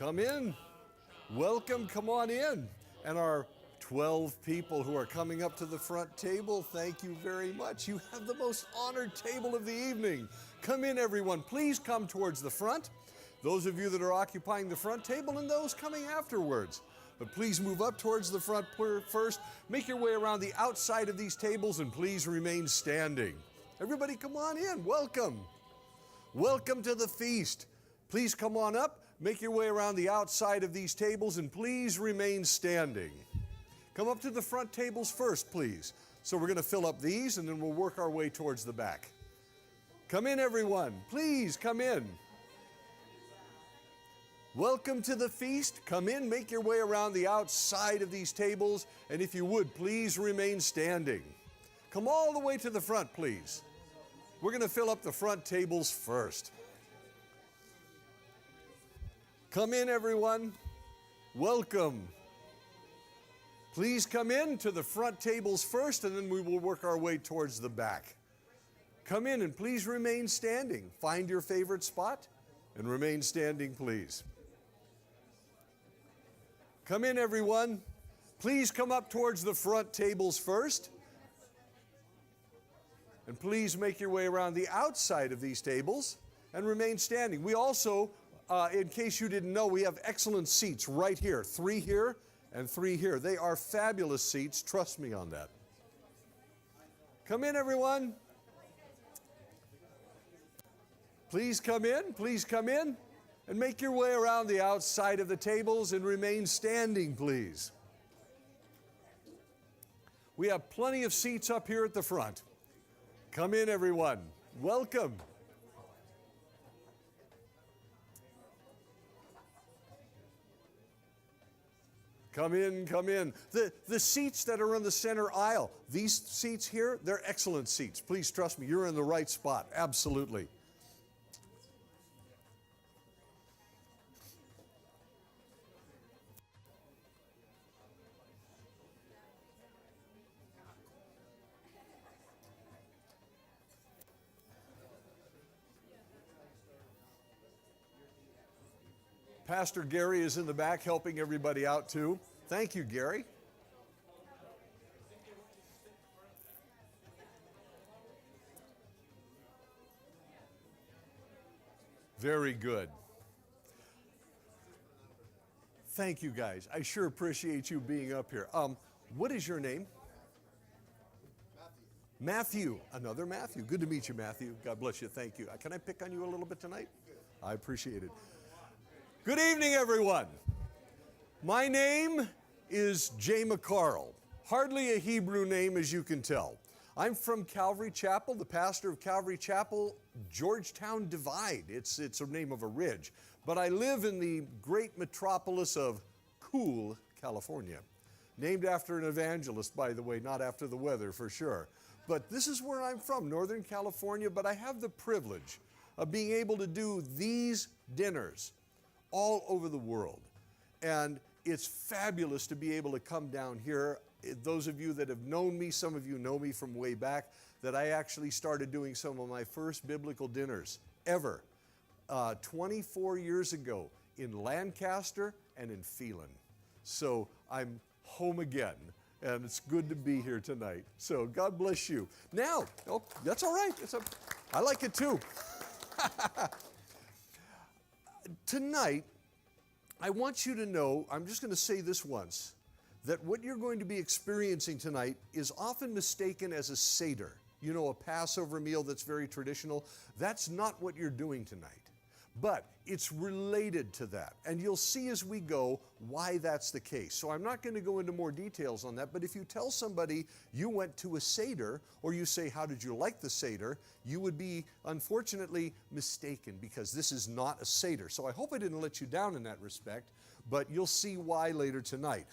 Come in. Welcome, come on in. And our 12 people who are coming up to the front table, thank you very much. You have the most honored table of the evening. Come in, everyone. Please come towards the front. Those of you that are occupying the front table and those coming afterwards. But please move up towards the front first. Make your way around the outside of these tables and please remain standing. Everybody come on in. Welcome. Welcome to the feast. Please come on up. Make your way around the outside of these tables and please remain standing. Come up to the front tables first, please. So we're going to fill up these and then we'll work our way towards the back. Come in, everyone. Please come in. Welcome to the feast. Come in, make your way around the outside of these tables, and if you would, please remain standing. Come all the way to the front, please. We're going to fill up the front tables first. Come in, everyone. Welcome. Please come in to the front tables first, and then we will work our way towards the back. Come in and please remain standing. Find your favorite spot and remain standing, please. Come in, everyone. Please come up towards the front tables first. And please make your way around the outside of these tables and remain standing. We also, in case you didn't know, we have excellent seats right here. 3 here and 3 here. They are fabulous seats. Trust me on that. Come in, everyone. Please come in. Please come in. And make your way around the outside of the tables and remain standing, please. We have plenty of seats up here at the front. Come in, everyone. Welcome. Come in, come in. The seats that are in the center aisle, these seats here, they're excellent seats. Please trust me, you're in the right spot. Absolutely. Pastor Gary is in the back helping everybody out too. Thank you, Gary. Very good. Thank you, guys. I sure appreciate you being up here. What is your name? Matthew. Another Matthew. Good to meet you, Matthew. God bless you. Thank you. Can I pick on you a little bit tonight? I appreciate it. Good evening, everyone. My name is Jay McCarl. Hardly a Hebrew name, as you can tell. I'm from Calvary Chapel, the pastor of Calvary Chapel, Georgetown Divide. It's the name of a ridge. But I live in the great metropolis of Cool, California. Named after an evangelist, by the way, not after the weather for sure. But this is where I'm from, Northern California, but I have the privilege of being able to do these dinners all over the world. And it's fabulous to be able to come down here. Those of you that have known me, some of you know me from way back, that I actually started doing some of my first biblical dinners ever 24 years ago in Lancaster and in Phelan. So I'm home again, and it's good to be here tonight. So God bless you. Now, that's all right. I like it too. Tonight, I want you to know, I'm just going to say this once, that what you're going to be experiencing tonight is often mistaken as a Seder. You know, a Passover meal that's very traditional. That's not what you're doing tonight. But it's related to that. And you'll see as we go why that's the case. So I'm not going to go into more details on that, but if you tell somebody you went to a Seder, or you say, how did you like the Seder? You would be, unfortunately, mistaken, because this is not a Seder. So I hope I didn't let you down in that respect, but you'll see why later tonight.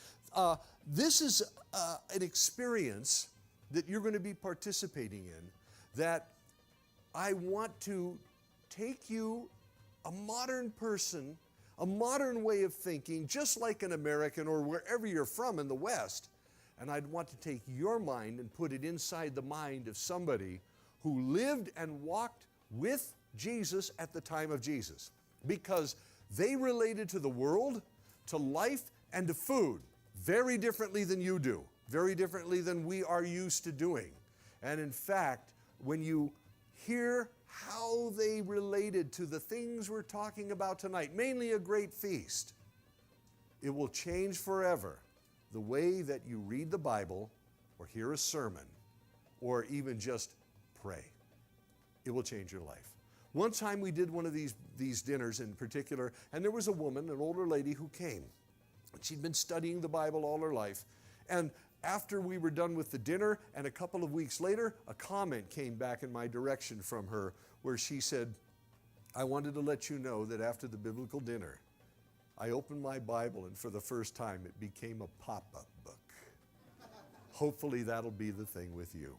This is an experience that you're going to be participating in that I want to take you, a modern person, a modern way of thinking, just like an American or wherever you're from in the West, and I'd want to take your mind and put it inside the mind of somebody who lived and walked with Jesus at the time of Jesus. Because They related to the world, to life, and to food very differently than you do, very differently than we are used to doing. And in fact, when you hear how they related to the things we're talking about tonight, mainly a great feast, it will change forever the way that you read the Bible or hear a sermon or even just pray. It will change your life. One time we did one of these dinners in particular, and there was a woman, an older lady, who came. She'd been studying the Bible all her life. And after we were done with the dinner, and a couple of weeks later, a comment came back in my direction from her where she said, I wanted to let you know that after the biblical dinner, I opened my Bible, and for the first time, it became a pop-up book. Hopefully that'll be the thing with you.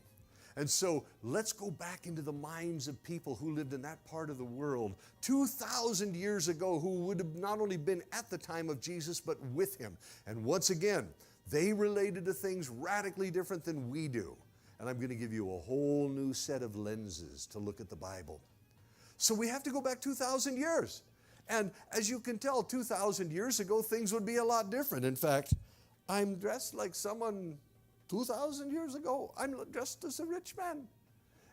And so let's go back into the minds of people who lived in that part of the world 2,000 years ago, who would have not only been at the time of Jesus, but with him. And once again, they related to things radically different than we do. And I'm going to give you a whole new set of lenses to look at the Bible. So we have to go back 2,000 years. And as you can tell, 2,000 years ago, things would be a lot different. In fact, I'm dressed like someone 2,000 years ago. I'm dressed as a rich man.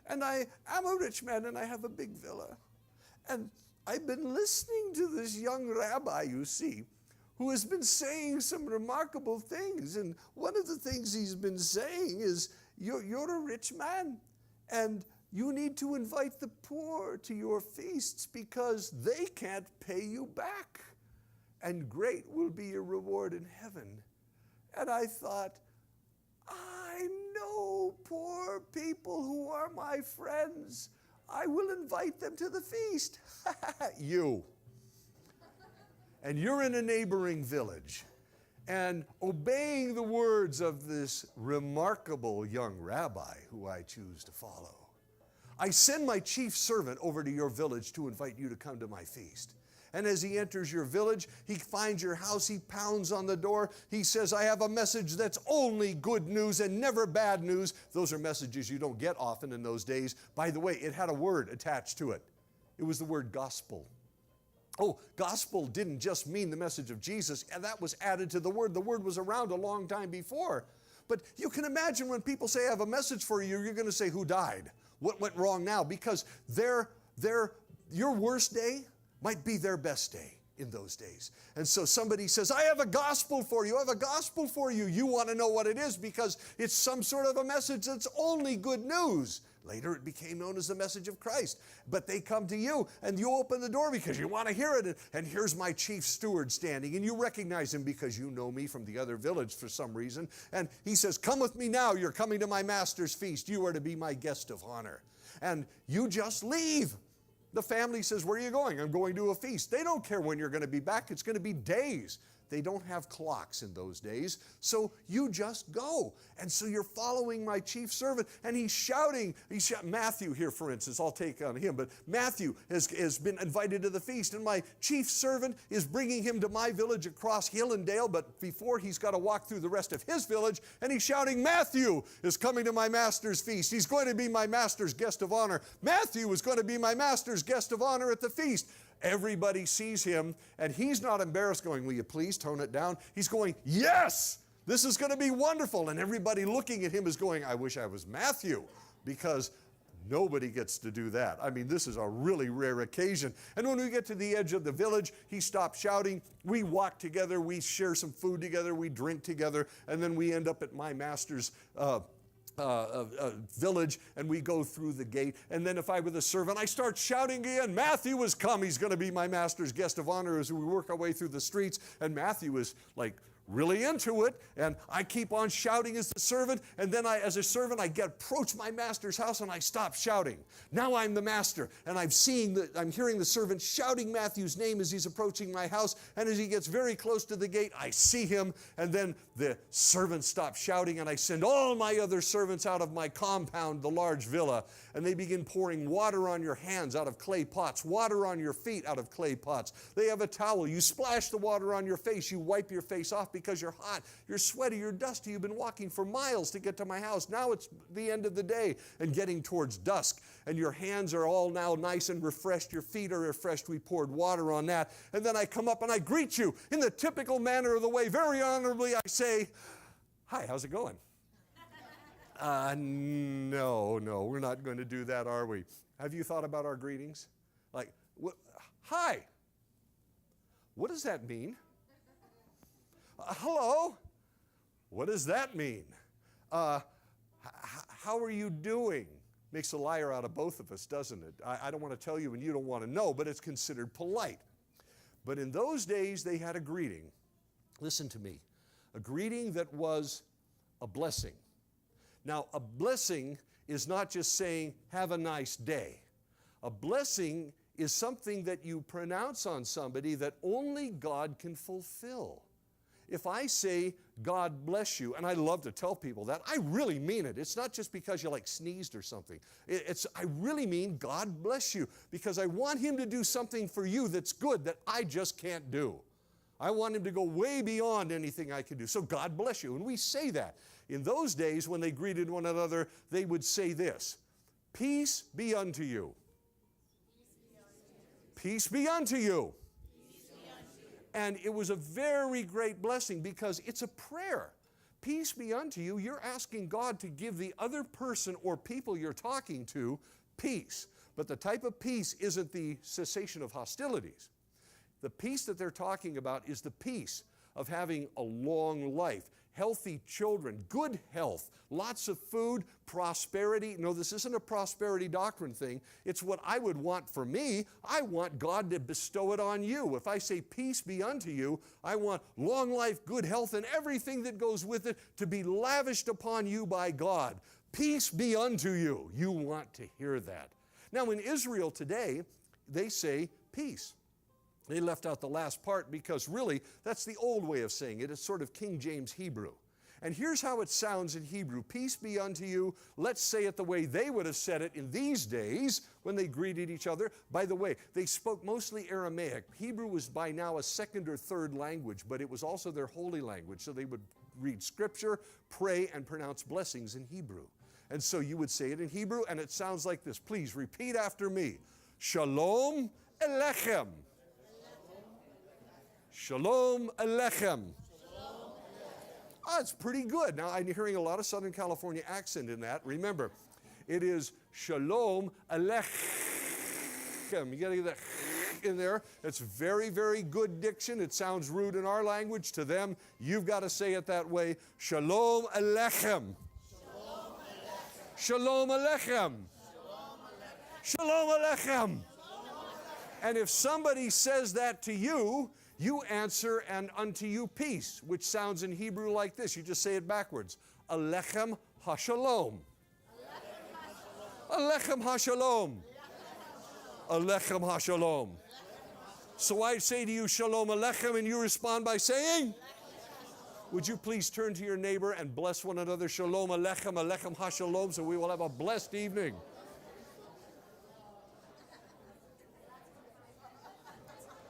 And I am a rich man, and I have a big villa. And I've been listening to this young rabbi, you see, who has been saying some remarkable things. And one of the things he's been saying is, you're a rich man, and you need to invite the poor to your feasts because they can't pay you back. And great will be your reward in heaven. And I thought, I know poor people who are my friends. I will invite them to the feast. You. And you're in a neighboring village and obeying the words of this remarkable young rabbi who I choose to follow. I send my chief servant over to your village to invite you to come to my feast. And as he enters your village, he finds your house, he pounds on the door. He says, I have a message that's only good news and never bad news. Those are messages you don't get often in those days. By the way, it had a word attached to it. It was the word gospel. Oh, gospel didn't just mean the message of Jesus, and that was added to the word. The word was around a long time before. But you can imagine when people say, I have a message for you, you're going to say, who died? What went wrong now? Because your worst day might be their best day in those days. And so somebody says, I have a gospel for you. I have a gospel for you. You want to know what it is because it's some sort of a message that's only good news. Later it became known as the message of Christ. But they come to you and you open the door because you want to hear it. And here's my chief steward standing. And you recognize him because you know me from the other village for some reason. And he says, come with me now. You're coming to my master's feast. You are to be my guest of honor. And you just leave. The family says, where are you going? I'm going to a feast. They don't care when you're going to be back. It's going to be days. They don't have clocks in those days, so you just go. And so you're following my chief servant, and he's shouting. Matthew here, for instance, I'll take on him, but Matthew has been invited to the feast, and my chief servant is bringing him to my village across hill and dale, but before he's got to walk through the rest of his village, and he's shouting, Matthew is coming to my master's feast. He's going to be my master's guest of honor. Matthew is going to be my master's guest of honor at the feast. Everybody sees him, and he's not embarrassed going, will you please tone it down? He's going, yes, this is going to be wonderful. And everybody looking at him is going, I wish I was Matthew, because nobody gets to do that. I mean, this is a really rare occasion. And when we get to the edge of the village, he stops shouting. We walk together. We share some food together. We drink together. And then we end up at my master's village, and we go through the gate. And then if I were the servant, I start shouting again, Matthew has come. He's going to be my master's guest of honor as we work our way through the streets. And Matthew is like really into it, and I keep on shouting as the servant, and then as a servant, I approach my master's house, and I stop shouting. Now I'm the master, and I'm hearing the servant shouting Matthew's name as he's approaching my house, and as he gets very close to the gate, I see him, and then the servant stops shouting, and I send all my other servants out of my compound, the large villa, and they begin pouring water on your hands out of clay pots, water on your feet out of clay pots. They have a towel. You splash the water on your face. You wipe your face off because you're hot, you're sweaty, you're dusty, you've been walking for miles to get to my house. Now it's the end of the day and getting towards dusk, and your hands are all now nice and refreshed, your feet are refreshed. We poured water on that, and then I come up and I greet you in the typical manner of the way. Very honorably I say, "Hi, how's it going?" No, we're not going to do that, are we? Have you thought about our greetings? Like, hi. What does that mean? Hello. What does that mean? How are you doing? Makes a liar out of both of us, doesn't it? I don't want to tell you and you don't want to know, but it's considered polite. But in those days, they had a greeting. Listen to me. A greeting that was a blessing. Now, a blessing is not just saying, "Have a nice day." A blessing is something that you pronounce on somebody that only God can fulfill. If I say, "God bless you," and I love to tell people that, I really mean it. It's not just because you sneezed or something. I really mean God bless you, because I want Him to do something for you that's good that I just can't do. I want Him to go way beyond anything I can do. So God bless you. And we say that. In those days, when they greeted one another, they would say this: "Peace be unto you." Peace be unto you. And it was a very great blessing because it's a prayer. Peace be unto you. You're asking God to give the other person or people you're talking to peace. But the type of peace isn't the cessation of hostilities. The peace that they're talking about is the peace of having a long life, healthy children, good health, lots of food, prosperity. No, this isn't a prosperity doctrine thing. It's what I would want for me. I want God to bestow it on you. If I say peace be unto you, I want long life, good health, and everything that goes with it to be lavished upon you by God. Peace be unto you. You want to hear that. Now in Israel today, they say peace. They left out the last part because really that's the old way of saying it. It's sort of King James Hebrew. And here's how it sounds in Hebrew. Peace be unto you. Let's say it the way they would have said it in these days when they greeted each other. By the way, they spoke mostly Aramaic. Hebrew was by now a second or third language, but it was also their holy language. So they would read Scripture, pray, and pronounce blessings in Hebrew. And so you would say it in Hebrew, and it sounds like this. Please repeat after me. Shalom Alechem. Shalom Alechem. It's pretty good. Now, I'm hearing a lot of Southern California accent in that. Remember, it is Shalom Alechem. You got to get that in there. It's very, very good diction. It sounds rude in our language. To them, you've got to say it that way. Shalom Alechem. Shalom Alechem. Shalom Alechem. And if somebody says that to you, you answer, "And unto you peace," which sounds in Hebrew like this. You just say it backwards. Alechem hashalom. Alechem hashalom. Alechem hashalom. So I say to you, Shalom Alechem, and you respond by saying? Would you please turn to your neighbor and bless one another? Shalom Alechem, Alechem hashalom, so we will have a blessed evening.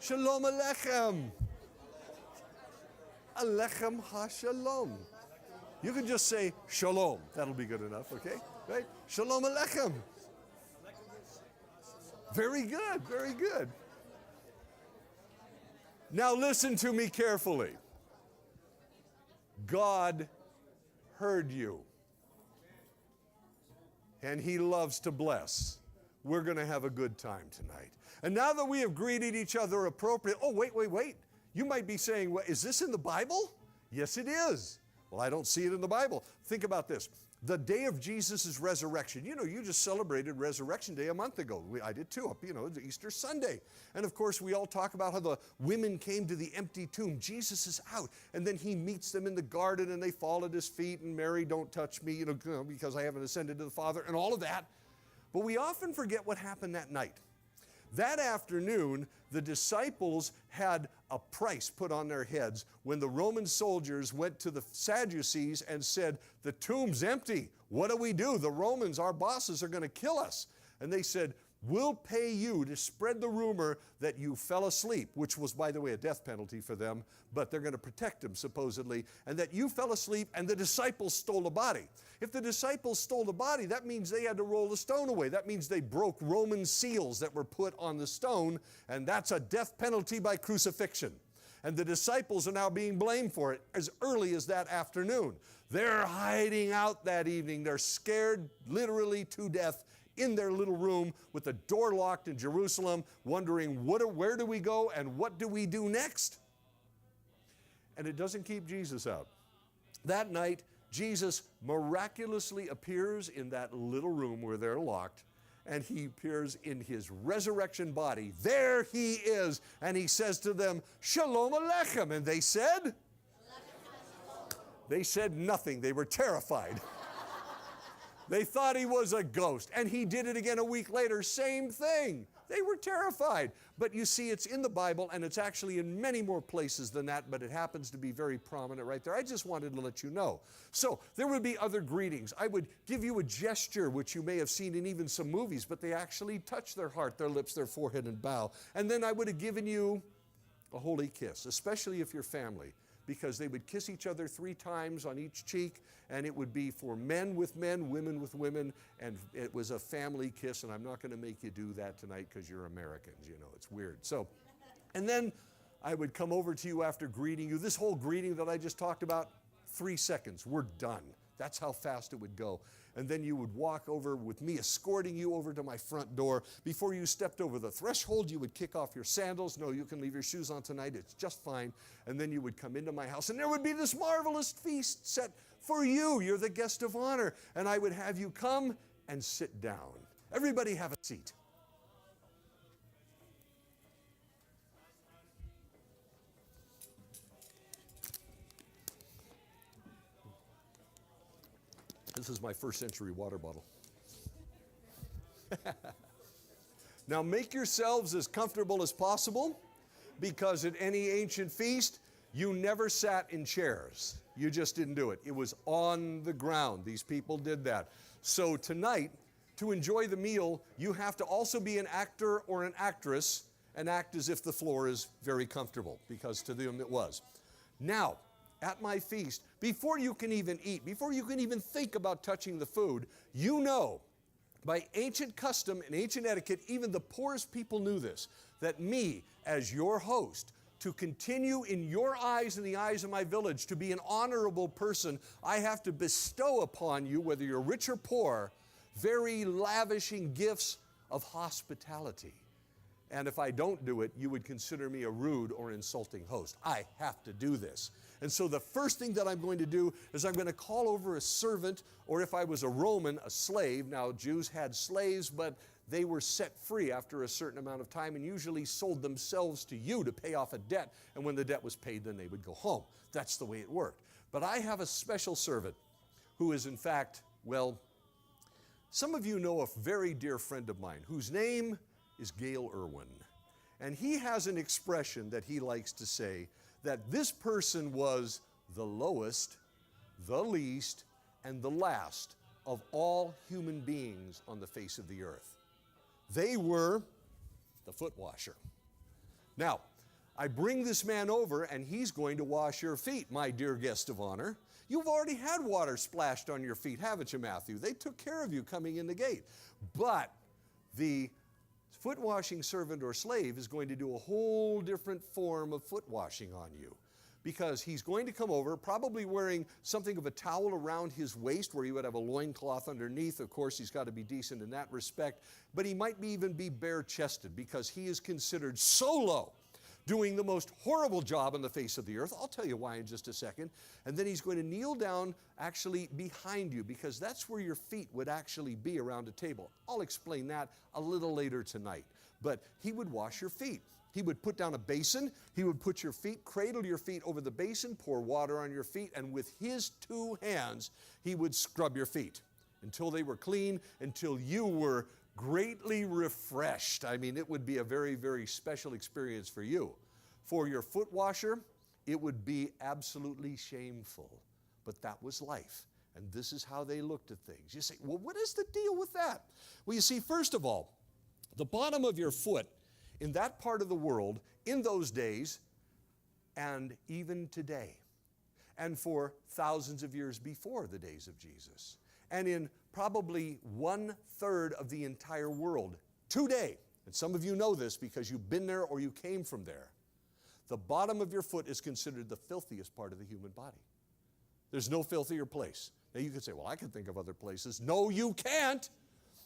Shalom Alechem. Alechem HaShalom. You can just say Shalom. That'll be good enough, okay? Right? Shalom Alechem. Very good, very good. Now listen to me carefully. God heard you. And He loves to bless. We're going to have a good time tonight. And now that we have greeted each other appropriately, oh, wait. You might be saying, well, is this in the Bible? Yes, it is. Well, I don't see it in the Bible. Think about this. The day of Jesus' resurrection. You just celebrated Resurrection Day a month ago. I did too, the Easter Sunday. And of course, we all talk about how the women came to the empty tomb. Jesus is out. And then He meets them in the garden and they fall at His feet. And Mary, don't touch me, because I haven't ascended to the Father and all of that. But we often forget what happened that night. That afternoon, the disciples had a price put on their heads when the Roman soldiers went to the Sadducees and said, "The tomb's empty. What do we do? The Romans, our bosses, are going to kill us." And they said, will pay you to spread the rumor that you fell asleep, which was, by the way, a death penalty for them, but they're going to protect him, supposedly, and that you fell asleep and the disciples stole the body. If the disciples stole the body, that means they had to roll the stone away. That means they broke Roman seals that were put on the stone, and that's a death penalty by crucifixion. And the disciples are now being blamed for it as early as that afternoon. They're hiding out that evening. They're scared literally to death in their little room with the door locked in Jerusalem, wondering where do we go and what do we do next? And it doesn't keep Jesus out. That night, Jesus miraculously appears in that little room where they're locked, and he appears in his resurrection body. There he is, and he says to them, Shalom Aleichem. And they said? They said nothing. They were terrified. They thought he was a ghost. And he did it again a week later, same thing. They were terrified. But you see, it's in the Bible, and it's actually in many more places than that, but it happens to be very prominent right there. I just wanted to let you know. So there would be other greetings. I would give you a gesture, which you may have seen in even some movies, but they actually touch their heart, their lips, their forehead, and bow. And then I would have given you a holy kiss, especially if you're family, because they would kiss each other 3 times on each cheek, and it would be for men with men, women with women, and it was a family kiss, and I'm not going to make you do that tonight because you're Americans, you know, it's weird. So, and then I would come over to you after greeting you. This whole greeting that I just talked about, 3 seconds, we're done. That's how fast it would go. And then you would walk over with me, escorting you over to my front door. Before you stepped over the threshold, you would kick off your sandals. No, you can leave your shoes on tonight. It's just fine. And then you would come into my house, and there would be this marvelous feast set for you. You're the guest of honor. And I would have you come and sit down. Everybody have a seat. This is my first century water bottle. Now make yourselves as comfortable as possible, because at any ancient feast, you never sat in chairs. You just didn't do it. It was on the ground. These people did that. So tonight, to enjoy the meal, you have to also be an actor or an actress and act as if the floor is very comfortable, because to them it was. Now, at my feast, before you can even eat, before you can even think about touching the food, you know, by ancient custom and ancient etiquette, even the poorest people knew this, that me, as your host, to continue in your eyes and the eyes of my village, to be an honorable person, I have to bestow upon you, whether you're rich or poor, very lavishing gifts of hospitality. And if I don't do it, you would consider me a rude or insulting host. I have to do this. And so the first thing that I'm going to do is I'm going to call over a servant, or if I was a Roman, a slave. Now, Jews had slaves, but they were set free after a certain amount of time and usually sold themselves to you to pay off a debt. And when the debt was paid, then they would go home. That's the way it worked. But I have a special servant who is, in fact, well, some of you know a very dear friend of mine whose name is Gail Irwin. And he has an expression that he likes to say, that this person was the lowest, the least, and the last of all human beings on the face of the earth. They were the foot washer. Now, I bring this man over, and he's going to wash your feet, my dear guest of honor. You've already had water splashed on your feet, haven't you, Matthew? They took care of you coming in the gate. But the foot washing servant or slave is going to do a whole different form of foot washing on you, because he's going to come over probably wearing something of a towel around his waist where he would have a loincloth underneath. Of course, he's got to be decent in that respect, but he might even be bare-chested, because he is considered so low, doing the most horrible job on the face of the earth. I'll tell you why in just a second. And then he's going to kneel down actually behind you, because that's where your feet would actually be, around a table. I'll explain that a little later tonight. But he would wash your feet. He would put down a basin. He would put your feet, cradle your feet over the basin, pour water on your feet, and with his 2 hands, he would scrub your feet until they were clean, until you were greatly refreshed. I mean, it would be a very, very special experience for you. For your foot washer, it would be absolutely shameful. But that was life. And this is how they looked at things. You say, well, what is the deal with that? Well, you see, first of all, The bottom of your foot in that part of the world, in those days, and even today, and for thousands of years before the days of Jesus, and in probably 1/3 of the entire world today, and some of you know this because you've been there or you came from there, the bottom of your foot is considered the filthiest part of the human body. There's no filthier place. Now you could say, well, I can think of other places. No, you can't.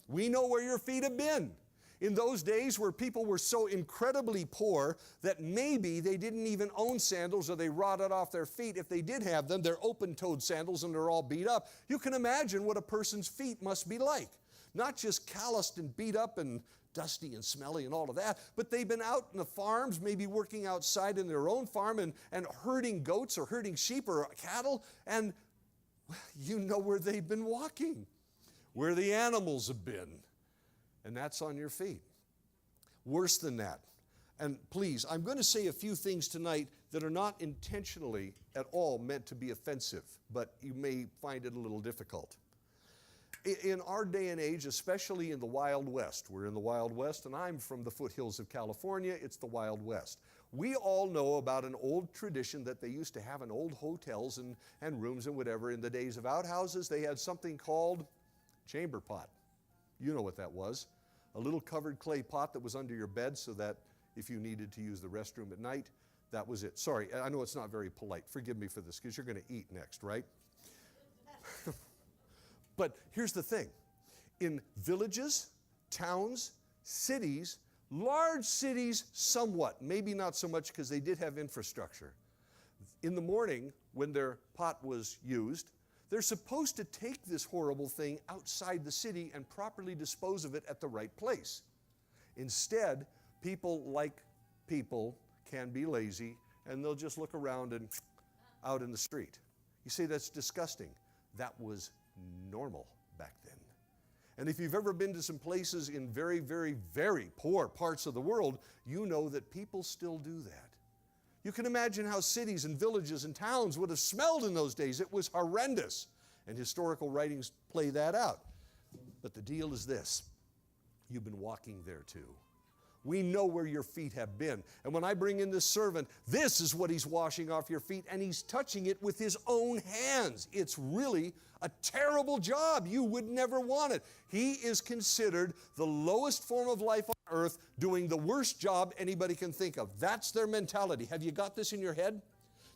We know where your feet have been. In those days where people were so incredibly poor that maybe they didn't even own sandals or they rotted off their feet. If they did have them, they're open-toed sandals and they're all beat up. You can imagine what a person's feet must be like. Not just calloused and beat up and dusty and smelly and all of that, but they've been out in the farms, maybe working outside in their own farm and herding goats or herding sheep or cattle, and you know where they've been walking, where the animals have been. And that's on your feet. Worse than that. And please, I'm going to say a few things tonight that are not intentionally at all meant to be offensive, but you may find it a little difficult. In our day and age, especially in the Wild West, we're in the Wild West, and I'm from the foothills of California, it's the Wild West. We all know about an old tradition that they used to have in old hotels and rooms and whatever. In the days of outhouses, they had something called chamber pot. You know what that was. A little covered clay pot that was under your bed so that if you needed to use the restroom at night, that was it. Sorry, I know it's not very polite. Forgive me for this because you're going to eat next, right? But here's the thing. In villages, towns, cities, large cities somewhat, maybe not so much because they did have infrastructure. In the morning, when their pot was used, they're supposed to take this horrible thing outside the city and properly dispose of it at the right place. Instead, people can be lazy and they'll just look around and out in the street. You say that's disgusting. That was normal back then. And if you've ever been to some places in very, very, very poor parts of the world, you know that people still do that. You can imagine how cities and villages and towns would have smelled in those days. It was horrendous. And historical writings play that out. But the deal is this. You've been walking there too. We know where your feet have been. And when I bring in this servant, this is what he's washing off your feet, and he's touching it with his own hands. It's really a terrible job. You would never want it. He is considered the lowest form of life on earth, doing the worst job anybody can think of. That's their mentality. Have you got this in your head?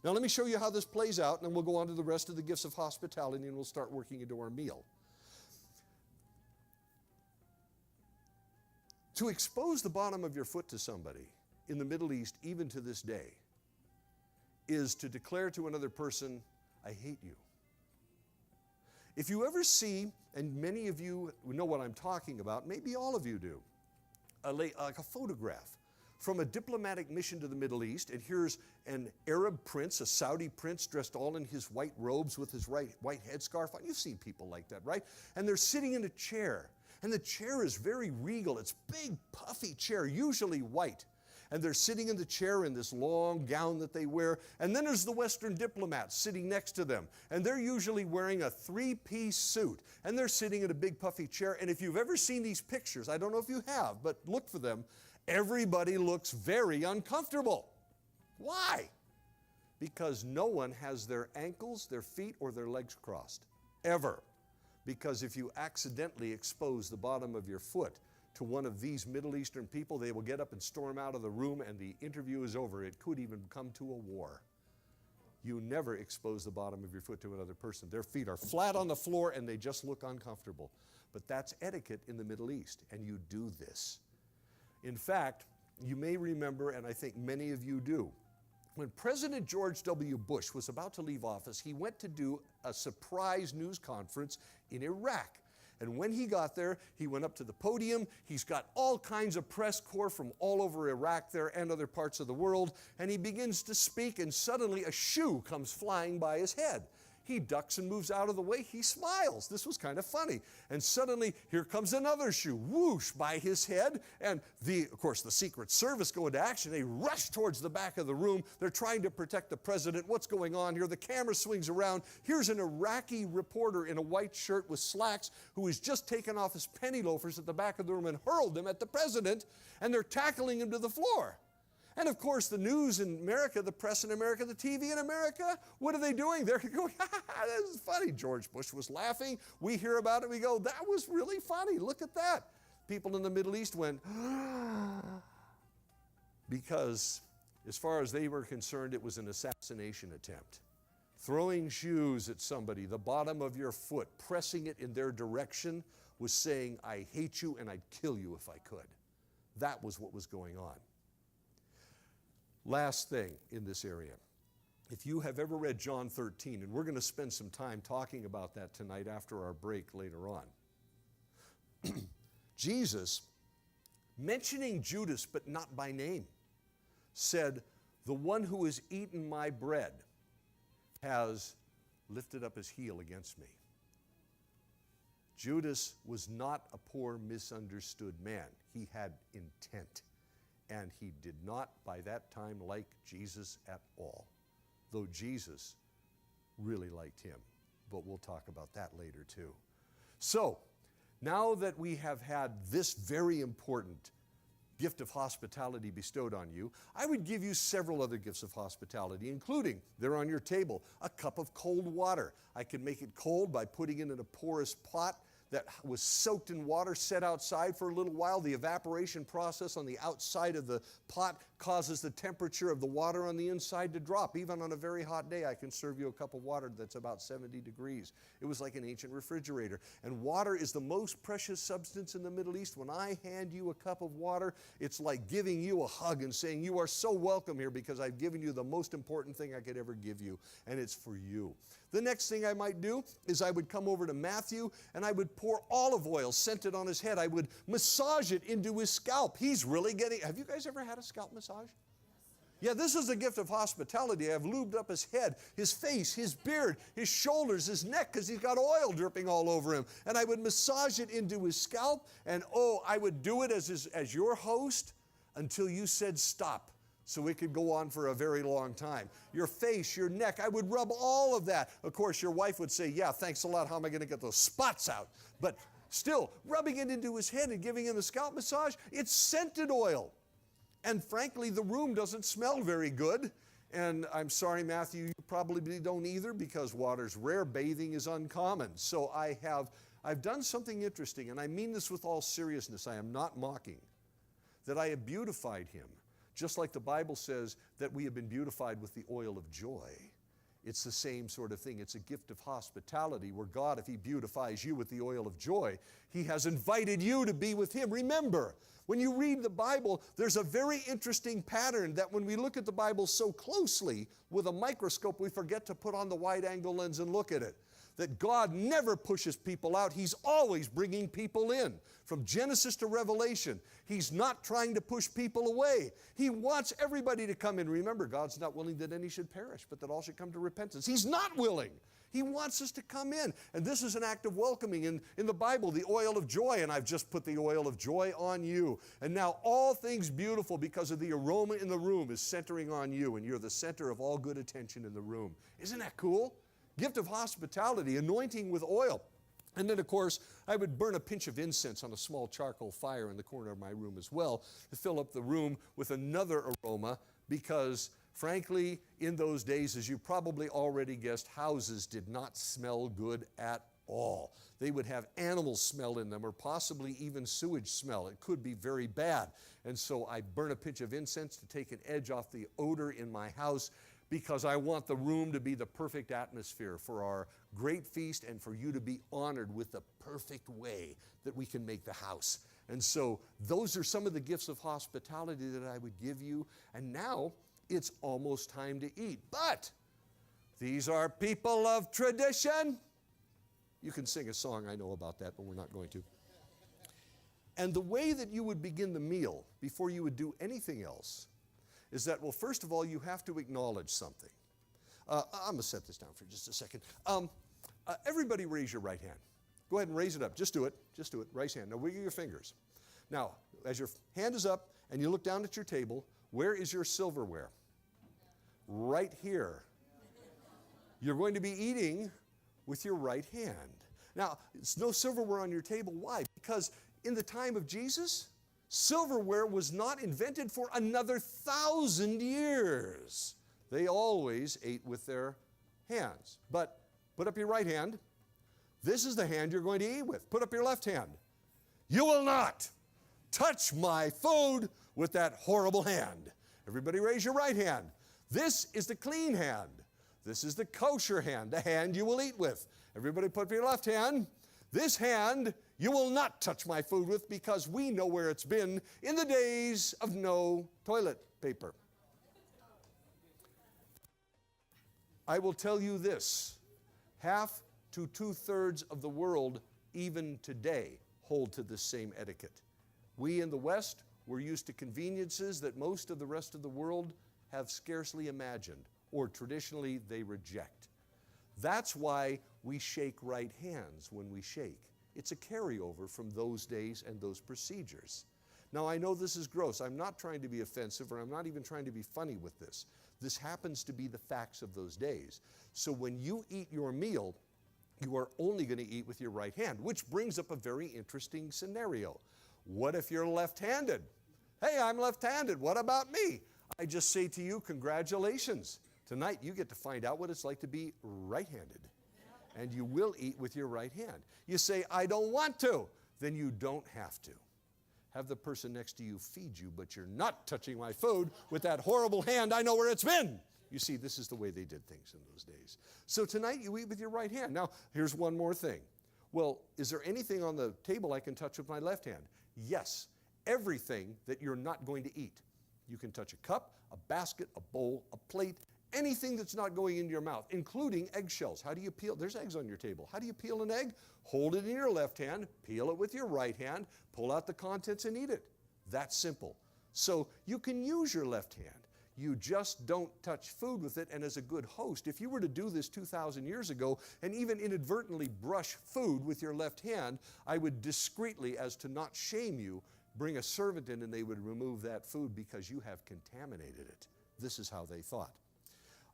Now let me show you how this plays out, and then we'll go on to the rest of the gifts of hospitality, and we'll start working into our meal. To expose the bottom of your foot to somebody in the Middle East, even to this day, is to declare to another person, I hate you. If you ever see, and many of you know what I'm talking about, maybe all of you do, like a photograph from a diplomatic mission to the Middle East, and here's an Arab prince, a Saudi prince, dressed all in his white robes with his white headscarf on. You've seen people like that, right? And they're sitting in a chair. And the chair is very regal. It's a big, puffy chair, usually white. And they're sitting in the chair in this long gown that they wear. And then there's the Western diplomats sitting next to them. And they're usually wearing a three-piece suit. And they're sitting in a big, puffy chair. And if you've ever seen these pictures, I don't know if you have, but look for them, everybody looks very uncomfortable. Why? Because no one has their ankles, their feet, or their legs crossed, ever. Because if you accidentally expose the bottom of your foot to one of these Middle Eastern people, they will get up and storm out of the room and the interview is over. It could even come to a war. You never expose the bottom of your foot to another person. Their feet are flat on the floor and they just look uncomfortable. But that's etiquette in the Middle East, and you do this. In fact, you may remember, and I think many of you do, when President George W. Bush was about to leave office, he went to do a surprise news conference in Iraq. And when he got there, he went up to the podium. He's got all kinds of press corps from all over Iraq there and other parts of the world. And he begins to speak, and suddenly a shoe comes flying by his head. He ducks and moves out of the way. He smiles. This was kind of funny. And suddenly, here comes another shoe, whoosh, by his head. And of course, the Secret Service go into action. They rush towards the back of the room. They're trying to protect the president. What's going on here? The camera swings around. Here's an Iraqi reporter in a white shirt with slacks who has just taken off his penny loafers at the back of the room and hurled them at the president. And they're tackling him to the floor. And of course, the news in America, the press in America, the TV in America, what are they doing? They're going, this is funny. George Bush was laughing. We hear about it. We go, that was really funny. Look at that. People in the Middle East went, because as far as they were concerned, it was an assassination attempt. Throwing shoes at somebody, the bottom of your foot, pressing it in their direction was saying, I hate you and I'd kill you if I could. That was what was going on. Last thing in this area. If you have ever read John 13, and we're going to spend some time talking about that tonight after our break later on. Jesus, mentioning Judas but not by name, said, the one who has eaten my bread has lifted up his heel against me. Judas was not a poor, misunderstood man. He had intent. And he did not, by that time, like Jesus at all, though Jesus really liked him. But we'll talk about that later, too. So, now that we have had this very important gift of hospitality bestowed on you, I would give you several other gifts of hospitality, including, they're on your table, a cup of cold water. I can make it cold by putting it in a porous pot that was soaked in water, set outside for a little while. The evaporation process on the outside of the pot causes the temperature of the water on the inside to drop. Even on a very hot day, I can serve you a cup of water that's about 70 degrees. It was like an ancient refrigerator. And water is the most precious substance in the Middle East. When I hand you a cup of water, it's like giving you a hug and saying, you are so welcome here because I've given you the most important thing I could ever give you, and it's for you. The next thing I might do is I would come over to Matthew and I would pour olive oil scented on his head. I would massage it into his scalp. He's really getting, have you guys ever had a scalp massage? Yeah, this is the gift of hospitality. I've lubed up his head, his face, his beard, his shoulders, his neck, because he's got oil dripping all over him. And I would massage it into his scalp, and I would do it as your host until you said stop. So it could go on for a very long time. Your face, your neck, I would rub all of that. Of course, your wife would say, yeah, thanks a lot. How am I going to get those spots out? But still, rubbing it into his head and giving him a scalp massage, it's scented oil. And frankly, the room doesn't smell very good. And I'm sorry, Matthew, you probably don't either because water's rare. Bathing is uncommon. So I've done something interesting, and I mean this with all seriousness. I am not mocking. That I have beautified him. Just like the Bible says that we have been beautified with the oil of joy. It's the same sort of thing. It's a gift of hospitality where God, if he beautifies you with the oil of joy, he has invited you to be with him. Remember, when you read the Bible, there's a very interesting pattern that when we look at the Bible so closely with a microscope, we forget to put on the wide-angle lens and look at it. That God never pushes people out. He's always bringing people in. From Genesis to Revelation, he's not trying to push people away. He wants everybody to come in. Remember, God's not willing that any should perish, but that all should come to repentance. He's not willing. He wants us to come in. And this is an act of welcoming. In the Bible, the oil of joy, and I've just put the oil of joy on you. And now all things beautiful because of the aroma in the room is centering on you, and you're the center of all good attention in the room. Isn't that cool? Gift of hospitality, anointing with oil. And then, of course, I would burn a pinch of incense on a small charcoal fire in the corner of my room as well to fill up the room with another aroma because, frankly, in those days, as you probably already guessed, houses did not smell good at all. They would have animal smell in them or possibly even sewage smell. It could be very bad. And so I burn a pinch of incense to take an edge off the odor in my house because I want the room to be the perfect atmosphere for our great feast and for you to be honored with the perfect way that we can make the house. And so those are some of the gifts of hospitality that I would give you. And now it's almost time to eat. But these are people of tradition. You can sing a song, I know about that, but we're not going to. And the way that you would begin the meal before you would do anything else is that, well, first of all, you have to acknowledge something. I'm going to set this down for just a second. Everybody raise your right hand. Go ahead and raise it up. Just do it. Just do it. Right hand. Now wiggle your fingers. Now, as your hand is up and you look down at your table, where is your silverware? Right here. You're going to be eating with your right hand. Now, there's no silverware on your table. Why? Because in the time of Jesus, silverware was not invented for another 1,000 years. They always ate with their hands. But put up your right hand. This is the hand you're going to eat with. Put up your left hand. You will not touch my food with that horrible hand. Everybody raise your right hand. This is the clean hand. This is the kosher hand, the hand you will eat with. Everybody put up your left hand. This hand you will not touch my food with, because we know where it's been in the days of no toilet paper. I will tell you this, half to 2/3 of the world, even today, hold to this same etiquette. We in the West, we're used to conveniences that most of the rest of the world have scarcely imagined, or traditionally they reject. That's why we shake right hands when we shake. It's a carryover from those days and those procedures. Now, I know this is gross. I'm not trying to be offensive, or I'm not even trying to be funny with this. This happens to be the facts of those days. So when you eat your meal, you are only going to eat with your right hand, which brings up a very interesting scenario. What if you're left-handed? Hey, I'm left-handed. What about me? I just say to you, congratulations. Tonight you get to find out what it's like to be right-handed. And you will eat with your right hand. You say, I don't want to. Then you don't have to. Have the person next to you feed you, but you're not touching my food with that horrible hand. I know where it's been. You see, this is the way they did things in those days. So tonight you eat with your right hand. Now, here's one more thing. Well, is there anything on the table I can touch with my left hand? Yes, everything that you're not going to eat. You can touch a cup, a basket, a bowl, a plate, anything that's not going into your mouth, including eggshells. How do you peel? There's eggs on your table. How do you peel an egg? Hold it in your left hand, peel it with your right hand, pull out the contents and eat it. That's simple. So you can use your left hand. You just don't touch food with it. And as a good host, if you were to do this 2,000 years ago and even inadvertently brush food with your left hand, I would discreetly, as to not shame you, bring a servant in and they would remove that food because you have contaminated it. This is how they thought.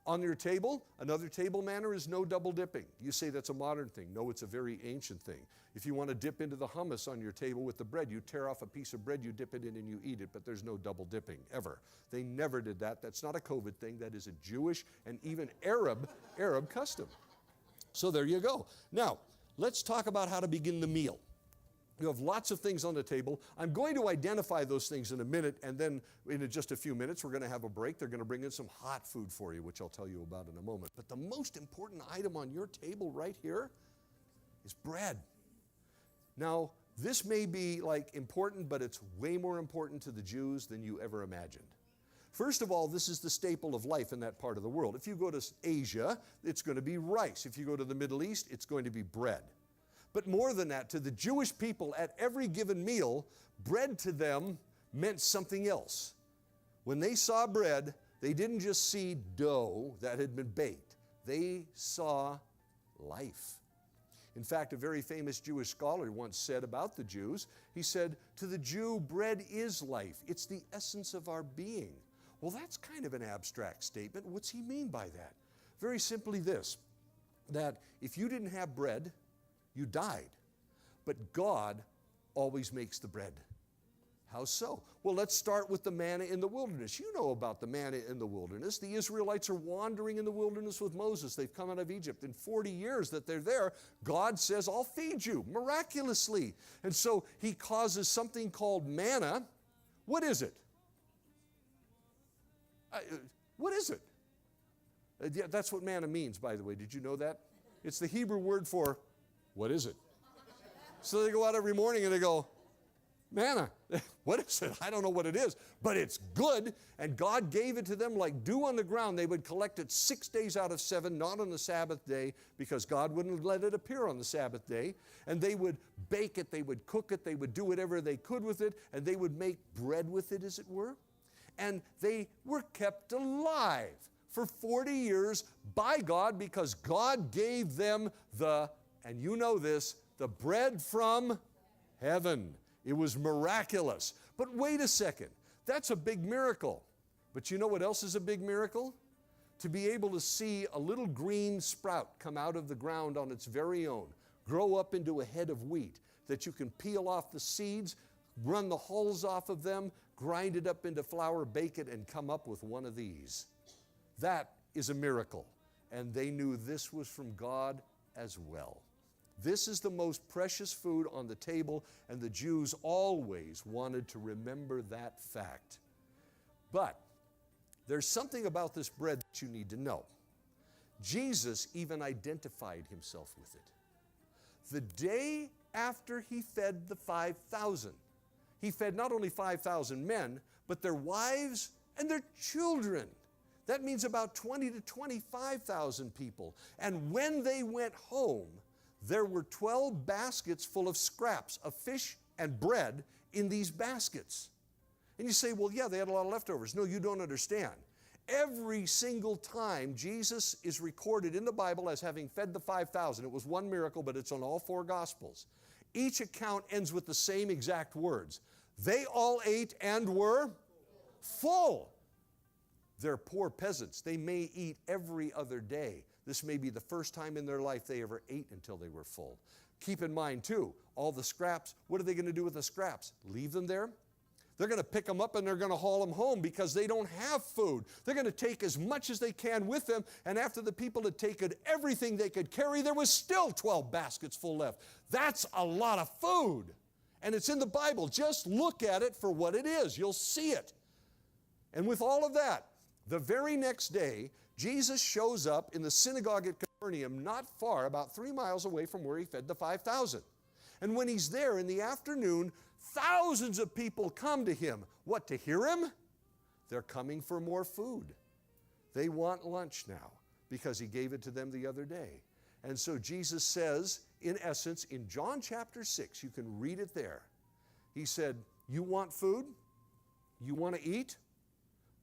On your table, another table manner is no double dipping. You say that's a modern thing. No, it's a very ancient thing. If you want to dip into the hummus on your table with the bread, you tear off a piece of bread, you dip it in and you eat it, but there's no double dipping, ever. They never did that. That's not a COVID thing. That is a Jewish and even Arab custom. So there you go. Now, let's talk about how to begin the meal. You have lots of things on the table. I'm going to identify those things in a minute, and then in just a few minutes, we're going to have a break. They're going to bring in some hot food for you, which I'll tell you about in a moment. But the most important item on your table right here is bread. Now, this may be important, but it's way more important to the Jews than you ever imagined. First of all, this is the staple of life in that part of the world. If you go to Asia, it's going to be rice. If you go to the Middle East, it's going to be bread. But more than that, to the Jewish people at every given meal, bread to them meant something else. When they saw bread, they didn't just see dough that had been baked. They saw life. In fact, a very famous Jewish scholar once said about the Jews, he said, to the Jew, bread is life. It's the essence of our being. Well, that's kind of an abstract statement. What's he mean by that? Very simply this, that if you didn't have bread, you died. But God always makes the bread. How so? Well, let's start with the manna in the wilderness. You know about the manna in the wilderness. The Israelites are wandering in the wilderness with Moses. They've come out of Egypt. In 40 years that they're there, God says, I'll feed you miraculously. And so he causes something called manna. What is it? What is it? Yeah, that's what manna means, by the way. Did you know that? It's the Hebrew word for what is it? So they go out every morning and they go, manna, what is it? I don't know what it is, but it's good. And God gave it to them like dew on the ground. They would collect it 6 days out of 7, not on the Sabbath day, because God wouldn't let it appear on the Sabbath day. And they would bake it, they would cook it, they would do whatever they could with it, and they would make bread with it, as it were. And they were kept alive for 40 years by God because God gave them and you know this, the bread from heaven. It was miraculous. But wait a second, that's a big miracle. But you know what else is a big miracle? To be able to see a little green sprout come out of the ground on its very own, grow up into a head of wheat that you can peel off the seeds, run the hulls off of them, grind it up into flour, bake it, and come up with one of these. That is a miracle. And they knew this was from God as well. This is the most precious food on the table, and the Jews always wanted to remember that fact. But there's something about this bread that you need to know. Jesus even identified himself with it. The day after he fed the 5,000, he fed not only 5,000 men, but their wives and their children. That means about 20 to 25,000 people. And when they went home, there were 12 baskets full of scraps of fish and bread in these baskets. And you say, well, yeah, they had a lot of leftovers. No, you don't understand. Every single time Jesus is recorded in the Bible as having fed the 5,000, it was one miracle, but it's on all four Gospels. Each account ends with the same exact words. They all ate and were full. They're poor peasants. They may eat every other day. This may be the first time in their life they ever ate until they were full. Keep in mind, too, all the scraps, what are they going to do with the scraps? Leave them there? They're going to pick them up and they're going to haul them home because they don't have food. They're going to take as much as they can with them, and after the people had taken everything they could carry, there was still 12 baskets full left. That's a lot of food. And it's in the Bible. Just look at it for what it is. You'll see it. And with all of that, the very next day, Jesus shows up in the synagogue at Capernaum, not far, about 3 miles away from where he fed the 5,000. And when he's there in the afternoon, thousands of people come to him. What, to hear him? They're coming for more food. They want lunch now because he gave it to them the other day. And so Jesus says, in essence, in John chapter 6, you can read it there. He said, you want food? You want to eat?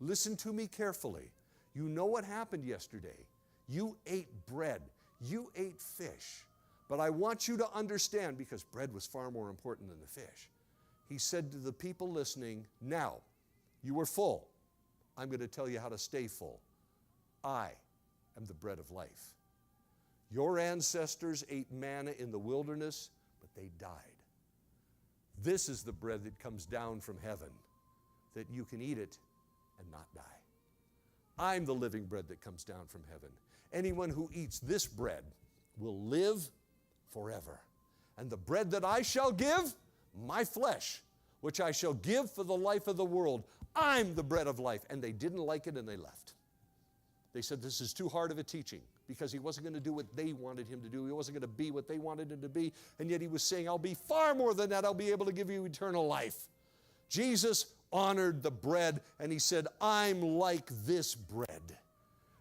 Listen to me carefully. You know what happened yesterday. You ate bread. You ate fish. But I want you to understand, because bread was far more important than the fish. He said to the people listening, now, you were full. I'm going to tell you how to stay full. I am the bread of life. Your ancestors ate manna in the wilderness, but they died. This is the bread that comes down from heaven, that you can eat it and not die. I'm the living bread that comes down from heaven. Anyone who eats this bread will live forever. And the bread that I shall give, my flesh, which I shall give for the life of the world. I'm the bread of life. And they didn't like it and they left. They said this is too hard of a teaching because he wasn't going to do what they wanted him to do. He wasn't going to be what they wanted him to be. And yet he was saying, I'll be far more than that. I'll be able to give you eternal life. Jesus honored the bread, and he said, I'm like this bread.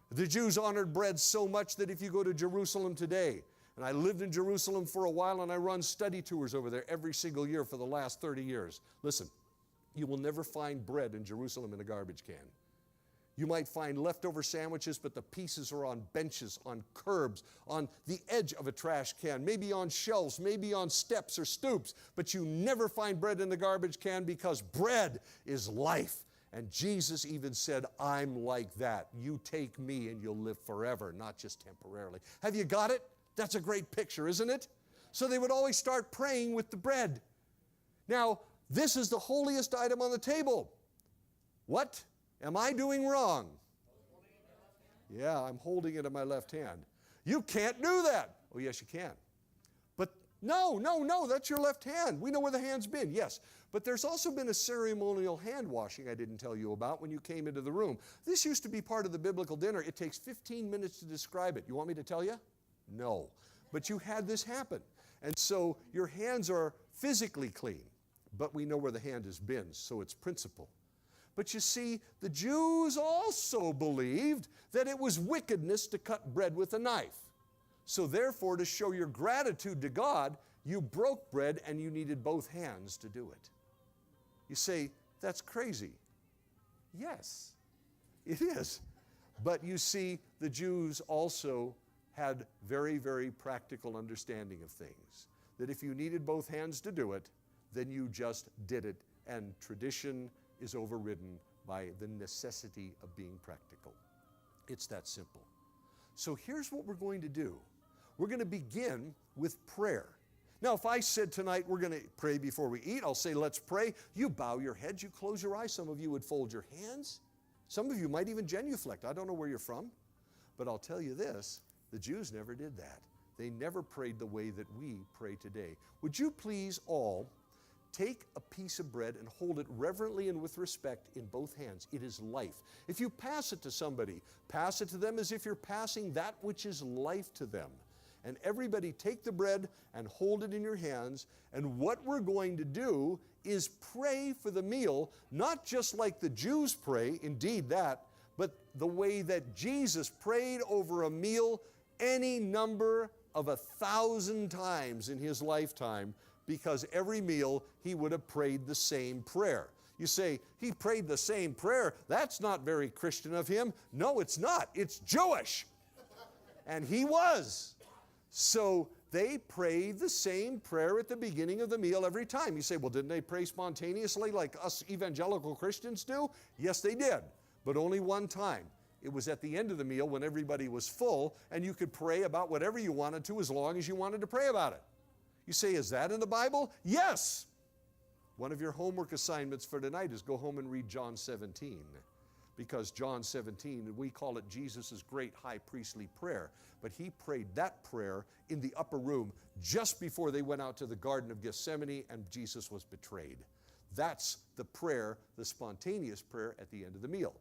The Jews honored bread so much that if you go to Jerusalem today, and I lived in Jerusalem for a while, and I run study tours over there every single year for the last 30 years. Listen, you will never find bread in Jerusalem in a garbage can. You might find leftover sandwiches, but the pieces are on benches, on curbs, on the edge of a trash can, maybe on shelves, maybe on steps or stoops. But you never find bread in the garbage can because bread is life. And Jesus even said, I'm like that. You take me and you'll live forever, not just temporarily. Have you got it? That's a great picture, isn't it? So they would always start praying with the bread. Now, this is the holiest item on the table. What am I doing wrong? Yeah, I'm holding it in my left hand. You can't do that. Oh, yes, you can. But no, that's your left hand. We know where the hand's been, yes. But there's also been a ceremonial hand washing I didn't tell you about when you came into the room. This used to be part of the biblical dinner. It takes 15 minutes to describe it. You want me to tell you? No. But you had this happen. And so your hands are physically clean, but we know where the hand has been, so it's principle. But you see, the Jews also believed that it was wickedness to cut bread with a knife. So therefore, to show your gratitude to God, you broke bread and you needed both hands to do it. You say, that's crazy. Yes, it is. But you see, the Jews also had very, very practical understanding of things. That if you needed both hands to do it, then you just did it. And tradition is overridden by the necessity of being practical. It's that simple. So here's what we're going to do. We're going to begin with prayer. Now, if I said tonight we're going to pray before we eat, I'll say let's pray. You bow your heads, you close your eyes. Some of you would fold your hands. Some of you might even genuflect. I don't know where you're from, but I'll tell you this, the Jews never did that. They never prayed the way that we pray today. Would you please all take a piece of bread and hold it reverently and with respect in both hands. It is life. If you pass it to somebody, pass it to them as if you're passing that which is life to them. And everybody take the bread and hold it in your hands. And what we're going to do is pray for the meal, not just like the Jews pray, indeed that, but the way that Jesus prayed over a meal any number of 1,000 times in his lifetime, because every meal he would have prayed the same prayer. You say, he prayed the same prayer. That's not very Christian of him. No, it's not. It's Jewish. And he was. So they prayed the same prayer at the beginning of the meal every time. You say, well, didn't they pray spontaneously like us evangelical Christians do? Yes, they did, but only one time. It was at the end of the meal when everybody was full, and you could pray about whatever you wanted to as long as you wanted to pray about it. You say, is that in the Bible? Yes. One of your homework assignments for tonight is go home and read John 17. Because John 17, we call it Jesus' great high priestly prayer. But he prayed that prayer in the upper room just before they went out to the Garden of Gethsemane and Jesus was betrayed. That's the prayer, the spontaneous prayer at the end of the meal.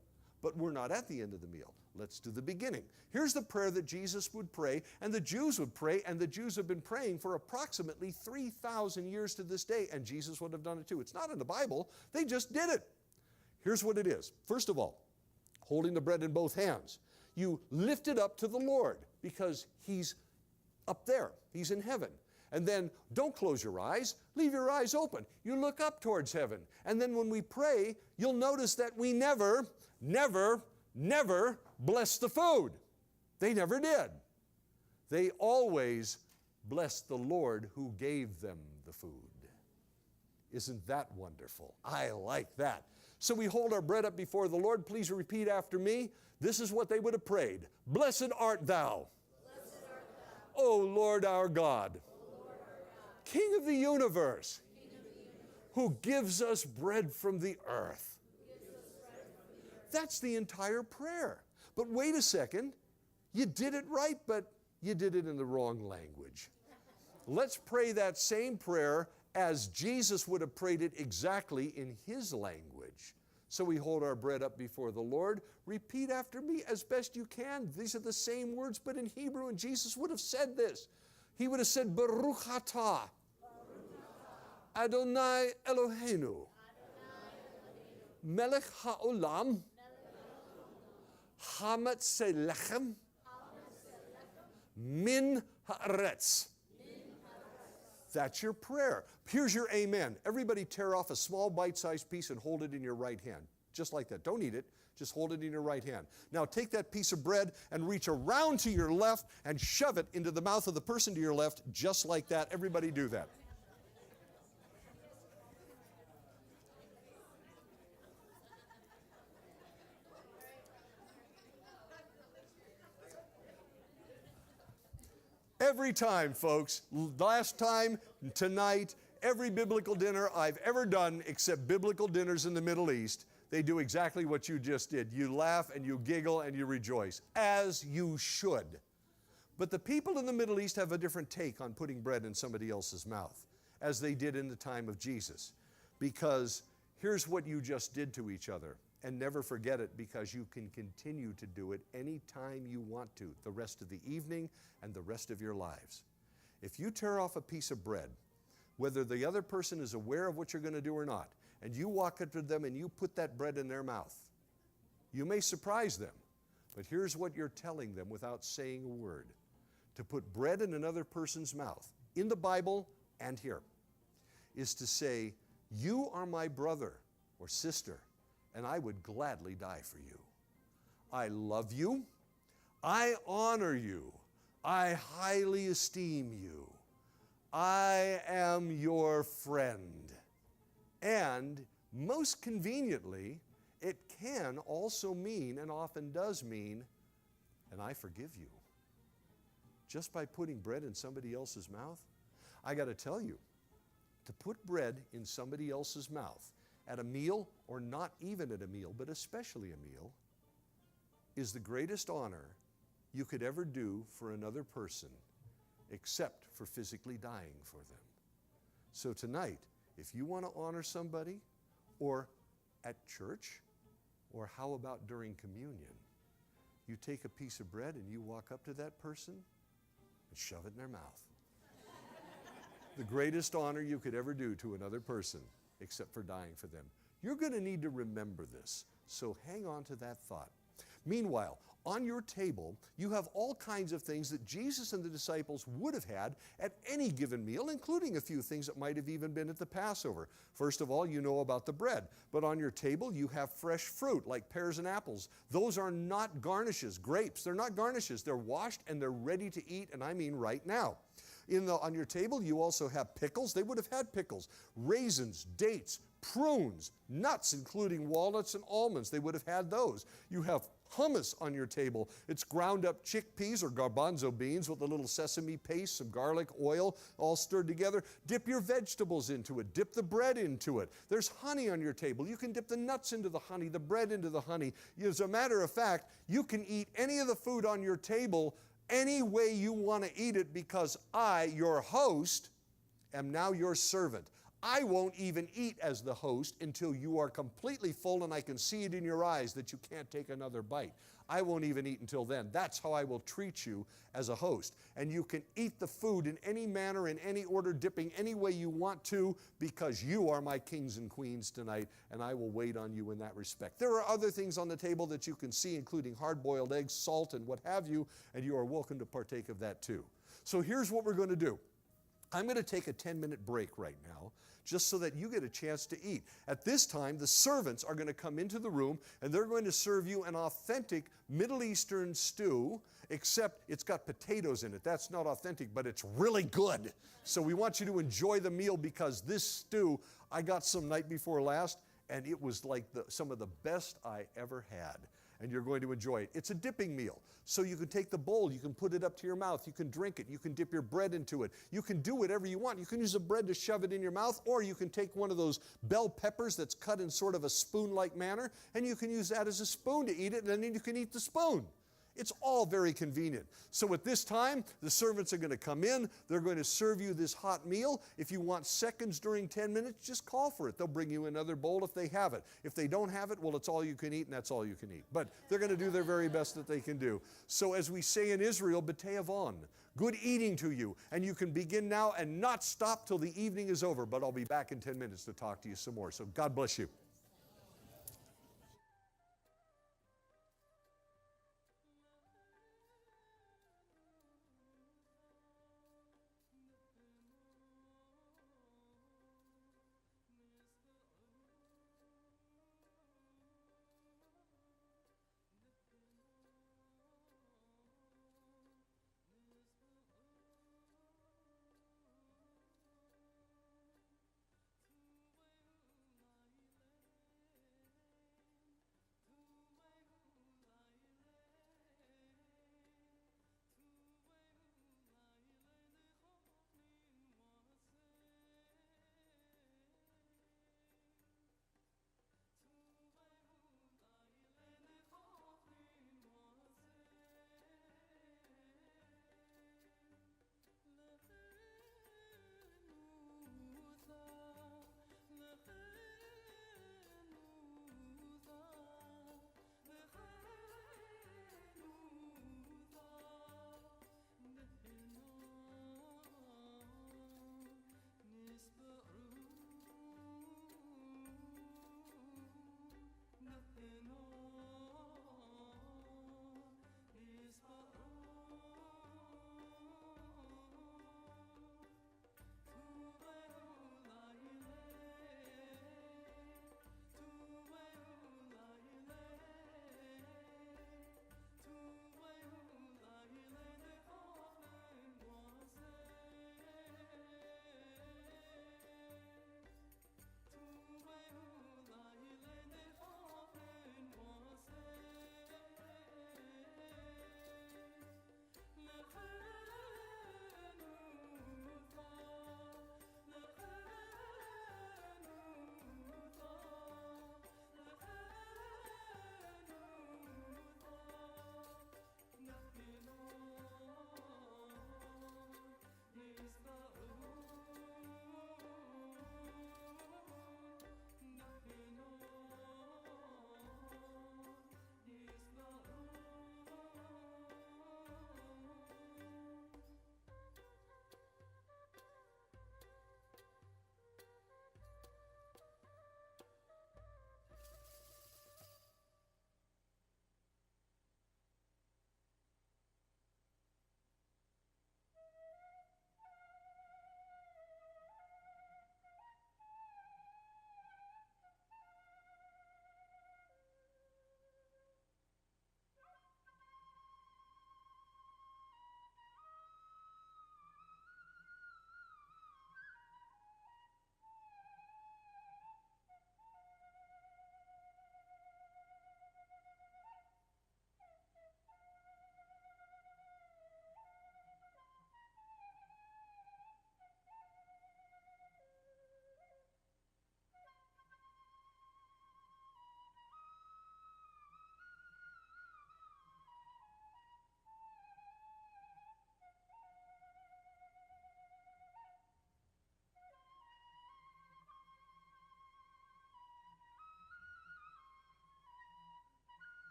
But we're not at the end of the meal. Let's do the beginning. Here's the prayer that Jesus would pray, and the Jews would pray, and the Jews have been praying for approximately 3,000 years to this day, and Jesus would have done it too. It's not in the Bible. They just did it. Here's what it is. First of all, holding the bread in both hands, you lift it up to the Lord because he's up there. He's in heaven. And then don't close your eyes. Leave your eyes open. You look up towards heaven. And then when we pray, you'll notice that we never bless the food. They never did. They always blessed the Lord who gave them the food. Isn't that wonderful? I like that. So we hold our bread up before the Lord. Please repeat after me. This is what they would have prayed. Blessed art thou, O Lord our God, King of the universe, who gives us bread from the earth. That's the entire prayer. But wait a second. You did it right, but you did it in the wrong language. Let's pray that same prayer as Jesus would have prayed it exactly in his language. So we hold our bread up before the Lord. Repeat after me as best you can. These are the same words, but in Hebrew, and Jesus would have said this. He would have said, Baruch atah, Adonai Eloheinu, Melech ha'olam, Hametz lechem, min haaretz. That's your prayer. Here's your amen. Everybody tear off a small bite-sized piece and hold it in your right hand. Just like that. Don't eat it. Just hold it in your right hand. Now take that piece of bread and reach around to your left and shove it into the mouth of the person to your left, just like that. Everybody do that. Every time, folks, last time, tonight, every biblical dinner I've ever done, except biblical dinners in the Middle East, they do exactly what you just did. You laugh and you giggle and you rejoice, as you should. But the people in the Middle East have a different take on putting bread in somebody else's mouth, as they did in the time of Jesus. Because here's what you just did to each other. And never forget it, because you can continue to do it anytime you want to, the rest of the evening and the rest of your lives. If you tear off a piece of bread, whether the other person is aware of what you're going to do or not, and you walk up to them and you put that bread in their mouth, you may surprise them, but here's what you're telling them without saying a word. To put bread in another person's mouth, in the Bible and here, is to say, you are my brother or sister, and I would gladly die for you. I love you. I honor you. I highly esteem you. I am your friend. And most conveniently, it can also mean, and often does mean, and I forgive you. Just by putting bread in somebody else's mouth, I got to tell you, to put bread in somebody else's mouth at a meal, or not even at a meal, but especially a meal, is the greatest honor you could ever do for another person, except for physically dying for them. So tonight, if you want to honor somebody, or at church, or how about during communion, you take a piece of bread and you walk up to that person and shove it in their mouth. The greatest honor you could ever do to another person, except for dying for them. You're going to need to remember this, so hang on to that thought. Meanwhile, on your table, you have all kinds of things that Jesus and the disciples would have had at any given meal, including a few things that might have even been at the Passover. First of all, you know about the bread. But on your table, you have fresh fruit, like pears and apples. Those are not garnishes. Grapes, they're not garnishes. They're washed and they're ready to eat, and I mean right now. On your table, you also have pickles. They would have had pickles. Raisins, dates, prunes, nuts, including walnuts and almonds. They would have had those. You have hummus on your table. It's ground up chickpeas or garbanzo beans with a little sesame paste, some garlic, oil, all stirred together. Dip your vegetables into it. Dip the bread into it. There's honey on your table. You can dip the nuts into the honey, the bread into the honey. As a matter of fact, you can eat any of the food on your table any way you want to eat it, because I, your host, am now your servant. I won't even eat as the host until you are completely full and I can see it in your eyes that you can't take another bite. I won't even eat until then. That's how I will treat you as a host. And you can eat the food in any manner, in any order, dipping any way you want to, because you are my kings and queens tonight, and I will wait on you in that respect. There are other things on the table that you can see, including hard-boiled eggs, salt, and what have you, and you are welcome to partake of that too. So here's what we're going to do. I'm going to take a 10-minute break right now, just so that you get a chance to eat. At this time, the servants are going to come into the room, and they're going to serve you an authentic Middle Eastern stew, except it's got potatoes in it. That's not authentic, but it's really good. So we want you to enjoy the meal, because this stew I got some night before last, and it was like some of the best I ever had. And you're going to enjoy it. It's a dipping meal. So you can take the bowl, you can put it up to your mouth, you can drink it, you can dip your bread into it. You can do whatever you want. You can use the bread to shove it in your mouth, or you can take one of those bell peppers that's cut in sort of a spoon-like manner, and you can use that as a spoon to eat it, and then you can eat the spoon. It's all very convenient. So at this time, the servants are going to come in. They're going to serve you this hot meal. If you want seconds during 10 minutes, just call for it. They'll bring you another bowl if they have it. If they don't have it, well, it's all you can eat, and that's all you can eat. But they're going to do their very best that they can do. So as we say in Israel, B'tei Avon, good eating to you. And you can begin now and not stop till the evening is over. But I'll be back in 10 minutes to talk to you some more. So God bless you.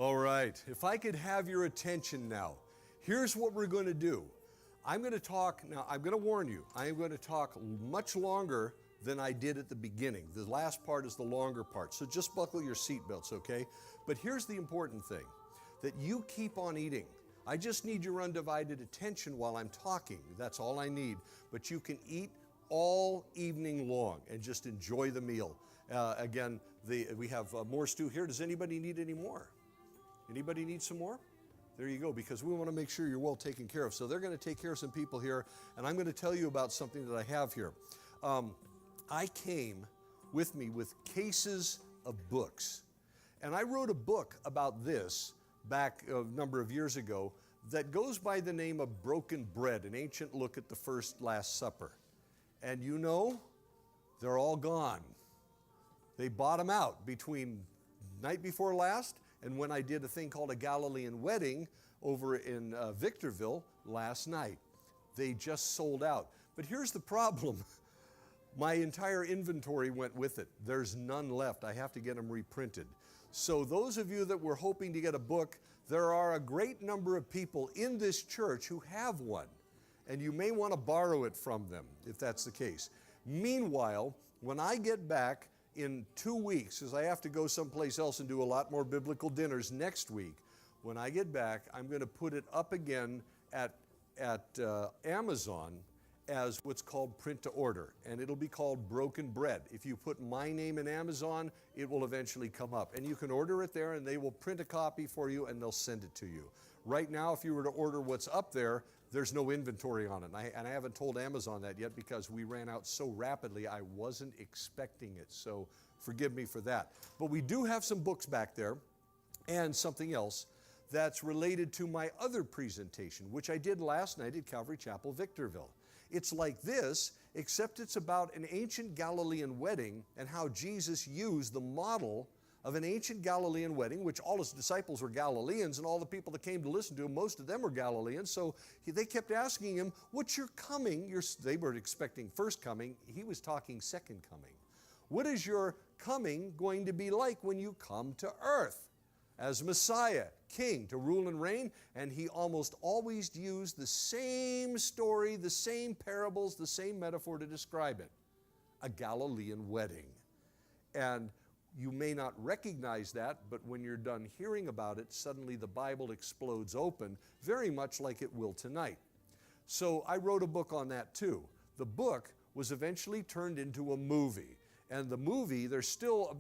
All right, if I could have your attention now, here's what we're going to do. I'm going to talk, now I'm going to warn you, I am going to talk much longer than I did at the beginning. The last part is the longer part, so just buckle your seatbelts, okay? But here's the important thing, that you keep on eating. I just need your undivided attention while I'm talking. That's all I need. But you can eat all evening long and just enjoy the meal. Again, we have more stew here. Does anybody need any more? Anybody need some more? There you go, because we want to make sure you're well taken care of. So they're going to take care of some people here, and I'm going to tell you about something that I have here. I came with me with cases of books, and I wrote a book about this back a number of years ago that goes by the name of Broken Bread, an ancient look at the first Last Supper. And you know, they're all gone. They bought them out between night before last and when I did a thing called a Galilean wedding over in Victorville last night. They just sold out. But here's the problem. My entire inventory went with it. There's none left. I have to get them reprinted. So those of you that were hoping to get a book, there are a great number of people in this church who have one, and you may want to borrow it from them if that's the case. Meanwhile, when I get back in 2 weeks, because I have to go someplace else and do a lot more biblical dinners next week, when I get back, I'm going to put it up again at Amazon as what's called print to order, and it'll be called Broken Bread. If you put my name in Amazon, it will eventually come up, and you can order it there, and they will print a copy for you, and they'll send it to you. Right now, if you were to order what's up there, there's no inventory on it, and I haven't told Amazon that yet because we ran out so rapidly, I wasn't expecting it, so forgive me for that. But we do have some books back there, and something else that's related to my other presentation, which I did last night at Calvary Chapel, Victorville. It's like this, except it's about an ancient Galilean wedding and how Jesus used the model of an ancient Galilean wedding, which all his disciples were Galileans, and all the people that came to listen to him, most of them were Galileans. So they kept asking him, what's your coming? They were expecting first coming. He was talking second coming. What is your coming going to be like when you come to earth as Messiah, King, to rule and reign? And he almost always used the same story, the same parables, the same metaphor to describe it, a Galilean wedding. And you may not recognize that, but when you're done hearing about it, suddenly the Bible explodes open, very much like it will tonight. So I wrote a book on that too. The book was eventually turned into a movie. And the movie, there's still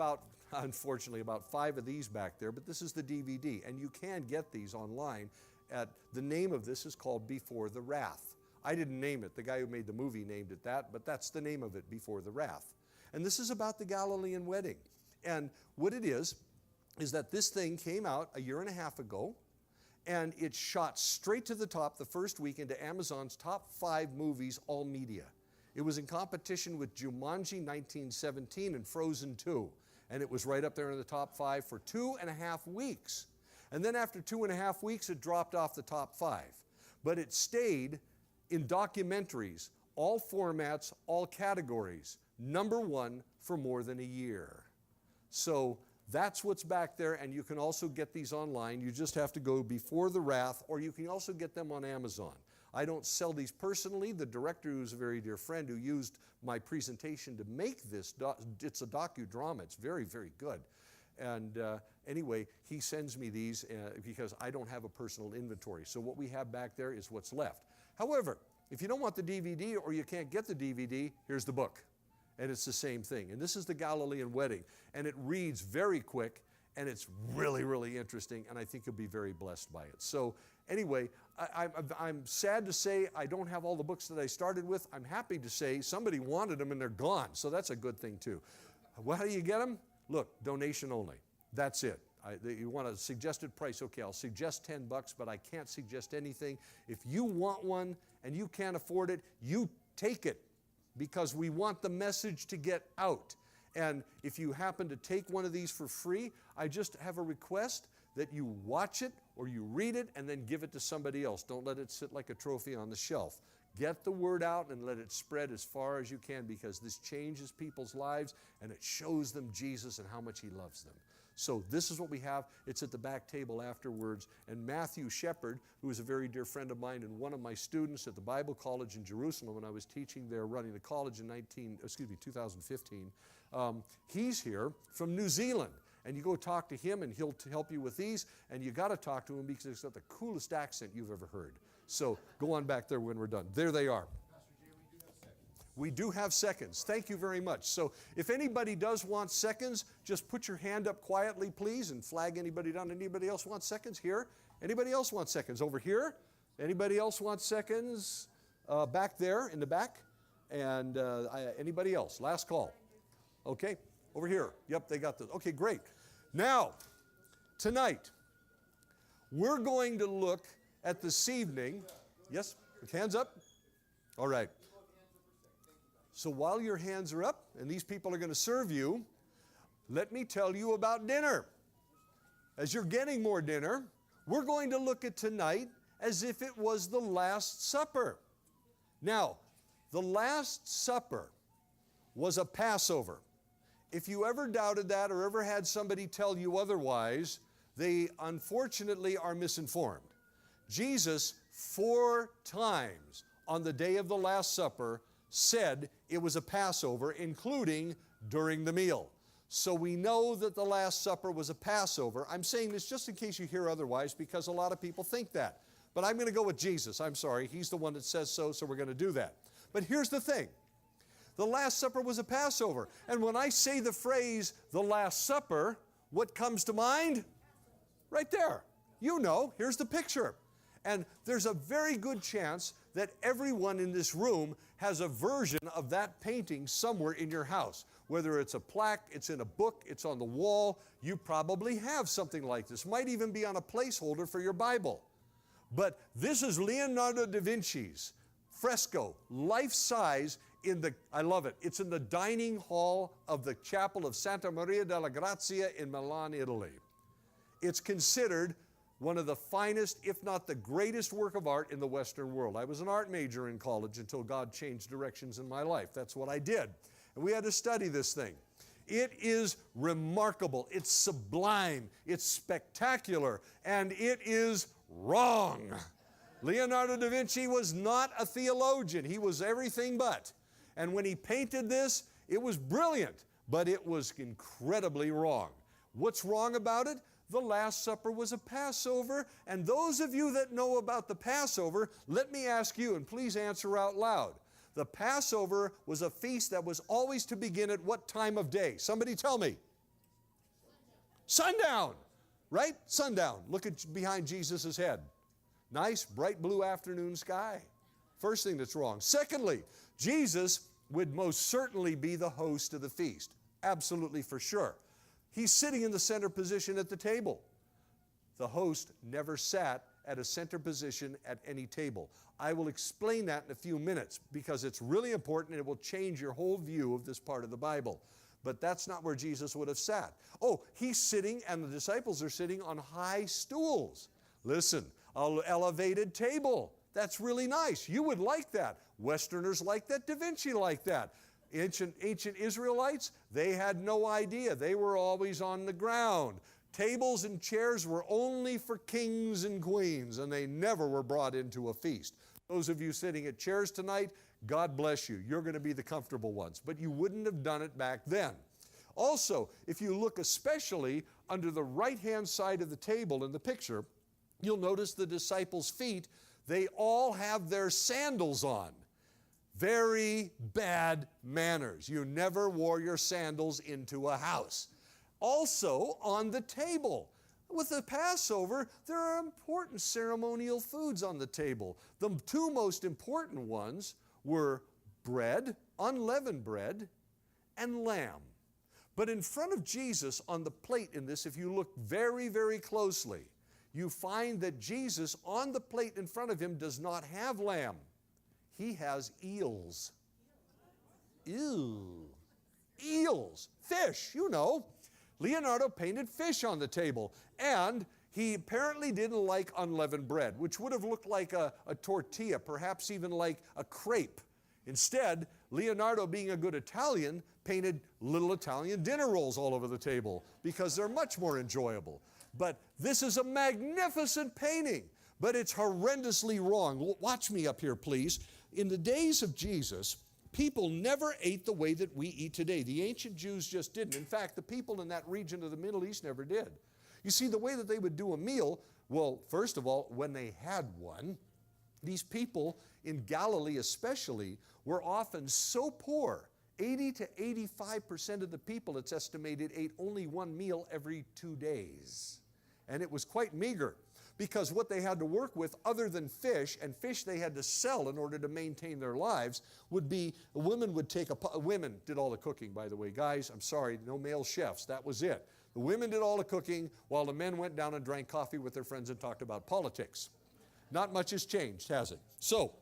unfortunately, about 5 of these back there, but this is the DVD, and you can get these online. The name of this is called Before the Wrath. I didn't name it. The guy who made the movie named it that, but that's the name of it, Before the Wrath. And this is about the Galilean wedding. And what it is that this thing came out 1.5 years ago, and it shot straight to the top the first week into Amazon's top 5 movies, all media. It was in competition with Jumanji 1917 and Frozen 2. And it was right up there in the top 5 for 2.5 weeks. And then after 2.5 weeks, it dropped off the top 5. But it stayed in documentaries, all formats, all categories, #1 for more than a year. So that's what's back there, and you can also get these online. You just have to go Before the Wrath, or you can also get them on Amazon. I don't sell these personally. The director, who's a very dear friend, who used my presentation to make this, it's a docudrama. It's very, very good. And anyway, he sends me these because I don't have a personal inventory. So what we have back there is what's left. However, if you don't want the DVD or you can't get the DVD, here's the book. And it's the same thing. And this is the Galilean wedding. And it reads very quick, and it's really, really interesting, and I think you'll be very blessed by it. So anyway, I'm sad to say I don't have all the books that I started with. I'm happy to say somebody wanted them, and they're gone. So that's a good thing, too. Well, how do you get them? Look, donation only. That's it. You want a suggested price? Okay, I'll suggest $10, but I can't suggest anything. If you want one and you can't afford it, you take it, because we want the message to get out. And if you happen to take one of these for free, I just have a request that you watch it or you read it and then give it to somebody else. Don't let it sit like a trophy on the shelf. Get the word out and let it spread as far as you can, because this changes people's lives and it shows them Jesus and how much he loves them. So this is what we have. It's at the back table afterwards. And Matthew Shepard, who is a very dear friend of mine and one of my students at the Bible College in Jerusalem when I was teaching there, running the college in 2015, he's here from New Zealand. And you go talk to him and he'll help you with these. And you got to talk to him because he's got the coolest accent you've ever heard. So go on back there when we're done. There they are. We do have seconds. Thank you very much. So if anybody does want seconds, just put your hand up quietly, please, and flag anybody down. Anybody else want seconds? Here. Anybody else want seconds? Over here. Anybody else want seconds? Back there in the back. And anybody else? Last call. Okay. Over here. Yep, they got this. Okay, great. Now, tonight, we're going to look at this evening. Yes? Hands up? All right. So while your hands are up and these people are going to serve you, let me tell you about dinner. As you're getting more dinner, we're going to look at tonight as if it was the Last Supper. Now, the Last Supper was a Passover. If you ever doubted that or ever had somebody tell you otherwise, they unfortunately are misinformed. Jesus, 4 times on the day of the Last Supper, said it was a Passover, including during the meal. So we know that the Last Supper was a Passover. I'm saying this just in case you hear otherwise, because a lot of people think that. But I'm going to go with Jesus. I'm sorry. He's the one that says so we're going to do that. But here's the thing. The Last Supper was a Passover. And when I say the phrase, the Last Supper, what comes to mind? Right there. You know, here's the picture. And there's a very good chance that everyone in this room has a version of that painting somewhere in your house. Whether it's a plaque, it's in a book, it's on the wall, you probably have something like this. Might even be on a placeholder for your Bible. But this is Leonardo da Vinci's fresco, life-size, I love it. It's in the dining hall of the chapel of Santa Maria della Grazia in Milan, Italy. It's considered one of the finest, if not the greatest work of art in the Western world. I was an art major in college until God changed directions in my life. That's what I did. And we had to study this thing. It is remarkable. It's sublime. It's spectacular. And it is wrong. Leonardo da Vinci was not a theologian. He was everything but. And when he painted this, it was brilliant, but it was incredibly wrong. What's wrong about it? The Last Supper was a Passover, and those of you that know about the Passover, let me ask you, and please answer out loud. The Passover was a feast that was always to begin at what time of day? Somebody tell me. Sundown, right? Sundown. Look at behind Jesus' head. Nice, bright blue afternoon sky. First thing that's wrong. Secondly, Jesus would most certainly be the host of the feast. Absolutely for sure. He's sitting in the center position at the table. The host never sat at a center position at any table. I will explain that in a few minutes because it's really important and it will change your whole view of this part of the Bible. But that's not where Jesus would have sat. Oh, he's sitting and the disciples are sitting on high stools. Listen, an elevated table. That's really nice. You would like that. Westerners like that. Da Vinci liked that. Ancient Israelites, they had no idea. They were always on the ground. Tables and chairs were only for kings and queens, and they never were brought into a feast. Those of you sitting at chairs tonight, God bless you. You're going to be the comfortable ones, but you wouldn't have done it back then. Also, if you look especially under the right-hand side of the table in the picture, you'll notice the disciples' feet, they all have their sandals on. Very bad manners. You never wore your sandals into a house. Also, on the table, with the Passover, there are important ceremonial foods on the table. The 2 most important ones were bread, unleavened bread, and lamb. But in front of Jesus on the plate in this, if you look very, very closely, you find that Jesus on the plate in front of him does not have lamb. He has eels. Ew. Eels. Fish, you know. Leonardo painted fish on the table. And he apparently didn't like unleavened bread, which would have looked like a tortilla, perhaps even like a crepe. Instead, Leonardo, being a good Italian, painted little Italian dinner rolls all over the table because they're much more enjoyable. But this is a magnificent painting, but it's horrendously wrong. Watch me up here, please. In the days of Jesus, people never ate the way that we eat today. The ancient Jews just didn't. In fact, the people in that region of the Middle East never did. You see, the way that they would do a meal, well, first of all, when they had one, these people in Galilee especially were often so poor, 80 to 85% of the people, it's estimated, ate only one meal every 2 days. And it was quite meager because what they had to work with other than fish, and fish they had to sell in order to maintain their lives, would be, women would take women did all the cooking, by the way. Guys, I'm sorry, no male chefs, that was it. The women did all the cooking while the men went down and drank coffee with their friends and talked about politics. Not much has changed, has it? So,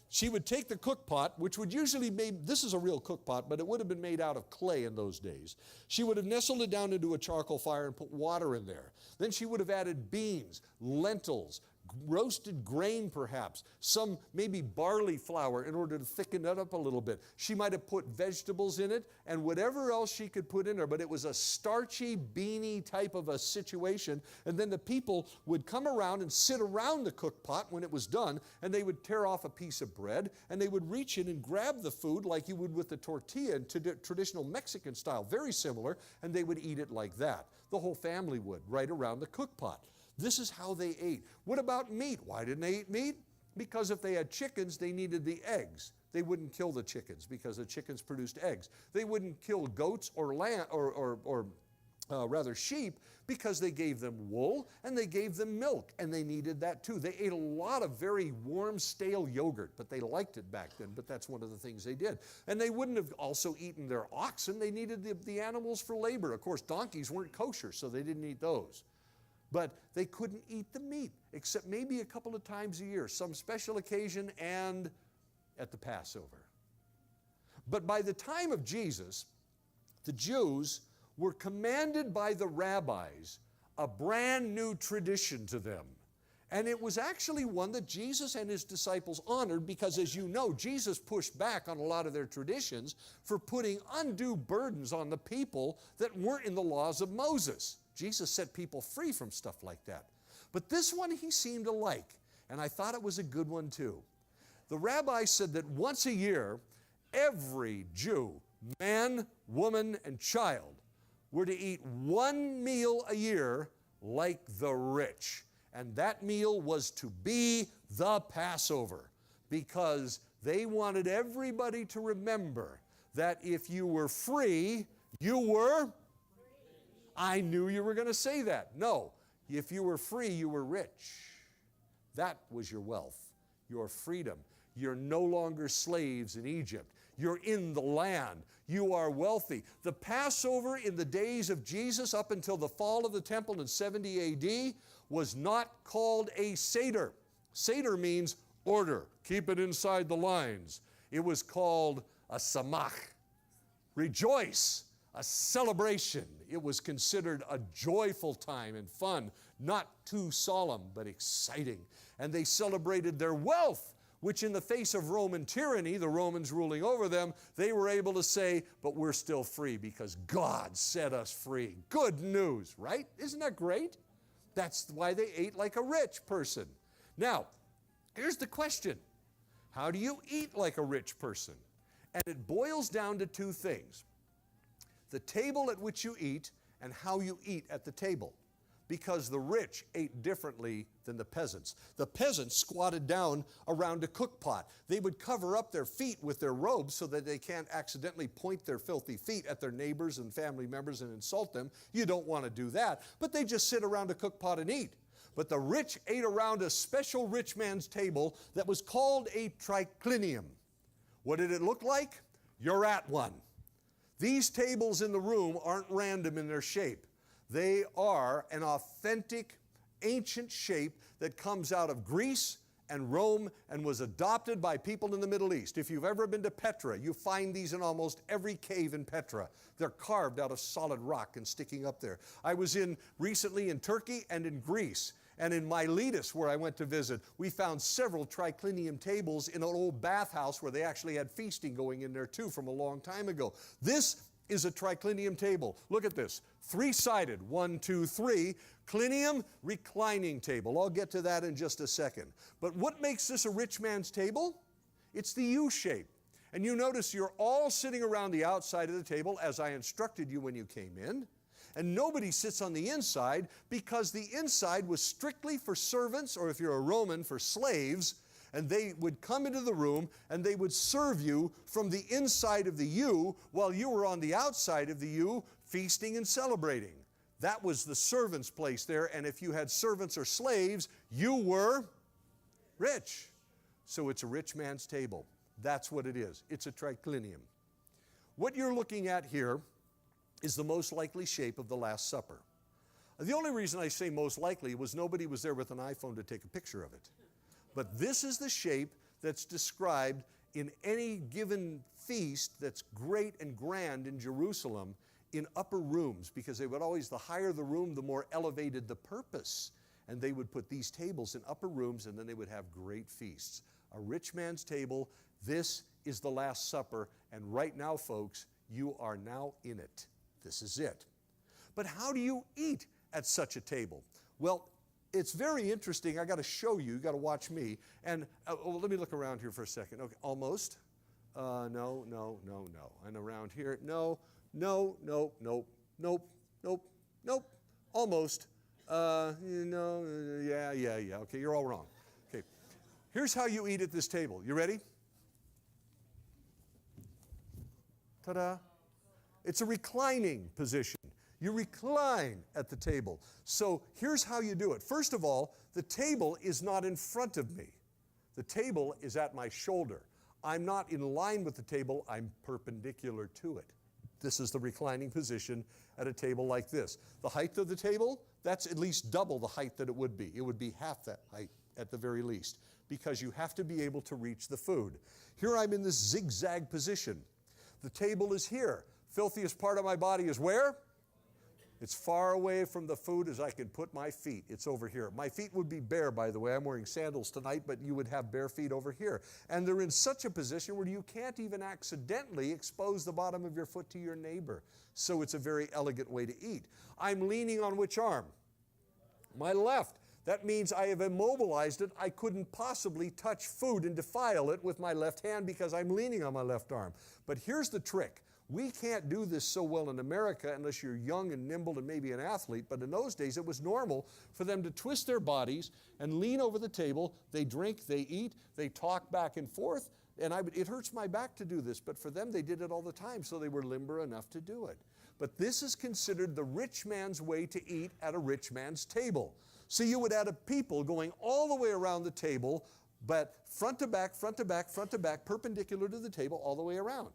she would take the cook pot, which would usually be, this is a real cook pot, but it would have been made out of clay in those days. She would have nestled it down into a charcoal fire and put water in there. Then she would have added beans, lentils, roasted grain perhaps, some maybe barley flour in order to thicken it up a little bit. She might have put vegetables in it and whatever else she could put in there, but it was a starchy, beany type of a situation. And then the people would come around and sit around the cook pot when it was done, and they would tear off a piece of bread, and they would reach in and grab the food like you would with the tortilla in traditional Mexican style, very similar, and they would eat it like that. The whole family would, right around the cook pot. This is how they ate. What about meat? Why didn't they eat meat? Because if they had chickens, they needed the eggs. They wouldn't kill the chickens because the chickens produced eggs. They wouldn't kill goats or lamb or rather sheep because they gave them wool and they gave them milk, and they needed that too. They ate a lot of very warm, stale yogurt, but they liked it back then, but that's one of the things they did. And they wouldn't have also eaten their oxen. They needed the animals for labor. Of course, donkeys weren't kosher, so they didn't eat those. But they couldn't eat the meat, except maybe a couple of times a year, some special occasion and at the Passover. But by the time of Jesus, the Jews were commanded by the rabbis a brand new tradition to them. And it was actually one that Jesus and his disciples honored because, as you know, Jesus pushed back on a lot of their traditions for putting undue burdens on the people that weren't in the laws of Moses. Jesus set people free from stuff like that. But this one he seemed to like, and I thought it was a good one too. The rabbi said that once a year, every Jew, man, woman, and child, were to eat one meal a year like the rich. And that meal was to be the Passover, because they wanted everybody to remember that if you were free, you were... I knew you were going to say that. No, if you were free, you were rich. That was your wealth, your freedom. You're no longer slaves in Egypt. You're in the land. You are wealthy. The Passover in the days of Jesus up until the fall of the temple in 70 A.D. was not called a Seder. Seder means order. Keep it inside the lines. It was called a Samach. Rejoice. A celebration. It was considered a joyful time and fun, not too solemn, but exciting. And they celebrated their wealth, which in the face of Roman tyranny, the Romans ruling over them, they were able to say, but we're still free because God set us free. Good news, right? Isn't that great? That's why they ate like a rich person. Now, here's the question. How do you eat like a rich person? And it boils down to two things. The table at which you eat and how you eat at the table. Because the rich ate differently than the peasants. The peasants squatted down around a cook pot. They would cover up their feet with their robes so that they can't accidentally point their filthy feet at their neighbors and family members and insult them. You don't want to do that. But they just sit around a cook pot and eat. But the rich ate around a special rich man's table that was called a triclinium. What did it look like? You're at one. These tables in the room aren't random in their shape. They are an authentic, ancient shape that comes out of Greece and Rome and was adopted by people in the Middle East. If you've ever been to Petra, you find these in almost every cave in Petra. They're carved out of solid rock and sticking up there. I was recently in Turkey and in Greece, And in Miletus, where I went to visit, we found several triclinium tables in an old bathhouse where they actually had feasting going in there too from a long time ago. This is a triclinium table. Look at this. Three-sided, 1, 2, 3. Clinium, reclining table. I'll get to that in just a second. But what makes this a rich man's table? It's the U shape. And you notice you're all sitting around the outside of the table as I instructed you when you came in. And nobody sits on the inside because the inside was strictly for servants, or if you're a Roman, for slaves. And they would come into the room and they would serve you from the inside of the U while you were on the outside of the U feasting and celebrating. That was the servant's place there. And if you had servants or slaves, you were rich. So it's a rich man's table. That's what it is. It's a triclinium. What you're looking at here is the most likely shape of the Last Supper. The only reason I say most likely was nobody was there with an iPhone to take a picture of it. But this is the shape that's described in any given feast that's great and grand in Jerusalem in upper rooms, because they would always, the higher the room, the more elevated the purpose. And they would put these tables in upper rooms, and then they would have great feasts. A rich man's table. This is the Last Supper, and right now, folks, you are now in it. This is it. But how do you eat at such a table? Well, it's very interesting. I got to show you. You got to watch me. And let me look around here for a second. Okay, almost. No. And around here, no. Almost. Yeah. Okay, you're all wrong. Okay, here's how you eat at this table. You ready? Ta-da. It's a reclining position. You recline at the table. So here's how you do it. First of all, the table is not in front of me. The table is at my shoulder. I'm not in line with the table. I'm perpendicular to it. This is the reclining position at a table like this. The height of the table, that's at least double the height that it would be. It would be half that height at the very least, because you have to be able to reach the food. Here I'm in this zigzag position. The table is here. Filthiest part of my body is where? It's far away from the food as I can put my feet. It's over here. My feet would be bare, by the way. I'm wearing sandals tonight, but you would have bare feet over here. And they're in such a position where you can't even accidentally expose the bottom of your foot to your neighbor. So it's a very elegant way to eat. I'm leaning on which arm? My left. That means I have immobilized it. I couldn't possibly touch food and defile it with my left hand because I'm leaning on my left arm. But here's the trick. We can't do this so well in America unless you're young and nimble and maybe an athlete, but in those days it was normal for them to twist their bodies and lean over the table. They drink, they eat, they talk back and forth, and it hurts my back to do this, but for them they did it all the time, so they were limber enough to do it. But this is considered the rich man's way to eat at a rich man's table. So you would have people going all the way around the table, but front to back, perpendicular to the table all the way around.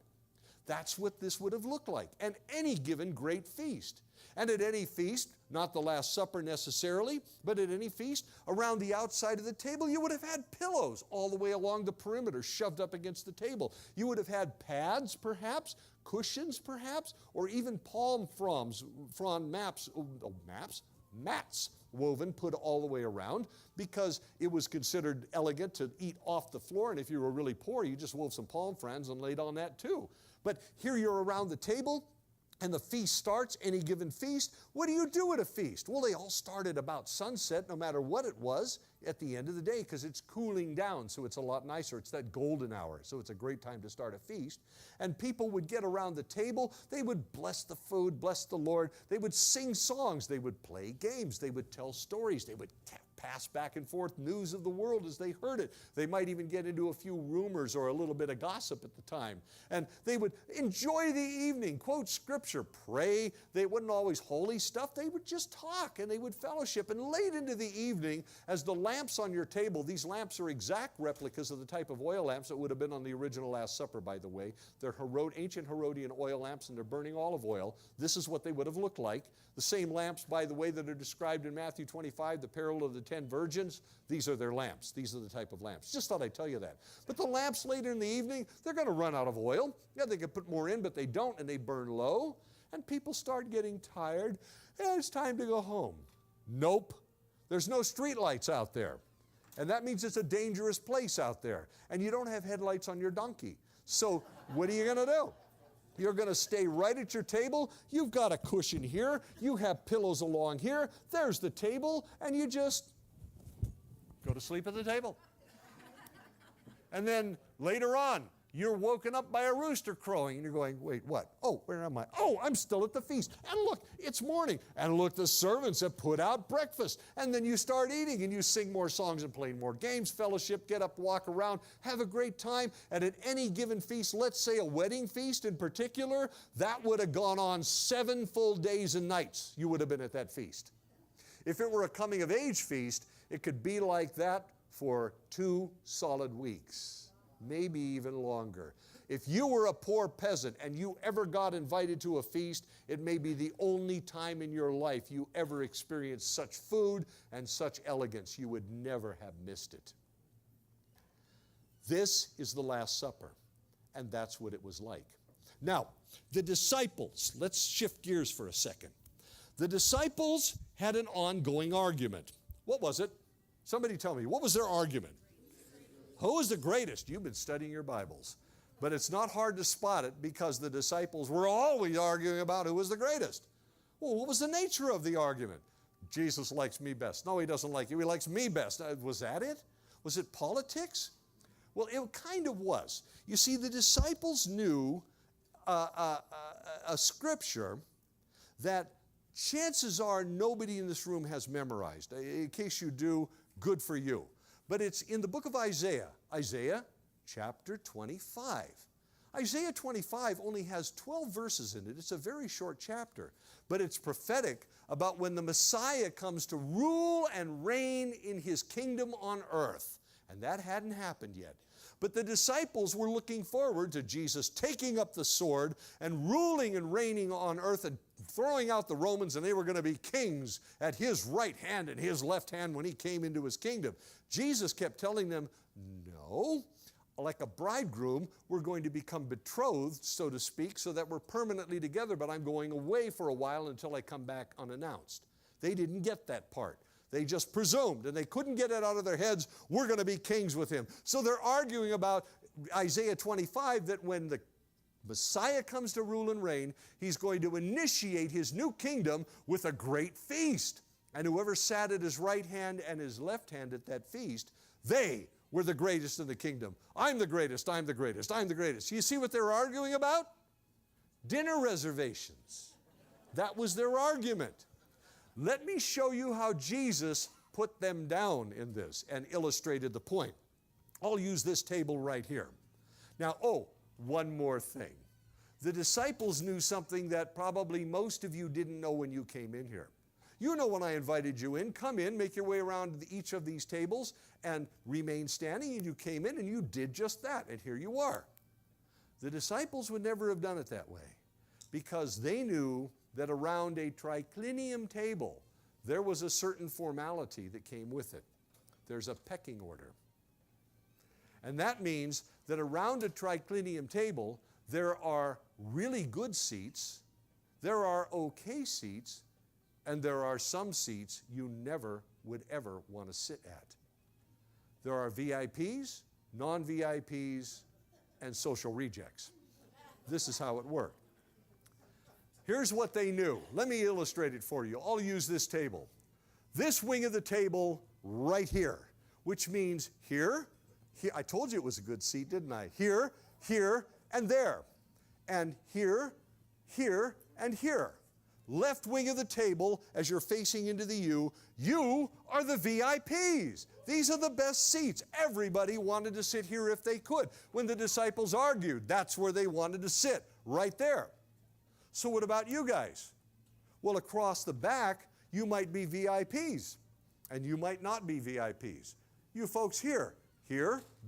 That's what this would have looked like. And any given great feast. And at any feast, not the Last Supper necessarily, but at any feast, around the outside of the table, you would have had pillows all the way along the perimeter shoved up against the table. You would have had pads, perhaps, cushions, perhaps, or even palm fronds, mats woven, put all the way around, because it was considered elegant to eat off the floor, and if you were really poor, you just wove some palm fronds and laid on that too. But here you're around the table, and the feast starts, any given feast. What do you do at a feast? Well, they all start at about sunset, no matter what it was, at the end of the day, because it's cooling down, so it's a lot nicer. It's that golden hour, so it's a great time to start a feast. And people would get around the table. They would bless the food, bless the Lord. They would sing songs. They would play games. They would tell stories. They would pass back and forth news of the world as they heard it. They might even get into a few rumors or a little bit of gossip at the time. And they would enjoy the evening, quote scripture, pray. They wasn't always holy stuff. They would just talk and they would fellowship. And late into the evening, as the lamps on your table, these lamps are exact replicas of the type of oil lamps that would have been on the original Last Supper, by the way. They're ancient Herodian oil lamps, and they're burning olive oil. This is what they would have looked like. The same lamps, by the way, that are described in Matthew 25, the parable of the 10 virgins, these are their lamps. These are the type of lamps. Just thought I'd tell you that. But the lamps later in the evening, they're going to run out of oil. Yeah, they could put more in, but they don't, and they burn low. And people start getting tired, and it's time to go home. Nope. There's no street lights out there. And that means it's a dangerous place out there. And you don't have headlights on your donkey. So what are you going to do? You're going to stay right at your table. You've got a cushion here. You have pillows along here. There's the table. And you just go to sleep at the table. And then later on, you're woken up by a rooster crowing, and you're going, wait, what? Oh, where am I? Oh, I'm still at the feast. And look, it's morning. And look, the servants have put out breakfast. And then you start eating, and you sing more songs and play more games, fellowship, get up, walk around, have a great time. And at any given feast, let's say a wedding feast in particular, that would have gone on 7 full days and nights. You would have been at that feast. If it were a coming-of-age feast, it could be like that for 2 solid weeks, maybe even longer. If you were a poor peasant and you ever got invited to a feast, it may be the only time in your life you ever experienced such food and such elegance. You would never have missed it. This is the Last Supper, and that's what it was like. Now, the disciples, let's shift gears for a second. The disciples had an ongoing argument. What was it? Somebody tell me, what was their argument? Who is the greatest? You've been studying your Bibles. But it's not hard to spot it because the disciples were always arguing about who was the greatest. Well, what was the nature of the argument? Jesus likes me best. No, he doesn't like you. He likes me best. Was that it? Was it politics? Well, it kind of was. You see, the disciples knew a scripture that chances are nobody in this room has memorized. In case you do, good for you. But it's in the book of Isaiah, Isaiah chapter 25. Isaiah 25 only has 12 verses in it. It's a very short chapter, but it's prophetic about when the Messiah comes to rule and reign in his kingdom on earth. And that hadn't happened yet. But the disciples were looking forward to Jesus taking up the sword and ruling and reigning on earth and throwing out the Romans, and they were going to be kings at his right hand and his left hand when he came into his kingdom. Jesus kept telling them, no, like a bridegroom, we're going to become betrothed, so to speak, so that we're permanently together, but I'm going away for a while until I come back unannounced. They didn't get that part. They just presumed, and they couldn't get it out of their heads, we're going to be kings with him. So they're arguing about Isaiah 25, that when the Messiah comes to rule and reign, he's going to initiate his new kingdom with a great feast. And whoever sat at his right hand and his left hand at that feast, they were the greatest in the kingdom. I'm the greatest, I'm the greatest, I'm the greatest. You see what they're arguing about? Dinner reservations. That was their argument. Let me show you how Jesus put them down in this and illustrated the point. I'll use this table right here. Now, one more thing. The disciples knew something that probably most of you didn't know when you came in here. You know when I invited you in, come in, make your way around each of these tables and remain standing, and you came in and you did just that, and here you are. The disciples would never have done it that way because they knew that around a triclinium table, there was a certain formality that came with it. There's a pecking order. And that means that around a triclinium table, there are really good seats, there are okay seats, and there are some seats you never would ever want to sit at. There are VIPs, non-VIPs, and social rejects. This is how it worked. Here's what they knew. Let me illustrate it for you. I'll use this table. This wing of the table right here, which means here, I told you it was a good seat, didn't I? Here, here, and there. And here, here, and here. Left wing of the table, as you're facing into the U, you are the VIPs. These are the best seats. Everybody wanted to sit here if they could. When the disciples argued, that's where they wanted to sit, right there. So what about you guys? Well, across the back, you might be VIPs, and you might not be VIPs. You folks here,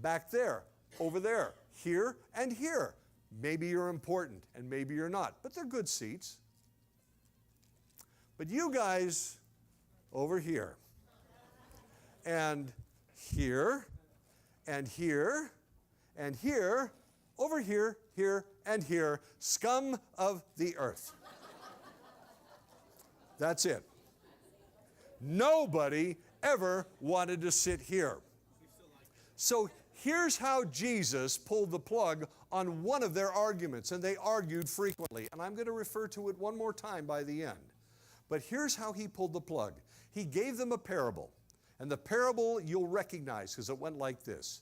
back there, over there, here, and here. Maybe you're important, and maybe you're not, but they're good seats. But you guys over here, and here, and here, and here, over here, here, and here, scum of the earth. That's it. Nobody ever wanted to sit here. So here's how Jesus pulled the plug on one of their arguments, and they argued frequently. And I'm going to refer to it one more time by the end. But here's how he pulled the plug. He gave them a parable. And the parable you'll recognize because it went like this.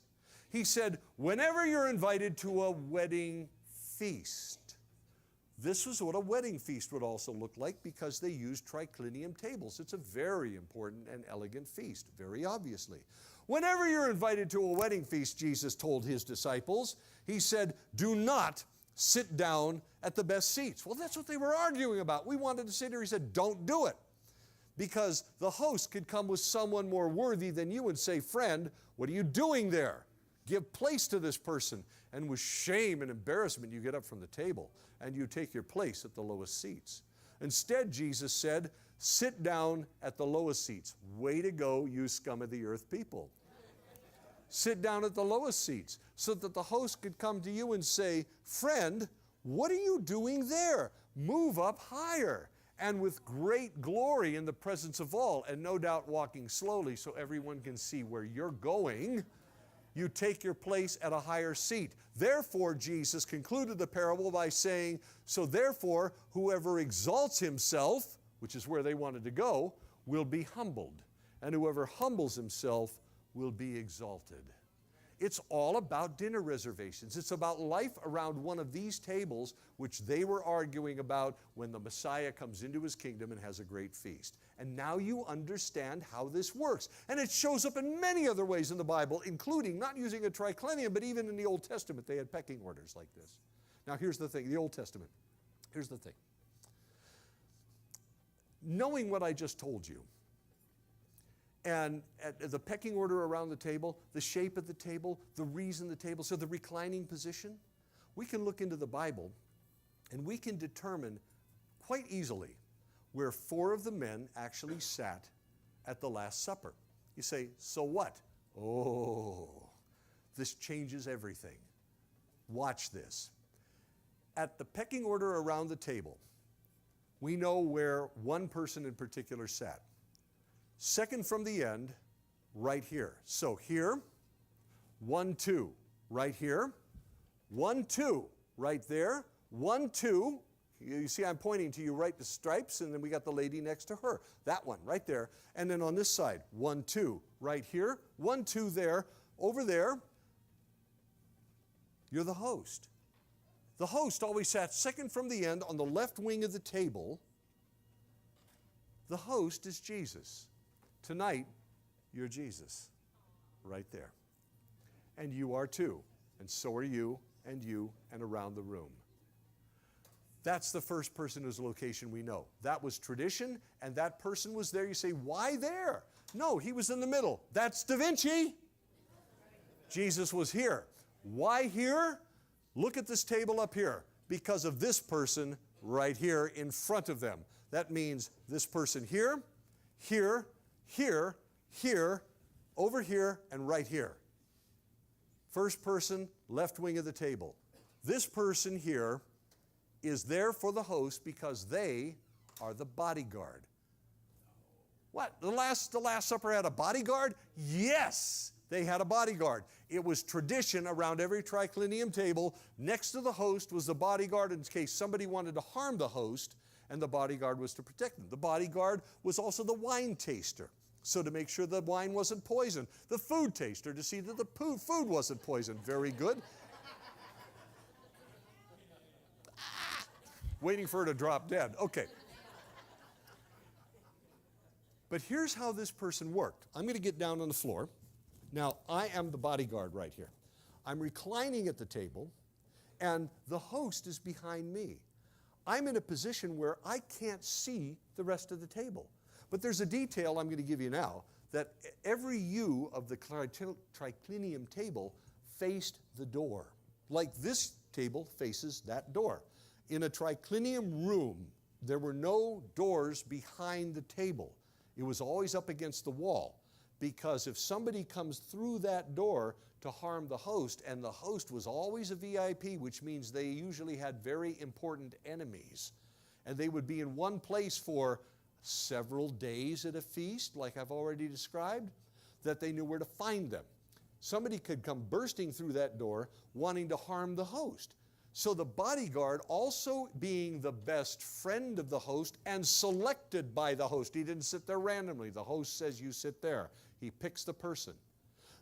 He said, whenever you're invited to a wedding feast, this was what a wedding feast would also look like because they used triclinium tables. It's a very important and elegant feast, very obviously. Whenever you're invited to a wedding feast, Jesus told his disciples, he said, do not sit down at the best seats. Well, that's what they were arguing about. We wanted to sit here. He said, don't do it. Because the host could come with someone more worthy than you and say, friend, what are you doing there? Give place to this person. And with shame and embarrassment, you get up from the table and you take your place at the lowest seats. Instead, Jesus said, sit down at the lowest seats. Way to go, you scum of the earth people. Sit down at the lowest seats so that the host could come to you and say, friend, what are you doing there? Move up higher. And with great glory in the presence of all, and no doubt walking slowly so everyone can see where you're going, you take your place at a higher seat. Therefore, Jesus concluded the parable by saying, so therefore, whoever exalts himself, which is where they wanted to go, will be humbled. And whoever humbles himself will be exalted. It's all about dinner reservations. It's about life around one of these tables, which they were arguing about when the Messiah comes into his kingdom and has a great feast. And now you understand how this works. And it shows up in many other ways in the Bible, including not using a triclinium, but even in the Old Testament, they had pecking orders like this. Now here's the thing, the Old Testament. Here's the thing. Knowing what I just told you, and the pecking order around the table, the shape of the table, the reason the table, so the reclining position, we can look into the Bible and we can determine quite easily where 4 of the men actually sat at the Last Supper. You say, so what? Oh, this changes everything. Watch this. At the pecking order around the table, we know where one person in particular sat. Second from the end, right here. So here, 1, 2, right here. 1, 2, right there. 1, 2. You see I'm pointing to you right to stripes, and then we got the lady next to her. That one, right there. And then on this side, 1, 2, right here. 1, 2 there. Over there, you're the host. The host always sat second from the end on the left wing of the table. The host is Jesus. Tonight, you're Jesus, right there. And you are too. And so are you, and around the room. That's the first person whose location we know. That was tradition, and that person was there. You say, why there? No, he was in the middle. That's Da Vinci. Jesus was here. Why here? Look at this table up here. Because of this person right here in front of them. That means this person here, here, here, here, over here, and right here. First person, left wing of the table. This person here is there for the host because they are the bodyguard. What? The Last Supper had a bodyguard? Yes, they had a bodyguard. It was tradition around every triclinium table. Next to the host was the bodyguard in case somebody wanted to harm the host, and the bodyguard was to protect them. The bodyguard was also the wine taster, so to make sure the wine wasn't poisoned. The food taster to see that the food wasn't poisoned. Very good. Waiting for her to drop dead. Okay. But here's how this person worked. I'm going to get down on the floor. Now, I am the bodyguard right here. I'm reclining at the table, and the host is behind me. I'm in a position where I can't see the rest of the table. But there's a detail I'm going to give you now, that every U of the triclinium table faced the door. Like this table faces that door. In a triclinium room, there were no doors behind the table. It was always up against the wall, because if somebody comes through that door to harm the host, and the host was always a VIP, which means they usually had very important enemies, and they would be in one place for several days at a feast, like I've already described, that they knew where to find them. Somebody could come bursting through that door wanting to harm the host. So the bodyguard, also being the best friend of the host and selected by the host, he didn't sit there randomly. The host says, you sit there. He picks the person.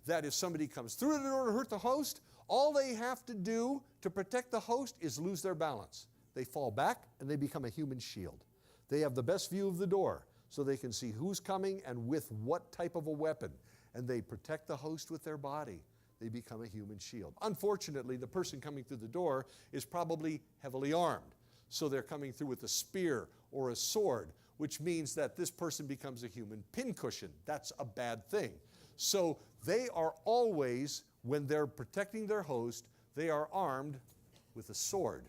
That if somebody comes through the door to hurt the host, all they have to do to protect the host is lose their balance. They fall back and they become a human shield. They have the best view of the door so they can see who's coming and with what type of a weapon. And they protect the host with their body. They become a human shield. Unfortunately, the person coming through the door is probably heavily armed. So they're coming through with a spear or a sword, which means that this person becomes a human pincushion. That's a bad thing. So they are always, when they're protecting their host, they are armed with a sword.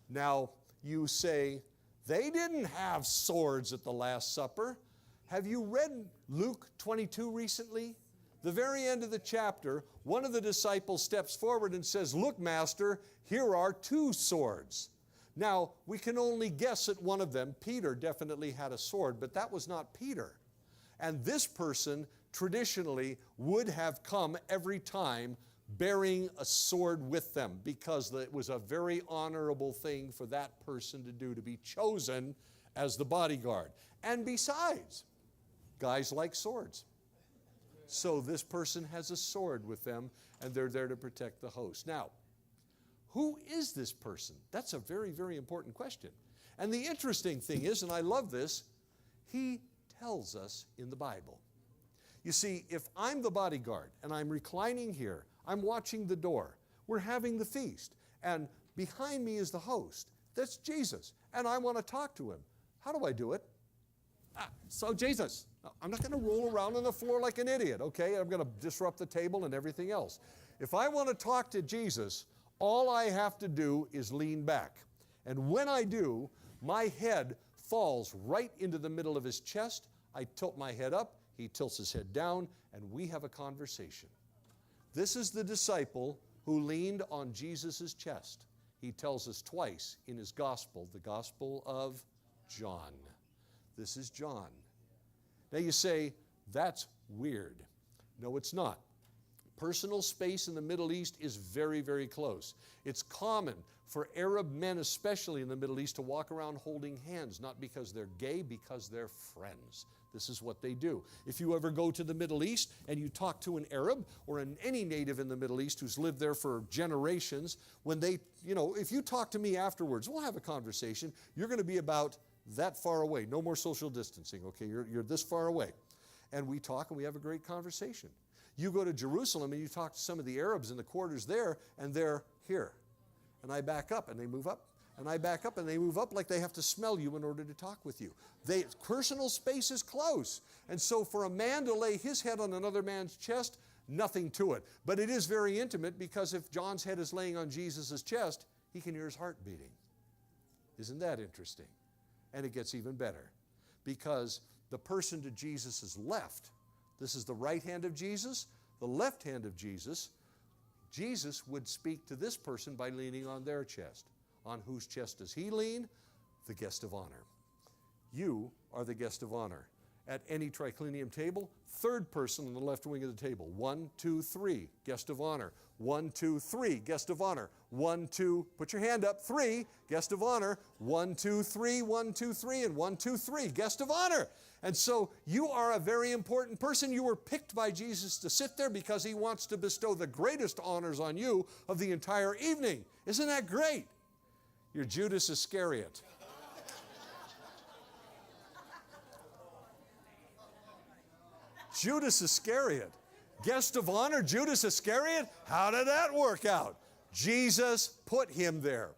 Now, you say, they didn't have swords at the Last Supper. Have you read Luke 22 recently? The very end of the chapter, one of the disciples steps forward and says, look, Master, here are 2 swords. Now, we can only guess at one of them. Peter definitely had a sword, but that was not Peter. And this person traditionally would have come every time bearing a sword with them, because it was a very honorable thing for that person to do, to be chosen as the bodyguard. And besides, guys like swords. So this person has a sword with them, and they're there to protect the host. Now, who is this person? That's a very, very important question. And the interesting thing is, and I love this, he tells us in the Bible. You see, if I'm the bodyguard and I'm reclining here, I'm watching the door, we're having the feast, and behind me is the host. That's Jesus. And I want to talk to him. How do I do it? So Jesus, I'm not going to roll around on the floor like an idiot, okay? I'm going to disrupt the table and everything else. If I want to talk to Jesus, all I have to do is lean back. And when I do, my head falls right into the middle of his chest. I tilt my head up, he tilts his head down, and we have a conversation. This is the disciple who leaned on Jesus' chest. He tells us twice in his gospel, the Gospel of John. This is John. Now you say, that's weird. No, it's not. Personal space in the Middle East is very, very close. It's common for Arab men, especially in the Middle East, to walk around holding hands, not because they're gay, because they're friends. This is what they do. If you ever go to the Middle East and you talk to an Arab or any native in the Middle East who's lived there for generations, when they, if you talk to me afterwards, we'll have a conversation, you're going to be about that far away. No more social distancing, okay? You're this far away. And we talk and we have a great conversation. You go to Jerusalem and you talk to some of the Arabs in the quarters there, and they're here. And I back up and they move up. And I back up and they move up like they have to smell you in order to talk with you. Personal space is close. And so for a man to lay his head on another man's chest, nothing to it. But it is very intimate, because if John's head is laying on Jesus' chest, he can hear his heart beating. Isn't that interesting? And it gets even better, because the person to Jesus' left, this is the right hand of Jesus, the left hand of Jesus, Jesus would speak to this person by leaning on their chest. On whose chest does he lean? The guest of honor. You are the guest of honor. At any triclinium table, third person on the left wing of the table. 1, 2, 3, guest of honor. 1, 2, 3, guest of honor. 1, 2, put your hand up. 3, guest of honor. 1, 2, 3, 1, 2, 3, and 1, 2, 3, guest of honor. And so you are a very important person. You were picked by Jesus to sit there because he wants to bestow the greatest honors on you of the entire evening. Isn't that great? You're Judas Iscariot. Judas Iscariot. Guest of honor, Judas Iscariot? How did that work out? Jesus put him there.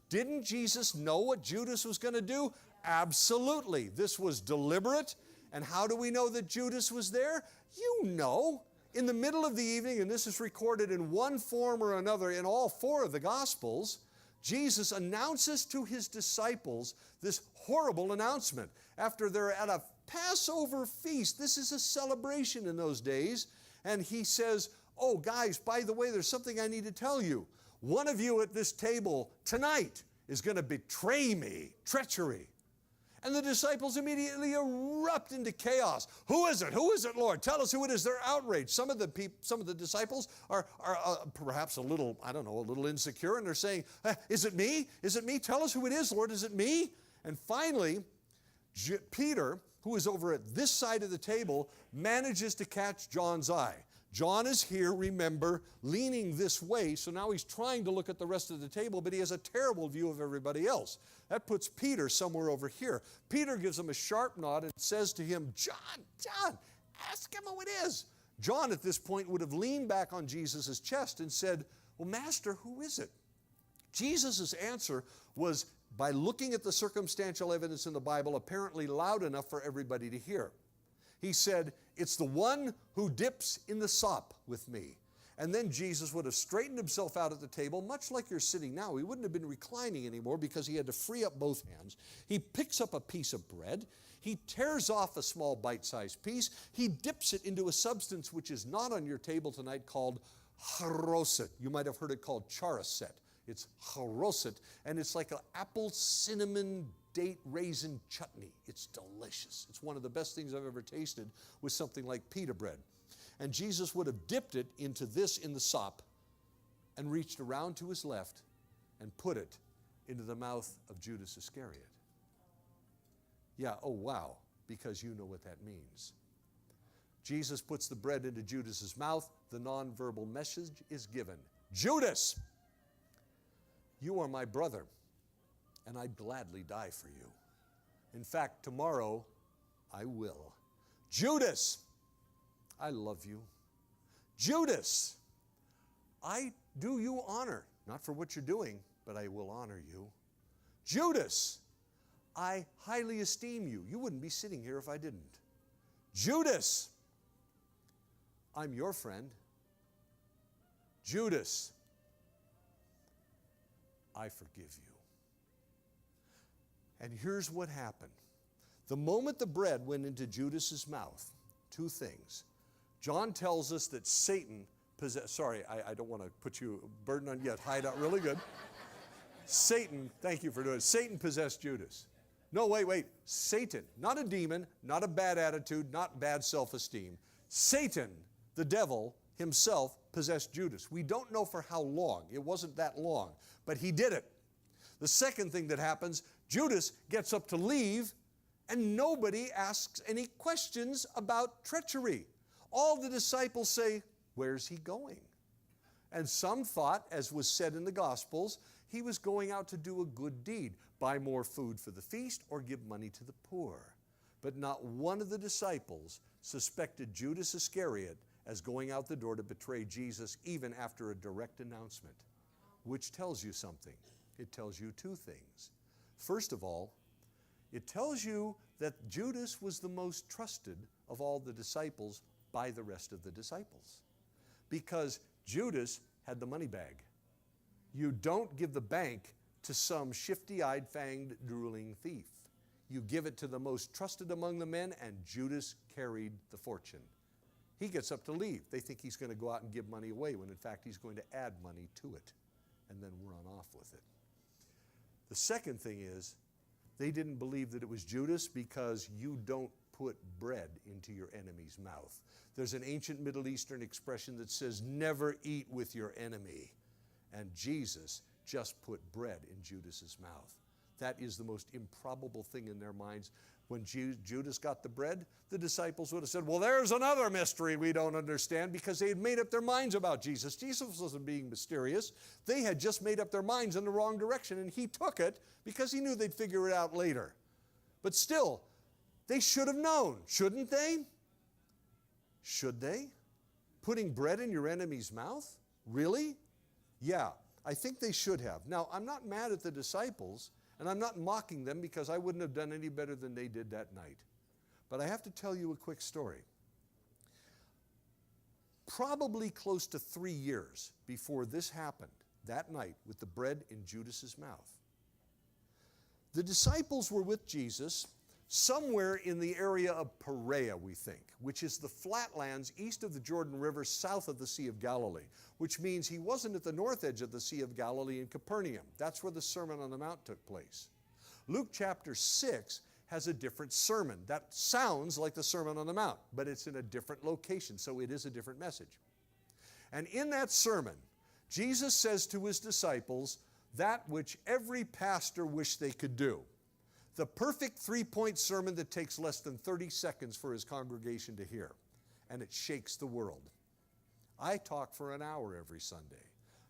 Didn't Jesus know what Judas was going to do? Absolutely. This was deliberate. And how do we know that Judas was there? You know. In the middle of the evening, and this is recorded in one form or another in all 4 of the Gospels, Jesus announces to his disciples this horrible announcement. After they're at a Passover feast, this is a celebration in those days, and he says, oh guys, by the way, there's something I need to tell you. One of you at this table tonight is going to betray me, treachery. And the disciples immediately erupt into chaos. Who is it? Who is it, Lord? Tell us who it is. They're outraged. Some of the disciples are perhaps a little, a little insecure, and they're saying, is it me? Is it me? Tell us who it is, Lord. Is it me? And finally, Peter, who is over at this side of the table, manages to catch John's eye. John is here, remember, leaning this way, so now he's trying to look at the rest of the table, but he has a terrible view of everybody else. That puts Peter somewhere over here. Peter gives him a sharp nod and says to him, John, ask him who it is. John at this point would have leaned back on Jesus' chest and said, well, Master, who is it? Jesus' answer was, by looking at the circumstantial evidence in the Bible, apparently loud enough for everybody to hear. He said, it's the one who dips in the sop with me. And then Jesus would have straightened himself out at the table, much like you're sitting now. He wouldn't have been reclining anymore because he had to free up both hands. He picks up a piece of bread. He tears off a small bite-sized piece. He dips it into a substance which is not on your table tonight called charoset. You might have heard it called charaset. It's charoset, and it's like an apple cinnamon date raisin chutney. It's delicious. It's one of the best things I've ever tasted with something like pita bread. And Jesus would have dipped it into this in the sop and reached around to his left and put it into the mouth of Judas Iscariot. Yeah, oh wow, because you know what that means. Jesus puts the bread into Judas's mouth. The nonverbal message is given. Judas, you are my brother, and I'd gladly die for you. In fact, tomorrow I will. Judas, I love you. Judas, I do you honor, not for what you're doing, but I will honor you. Judas, I highly esteem you. You wouldn't be sitting here if I didn't. Judas, I'm your friend. Judas, I forgive you. And here's what happened. The moment the bread went into Judas's mouth, two things. John tells us that Satan possessed, I don't want to put you a burden on yet, hide out really good. Satan, thank you for doing it. Satan possessed Judas. No, wait. Satan, not a demon, not a bad attitude, not bad self-esteem. Satan, the devil himself, possessed Judas. We don't know for how long. It wasn't that long, but he did it. The second thing that happens, Judas gets up to leave, and nobody asks any questions about treachery. All the disciples say, where's he going? And some thought, as was said in the Gospels, he was going out to do a good deed, buy more food for the feast or give money to the poor. But not one of the disciples suspected Judas Iscariot as going out the door to betray Jesus even after a direct announcement, which tells you something. It tells you two things. First of all, it tells you that Judas was the most trusted of all the disciples by the rest of the disciples, because Judas had the money bag. You don't give the bank to some shifty-eyed, fanged, drooling thief. You give it to the most trusted among the men, and Judas carried the fortune. He gets up to leave. They think he's going to go out and give money away, when in fact he's going to add money to it and then run off with it. The second thing is, they didn't believe that it was Judas because you don't put bread into your enemy's mouth. There's an ancient Middle Eastern expression that says, never eat with your enemy. And Jesus just put bread in Judas's mouth. That is the most improbable thing in their minds. When Judas got the bread, the disciples would have said, well, there's another mystery we don't understand, because they had made up their minds about Jesus. Jesus wasn't being mysterious. They had just made up their minds in the wrong direction, and he took it because he knew they'd figure it out later. But still, they should have known, shouldn't they? Should they? Putting bread in your enemy's mouth? Really? Yeah, I think they should have. Now, I'm not mad at the disciples, and I'm not mocking them, because I wouldn't have done any better than they did that night. But I have to tell you a quick story. Probably close to 3 years before this happened, that night with the bread in Judas's mouth, the disciples were with Jesus somewhere in the area of Perea, we think, which is the flatlands east of the Jordan River, south of the Sea of Galilee, which means he wasn't at the north edge of the Sea of Galilee in Capernaum. That's where the Sermon on the Mount took place. Luke chapter 6 has a different sermon. That sounds like the Sermon on the Mount, but it's in a different location, so it is a different message. And in that sermon, Jesus says to his disciples that which every pastor wished they could do. The perfect three-point sermon that takes less than 30 seconds for his congregation to hear, and it shakes the world. I talk for an hour every Sunday.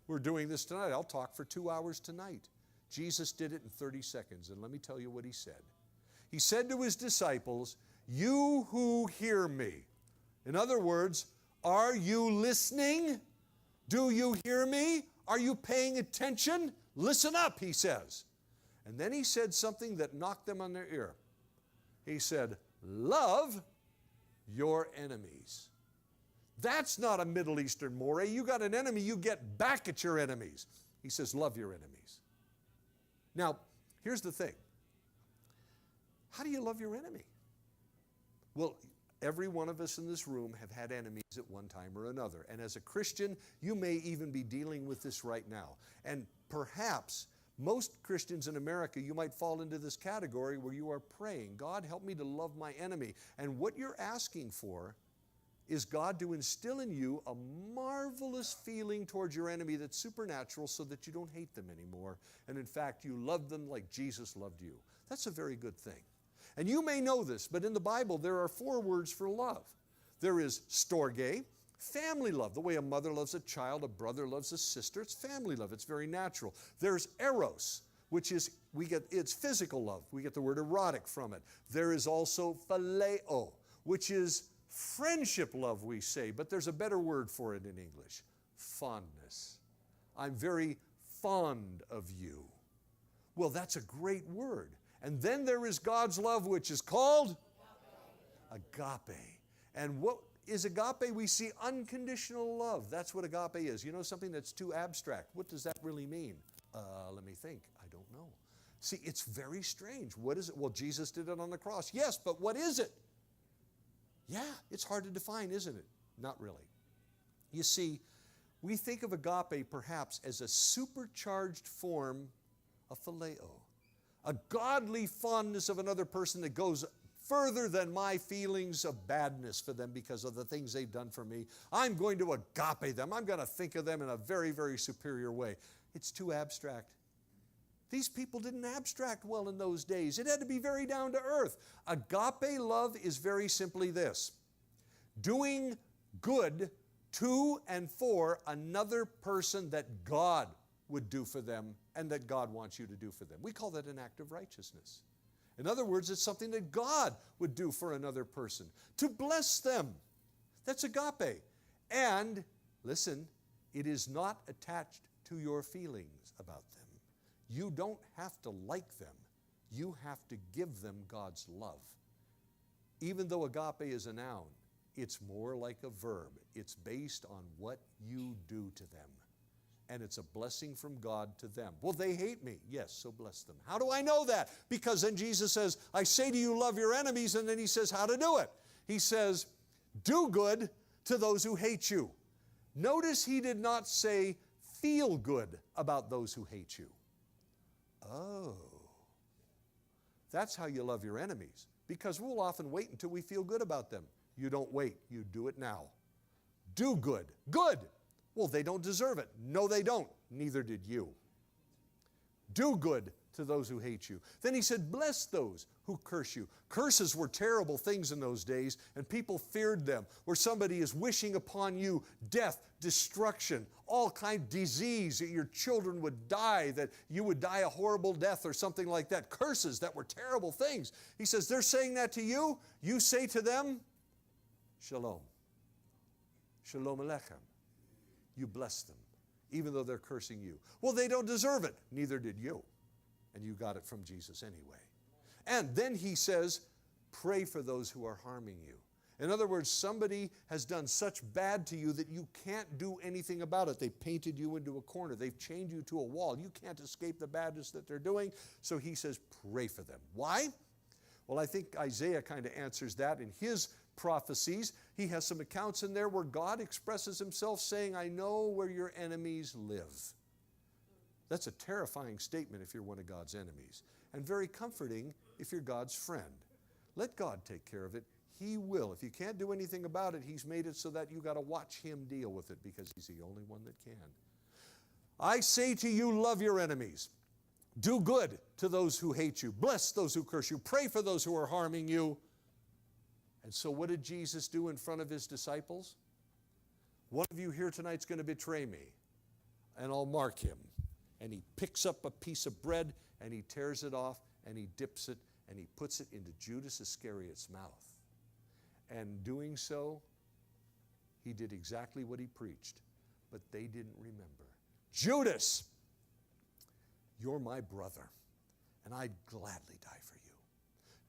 We're doing this tonight. I'll talk for 2 hours tonight. Jesus did it in 30 seconds, and let me tell you what he said. He said to his disciples, "You who hear me." In other words, are you listening? Do you hear me? Are you paying attention? Listen up, he says. And then he said something that knocked them on their ear. He said, love your enemies. That's not a Middle Eastern moray. You got an enemy, you get back at your enemies. He says, love your enemies. Now, here's the thing. How do you love your enemy? Well, every one of us in this room have had enemies at one time or another. And as a Christian, you may even be dealing with this right now. And perhaps most Christians in America, you might fall into this category where you are praying, God, help me to love my enemy. And what you're asking for is God to instill in you a marvelous feeling towards your enemy that's supernatural so that you don't hate them anymore. And in fact, you love them like Jesus loved you. That's a very good thing. And you may know this, but in the Bible there are 4 words for love. There is storge, family love, the way a mother loves a child, a brother loves a sister. It's family love. It's very natural. There's eros, which is, it's physical love. We get the word erotic from it. There is also phileo, which is friendship love, we say, but there's a better word for it in English, fondness. I'm very fond of you. Well, that's a great word. And then there is God's love, which is called agape. And what is agape? We see unconditional love. That's what agape is. You know, something that's too abstract. What does that really mean? Let me think. I don't know. See, it's very strange. What is it? Well, Jesus did it on the cross. Yes, but what is it? Yeah, it's hard to define, isn't it? Not really. You see, we think of agape perhaps as a supercharged form of phileo. A godly fondness of another person that goes further than my feelings of badness for them because of the things they've done for me. I'm going to agape them. I'm going to think of them in a very, very superior way. It's too abstract. These people didn't abstract well in those days. It had to be very down to earth. Agape love is very simply this: doing good to and for another person that God would do for them and that God wants you to do for them. We call that an act of righteousness. In other words, it's something that God would do for another person, to bless them. That's agape. And, listen, it is not attached to your feelings about them. You don't have to like them. You have to give them God's love. Even though agape is a noun, it's more like a verb. It's based on what you do to them. And it's a blessing from God to them. Well, they hate me. Yes, so bless them. How do I know that? Because then Jesus says, I say to you, love your enemies. And then he says how to do it. He says, do good to those who hate you. Notice he did not say, feel good about those who hate you. Oh, that's how you love your enemies. Because we'll often wait until we feel good about them. You don't wait. You do it now. Do good. Good. Well, they don't deserve it. No, they don't. Neither did you. Do good to those who hate you. Then he said, bless those who curse you. Curses were terrible things in those days, and people feared them. Where somebody is wishing upon you death, destruction, all kind of disease, that your children would die, that you would die a horrible death or something like that. Curses that were terrible things. He says, they're saying that to you. You say to them, shalom. Shalom aleichem. You bless them, even though they're cursing you. Well, they don't deserve it. Neither did you. And you got it from Jesus anyway. And then he says, pray for those who are harming you. In other words, somebody has done such bad to you that you can't do anything about it. They've painted you into a corner. They've chained you to a wall. You can't escape the badness that they're doing. So he says, pray for them. Why? Well, I think Isaiah kind of answers that in his prophecies. He has some accounts in there where God expresses himself saying, I know where your enemies live. That's a terrifying statement if you're one of God's enemies. And very comforting if you're God's friend. Let God take care of it. He will. If you can't do anything about it, He's made it so that you got to watch Him deal with it because He's the only one that can. I say to you, love your enemies. Do good to those who hate you. Bless those who curse you. Pray for those who are harming you. And so what did Jesus do in front of His disciples? One of you here tonight is going to betray me, and I'll mark him. And He picks up a piece of bread, and He tears it off, and He dips it, and He puts it into Judas Iscariot's mouth. And doing so, He did exactly what He preached, but they didn't remember. Judas, you're my brother, and I'd gladly die for you.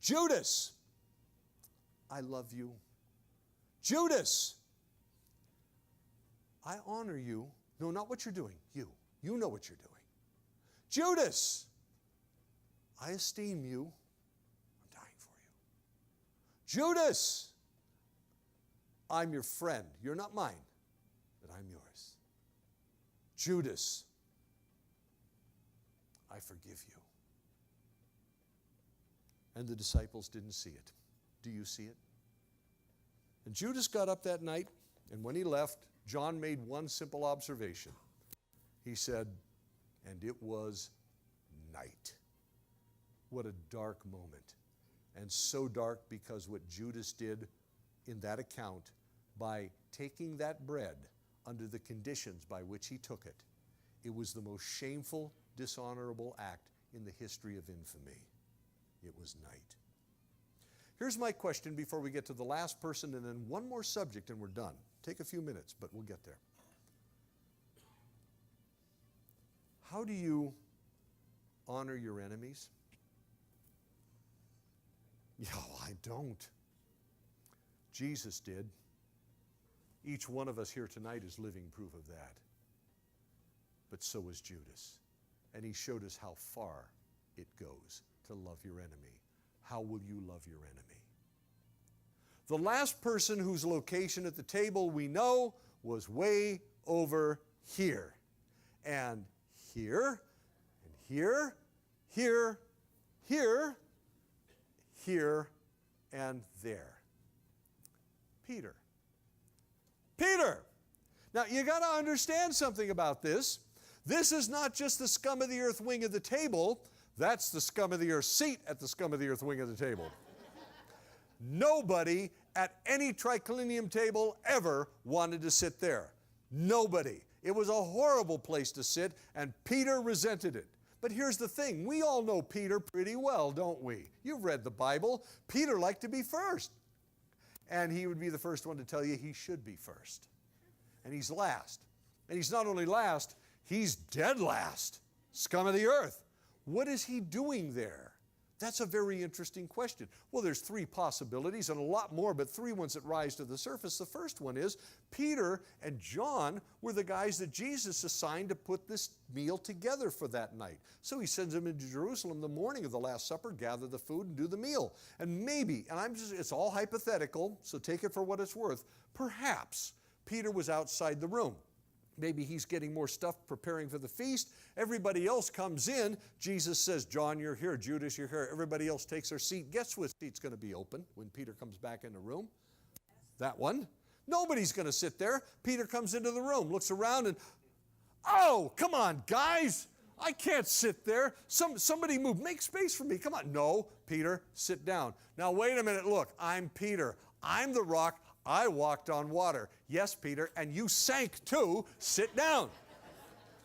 Judas, I love you. Judas, I honor you. No, not what you're doing. You. You know what you're doing. Judas, I esteem you. I'm dying for you. Judas, I'm your friend. You're not mine, but I'm yours. Judas, I forgive you. And the disciples didn't see it. Do you see it? And Judas got up that night, and when he left, John made one simple observation. He said, and it was night. What a dark moment. And so dark because what Judas did in that account by taking that bread under the conditions by which he took it, it was the most shameful, dishonorable act in the history of infamy. It was night. Here's my question before we get to the last person, and then one more subject and we're done. Take a few minutes, but we'll get there. How do you honor your enemies? Yeah, I don't. Jesus did. Each one of us here tonight is living proof of that. But so was Judas. And he showed us how far it goes to love your enemy. How will you love your enemy? The last person whose location at the table we know was way over here. And here, and here, here, here, here, and there. Peter. Peter! Now, you got to understand something about this. This is not just the scum of the earth wing of the table. That's the scum of the earth seat at the scum of the earth wing of the table. Nobody at any triclinium table ever wanted to sit there. Nobody. It was a horrible place to sit, and Peter resented it. But here's the thing. We all know Peter pretty well, don't we? You've read the Bible. Peter liked to be first. And he would be the first one to tell you he should be first. And he's last. And he's not only last, he's dead last. Scum of the earth. What is he doing there? That's a very interesting question. Well, there's three possibilities and a lot more, but three ones that rise to the surface. The first one is Peter and John were the guys that Jesus assigned to put this meal together for that night. So he sends them into Jerusalem the morning of the Last Supper, gather the food and do the meal. And maybe, and it's all hypothetical, so take it for what it's worth, perhaps Peter was outside the room. Maybe he's getting more stuff preparing for the feast. Everybody else comes in. Jesus says, John, you're here. Judas, you're here. Everybody else takes their seat. Guess what seat's going to be open when Peter comes back in the room? That one. Nobody's going to sit there. Peter comes into the room, looks around, and, oh, come on, guys. I can't sit there. Somebody move. Make space for me. Come on. No, Peter, sit down. Now, wait a minute. Look, I'm Peter. I'm the rock. I walked on water. Yes, Peter, and you sank too. Sit down.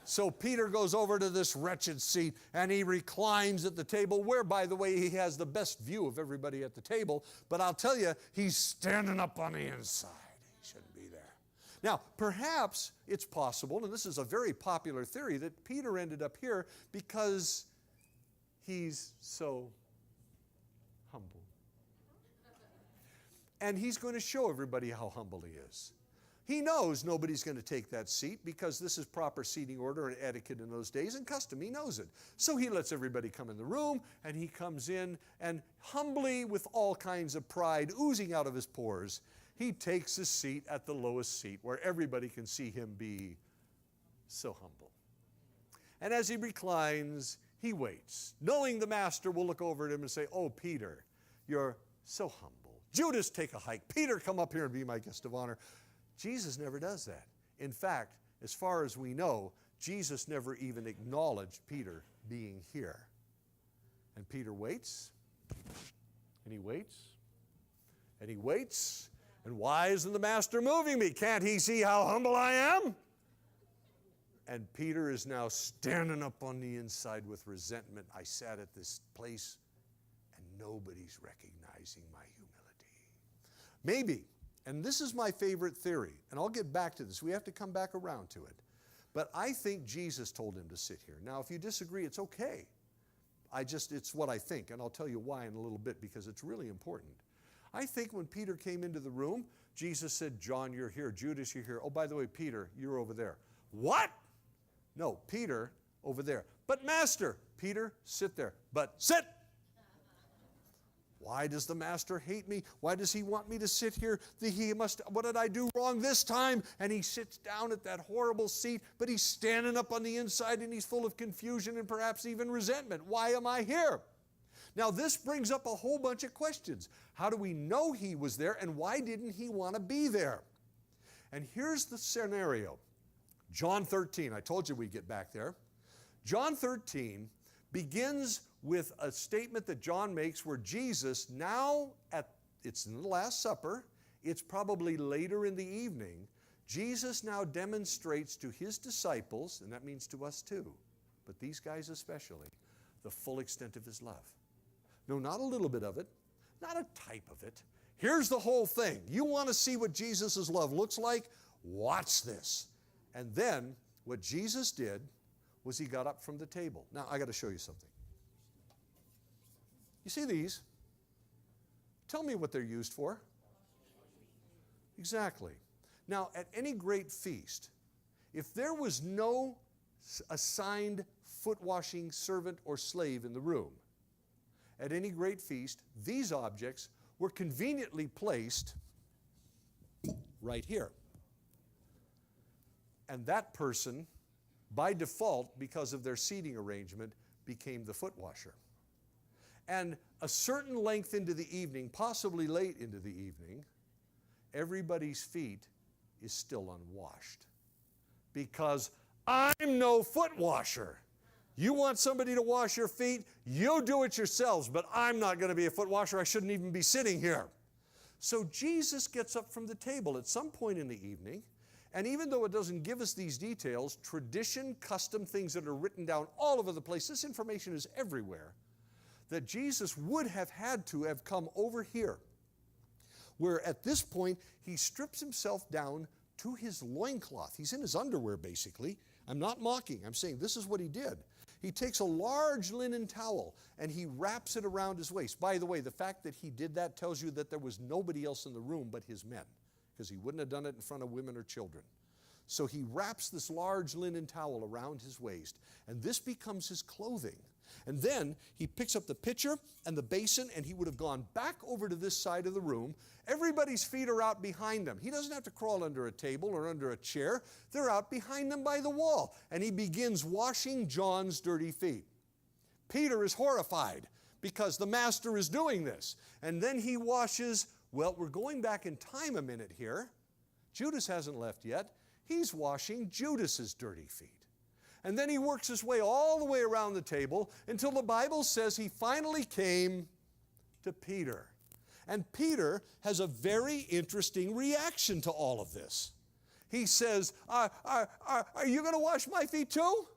So Peter goes over to this wretched seat, and he reclines at the table, where, by the way, he has the best view of everybody at the table. But I'll tell you, he's standing up on the inside. He shouldn't be there. Now, perhaps it's possible, and this is a very popular theory, that Peter ended up here because he's so humble. And he's going to show everybody how humble he is. He knows nobody's going to take that seat because this is proper seating order and etiquette in those days and custom. He knows it. So he lets everybody come in the room, and he comes in, and humbly, with all kinds of pride oozing out of his pores, he takes his seat at the lowest seat where everybody can see him be so humble. And as he reclines, He waits, knowing the master will look over at him and say, oh, Peter, you're so humble. Judas, take a hike. Peter, come up here and be my guest of honor. Jesus never does that. In fact, as far as we know, Jesus never even acknowledged Peter being here. And Peter waits, and he waits, and he waits. And why isn't the master moving me? Can't he see how humble I am? And Peter is now standing up on the inside with resentment. I sat at this place, and nobody's recognizing my humility. Maybe, and this is my favorite theory, and I'll get back to this. We have to come back around to it. But I think Jesus told him to sit here. Now, if you disagree, it's okay. It's what I think, and I'll tell you why in a little bit, because it's really important. I think when Peter came into the room, Jesus said, John, you're here. Judas, you're here. Oh, by the way, Peter, you're over there. What? No, Peter, over there. But Master, Peter, sit there. But sit! Why does the master hate me? Why does he want me to sit here? What did I do wrong this time? And he sits down at that horrible seat, but he's standing up on the inside and he's full of confusion and perhaps even resentment. Why am I here? Now, this brings up a whole bunch of questions. How do we know he was there, and why didn't he want to be there? And here's the scenario. John 13, I told you we'd get back there. John 13 begins with a statement that John makes where Jesus now, it's in the Last Supper, it's probably later in the evening, Jesus now demonstrates to his disciples, and that means to us too, but these guys especially, the full extent of his love. No, not a little bit of it, not a type of it. Here's the whole thing. You want to see what Jesus' love looks like? Watch this. And then what Jesus did was he got up from the table. Now, I got to show you something. You see these? Tell me what they're used for. Exactly. Now, at any great feast, if there was no assigned foot-washing servant or slave in the room, at any great feast, these objects were conveniently placed right here. And that person, by default, because of their seating arrangement, became the foot washer. And a certain length into the evening, possibly late into the evening, everybody's feet is still unwashed. Because I'm no foot washer. You want somebody to wash your feet? You do it yourselves, but I'm not going to be a foot washer. I shouldn't even be sitting here. So Jesus gets up from the table at some point in the evening, and even though it doesn't give us these details, tradition, custom, things that are written down all over the place, this information is everywhere, that Jesus would have had to have come over here, where at this point he strips himself down to his loincloth. He's in his underwear, basically. I'm not mocking. I'm saying this is what he did. He takes a large linen towel and he wraps it around his waist. By the way, the fact that he did that tells you that there was nobody else in the room but his men, because he wouldn't have done it in front of women or children. So he wraps this large linen towel around his waist, and this becomes his clothing. And then he picks up the pitcher and the basin, and he would have gone back over to this side of the room. Everybody's feet are out behind him. He doesn't have to crawl under a table or under a chair. They're out behind them by the wall. And he begins washing John's dirty feet. Peter is horrified because the master is doing this. And then he washes, well, we're going back in time a minute here. Judas hasn't left yet. He's washing Judas's dirty feet. And then he works his way all the way around the table until the Bible says he finally came to Peter. And Peter has a very interesting reaction to all of this. He says, are you going to wash my feet too?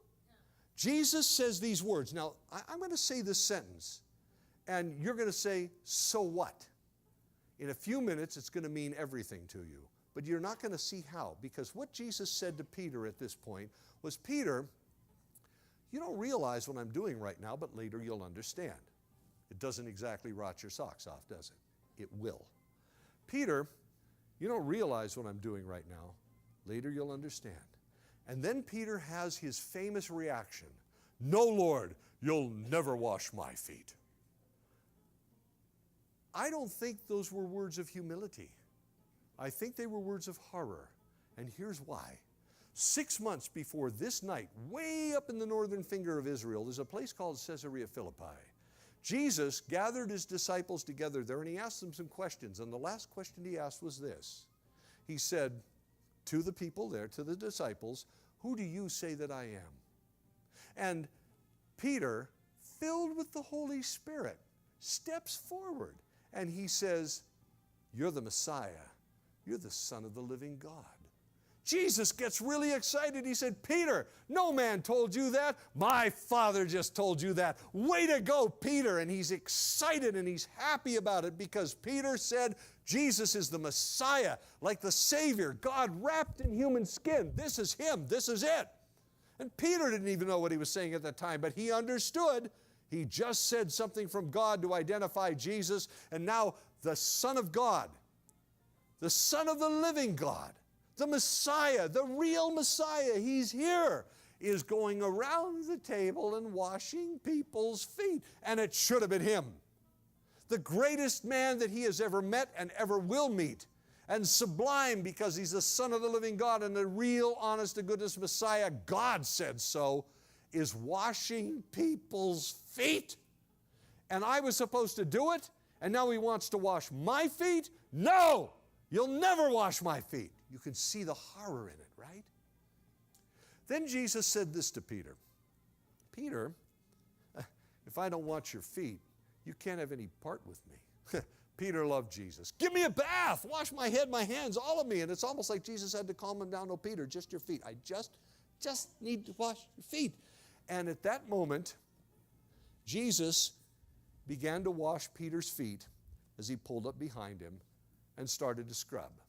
Jesus says these words. Now, I'm going to say this sentence, and you're going to say, so what? In a few minutes, it's going to mean everything to you. But you're not going to see how, because what Jesus said to Peter at this point was, Peter, you don't realize what I'm doing right now, but later you'll understand. It doesn't exactly rot your socks off, does it? It will. Peter, you don't realize what I'm doing right now. Later you'll understand. And then Peter has his famous reaction. No, Lord, you'll never wash my feet. I don't think those were words of humility. I think they were words of horror. And here's why. 6 months before this night, way up in the northern finger of Israel, there's a place called Caesarea Philippi. Jesus gathered his disciples together there, and he asked them some questions. And the last question he asked was this. He said to the people there, to the disciples, "Who do you say that I am?" And Peter, filled with the Holy Spirit, steps forward and he says, "You're the Messiah. You're the Son of the living God." Jesus gets really excited. He said, "Peter, no man told you that. My Father just told you that. Way to go, Peter." And he's excited and he's happy about it because Peter said Jesus is the Messiah, like the Savior, God wrapped in human skin. This is him. This is it. And Peter didn't even know what he was saying at the time, but he understood. He just said something from God to identify Jesus, and now the Son of God, the Son of the living God, the Messiah, the real Messiah, he's here, is going around the table and washing people's feet. And it should have been him. The greatest man that he has ever met and ever will meet. And sublime because he's the Son of the living God and the real, honest to goodness Messiah, God said so, is washing people's feet. And I was supposed to do it, and now he wants to wash my feet? No! You'll never wash my feet. You can see the horror in it, right? Then Jesus said this to Peter. "Peter, if I don't wash your feet, you can't have any part with me." Peter loved Jesus. "Give me a bath, wash my head, my hands, all of me." And it's almost like Jesus had to calm him down. "No, Peter, just your feet. I just need to wash your feet." And at that moment, Jesus began to wash Peter's feet as he pulled up behind him and started to scrub.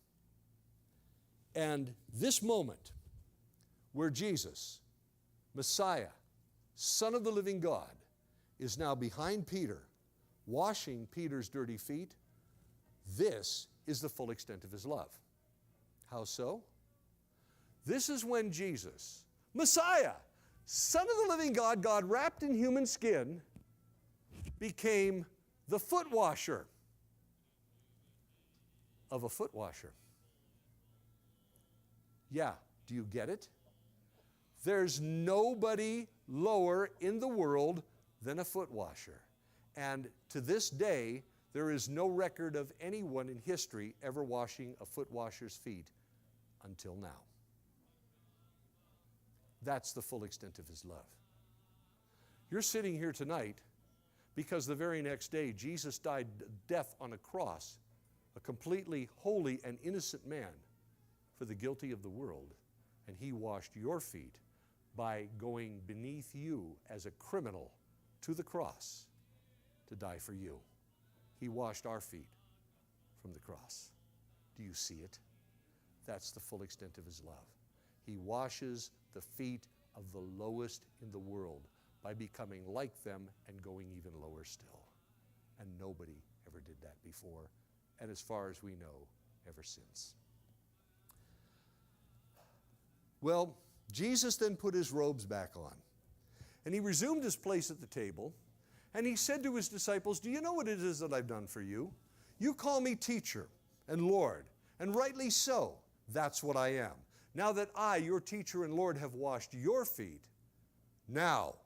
And this moment where Jesus, Messiah, Son of the living God, is now behind Peter, washing Peter's dirty feet, this is the full extent of his love. How so? This is when Jesus, Messiah, Son of the living God, God wrapped in human skin, became the foot washer of a foot washer. Yeah, do you get it? There's nobody lower in the world than a foot washer. And to this day, there is no record of anyone in history ever washing a foot washer's feet until now. That's the full extent of his love. You're sitting here tonight because the very next day Jesus died death on a cross, a completely holy and innocent man for the guilty of the world, and he washed your feet by going beneath you as a criminal to the cross to die for you. He washed our feet from the cross. Do you see it? That's the full extent of his love. He washes the feet of the lowest in the world by becoming like them and going even lower still. And nobody ever did that before, and as far as we know, ever since. Well, Jesus then put his robes back on, and he resumed his place at the table, and he said to his disciples, "Do you know what it is that I've done for you? You call me teacher and Lord, and rightly so. That's what I am. Now that I, your teacher and Lord, have washed your feet, now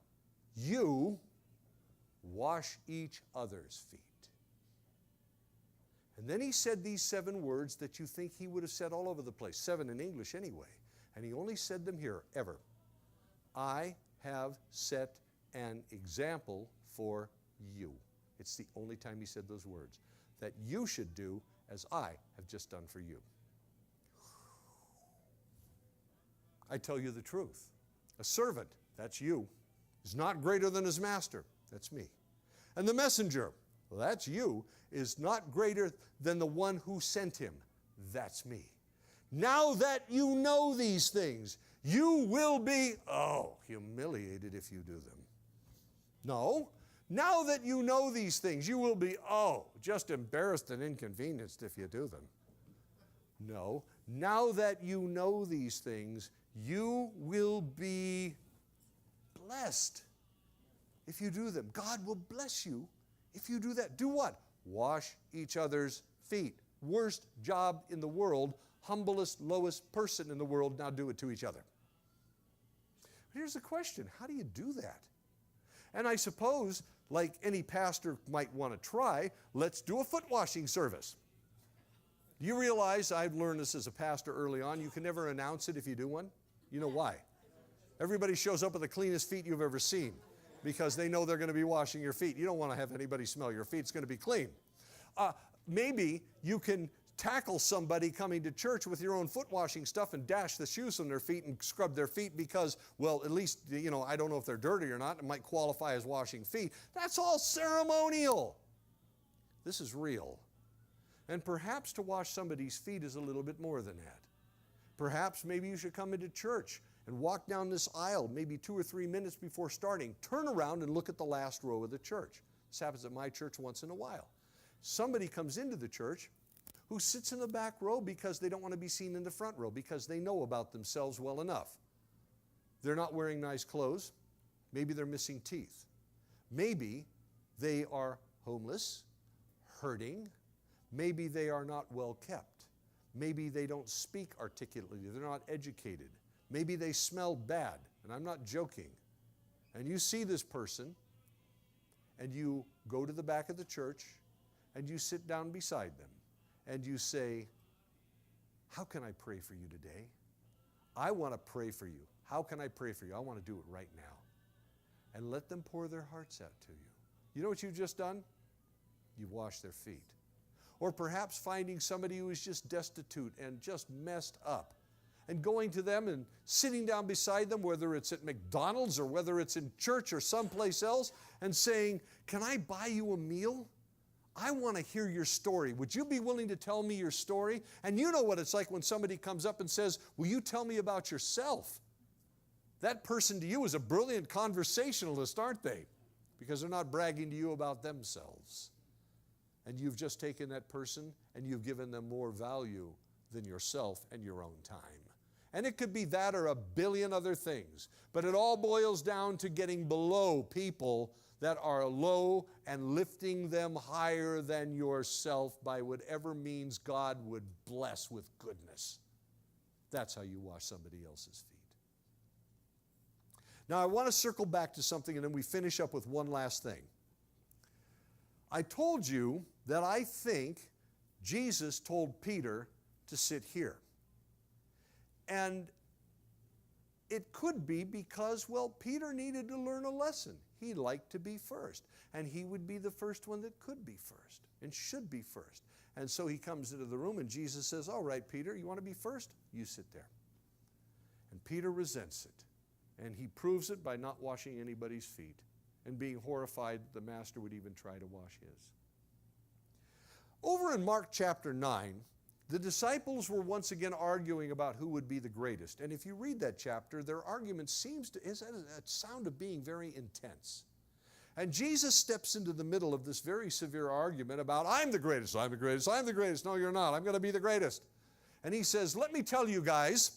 you wash each other's feet." And then he said these 7 words that you think he would have said all over the place, 7 in English anyway. And he only said them here, ever. "I have set an example for you." It's the only time he said those words. That you should do as I have just done for you. I tell you the truth. A servant, that's you, is not greater than his master. That's me. And the messenger, well, that's you, is not greater than the one who sent him. That's me. Now that you know these things, you will be, humiliated if you do them. No. Now that you know these things, you will be, just embarrassed and inconvenienced if you do them. No. Now that you know these things, you will be blessed if you do them. God will bless you if you do that. Do what? Wash each other's feet. Worst job in the world, humblest, lowest person in the world now do it to each other. Here's the question, how do you do that? And I suppose, like any pastor might want to try, let's do a foot washing service. Do you realize, I've learned this as a pastor early on, you can never announce it if you do one? You know why? Everybody shows up with the cleanest feet you've ever seen because they know they're going to be washing your feet. You don't want to have anybody smell your feet. It's going to be clean. Maybe you can tackle somebody coming to church with your own foot washing stuff and dash the shoes on their feet and scrub their feet because, well, at least, I don't know if they're dirty or not. It might qualify as washing feet. That's all ceremonial. This is real. And perhaps to wash somebody's feet is a little bit more than that. Perhaps maybe you should come into church and walk down this aisle maybe 2 or 3 minutes before starting. Turn around and look at the last row of the church. This happens at my church once in a while. Somebody comes into the church who sits in the back row because they don't want to be seen in the front row, because they know about themselves well enough. They're not wearing nice clothes. Maybe they're missing teeth. Maybe they are homeless, hurting. Maybe they are not well kept. Maybe they don't speak articulately. They're not educated. Maybe they smell bad, and I'm not joking. And you see this person, and you go to the back of the church, and you sit down beside them, and you say, how can I pray for you today? I want to pray for you. How can I pray for you? I want to do it right now. And let them pour their hearts out to you. You know what you've just done? You've washed their feet. Or perhaps finding somebody who is just destitute and just messed up, and going to them and sitting down beside them, whether it's at McDonald's or whether it's in church or someplace else, and saying, can I buy you a meal? I want to hear your story. Would you be willing to tell me your story? And you know what it's like when somebody comes up and says, will you tell me about yourself? That person to you is a brilliant conversationalist, aren't they? Because they're not bragging to you about themselves. And you've just taken that person and you've given them more value than yourself and your own time. And it could be that or a billion other things. But it all boils down to getting below people that are low and lifting them higher than yourself by whatever means God would bless with goodness. That's how you wash somebody else's feet. Now I want to circle back to something and then we finish up with one last thing. I told you that I think Jesus told Peter to sit here. And it could be because, well, Peter needed to learn a lesson. He liked to be first. And he would be the first one that could be first and should be first. And so he comes into the room and Jesus says, all right, Peter, you want to be first? You sit there. And Peter resents it. And he proves it by not washing anybody's feet and being horrified the master would even try to wash his. Over in Mark chapter 9, the disciples were once again arguing about who would be the greatest. And if you read that chapter, their argument is a sound of being very intense. And Jesus steps into the middle of this very severe argument about, I'm the greatest, I'm the greatest, I'm the greatest. No, you're not. I'm going to be the greatest. And he says, let me tell you guys,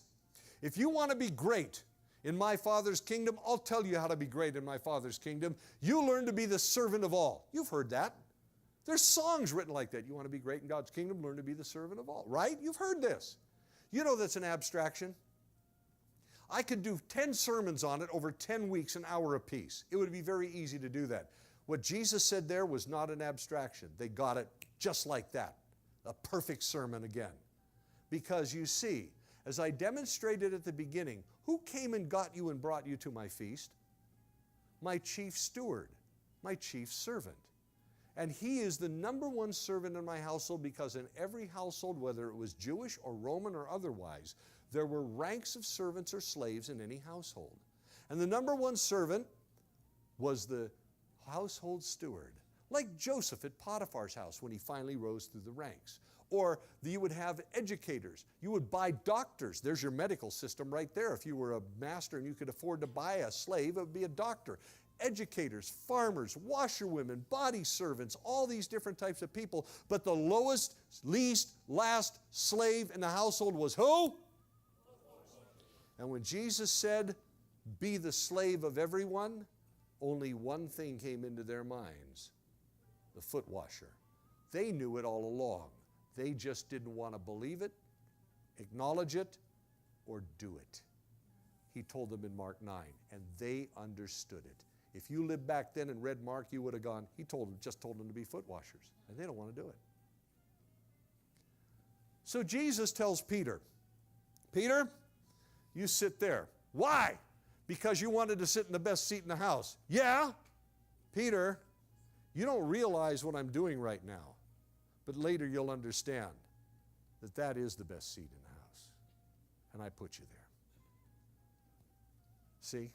if you want to be great in my Father's kingdom, I'll tell you how to be great in my Father's kingdom. You learn to be the servant of all. You've heard that. There's songs written like that. You want to be great in God's kingdom, learn to be the servant of all. Right? You've heard this. You know that's an abstraction. I could do 10 sermons on it over 10 weeks, an hour apiece. It would be very easy to do that. What Jesus said there was not an abstraction. They got it just like that. A perfect sermon again. Because you see, as I demonstrated at the beginning, who came and got you and brought you to my feast? My chief steward, my chief servant. And he is the number one servant in my household because in every household, whether it was Jewish or Roman or otherwise, there were ranks of servants or slaves in any household. And the number one servant was the household steward, like Joseph at Potiphar's house when he finally rose through the ranks. Or you would have educators. You would buy doctors. There's your medical system right there. If you were a master and you could afford to buy a slave, it would be a doctor. Educators, farmers, washerwomen, body servants, all these different types of people. But the lowest, least, last slave in the household was who? And when Jesus said, be the slave of everyone, only one thing came into their minds, the foot washer. They knew it all along. They just didn't want to believe it, Acknowledge it or do it. He told them in Mark 9, and they understood it. If you lived back then and read Mark, you would have gone, just told them to be foot washers, and they don't want to do it. So Jesus tells Peter, Peter, you sit there. Why? Because you wanted to sit in the best seat in the house. Yeah. Peter, you don't realize what I'm doing right now, but later you'll understand that that is the best seat in the house, and I put you there. See?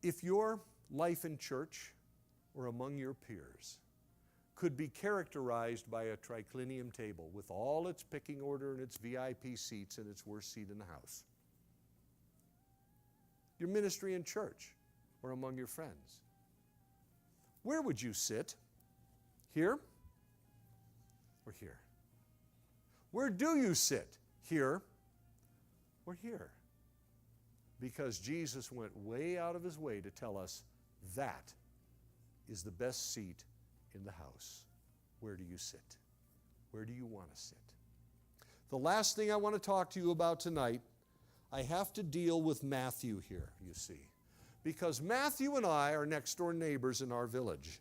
If your life in church or among your peers could be characterized by a triclinium table with all its picking order and its VIP seats and its worst seat in the house, your ministry in church or among your friends, where would you sit? Here or here? Where do you sit? Here or here? Because Jesus went way out of his way to tell us that is the best seat in the house. Where do you sit? Where do you want to sit? The last thing I want to talk to you about tonight, I have to deal with Matthew here, you see. Because Matthew and I are next door neighbors in our village.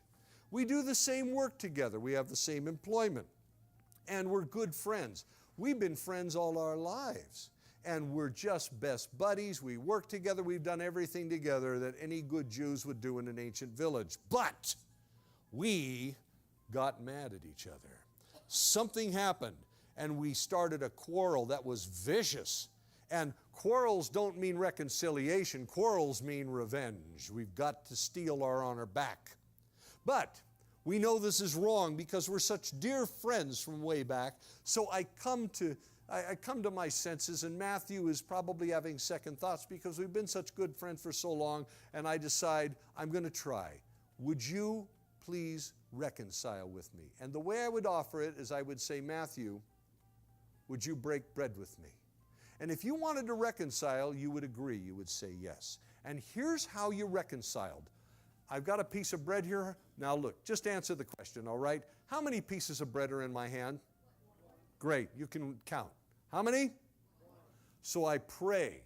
We do the same work together. We have the same employment. And we're good friends. We've been friends all our lives. And we're just best buddies. We work together. We've done everything together that any good Jews would do in an ancient village. But we got mad at each other. Something happened, and we started a quarrel that was vicious. And quarrels don't mean reconciliation. Quarrels mean revenge. We've got to steal our honor back. But we know this is wrong because we're such dear friends from way back. So I come to my senses, and Matthew is probably having second thoughts because we've been such good friends for so long, and I decide I'm going to try. Would you please reconcile with me? And the way I would offer it is I would say, Matthew, would you break bread with me? And if you wanted to reconcile, you would agree. You would say yes. And here's how you reconciled. I've got a piece of bread here. Now look, just answer the question, all right? How many pieces of bread are in my hand? Great, you can count. How many? So I pray,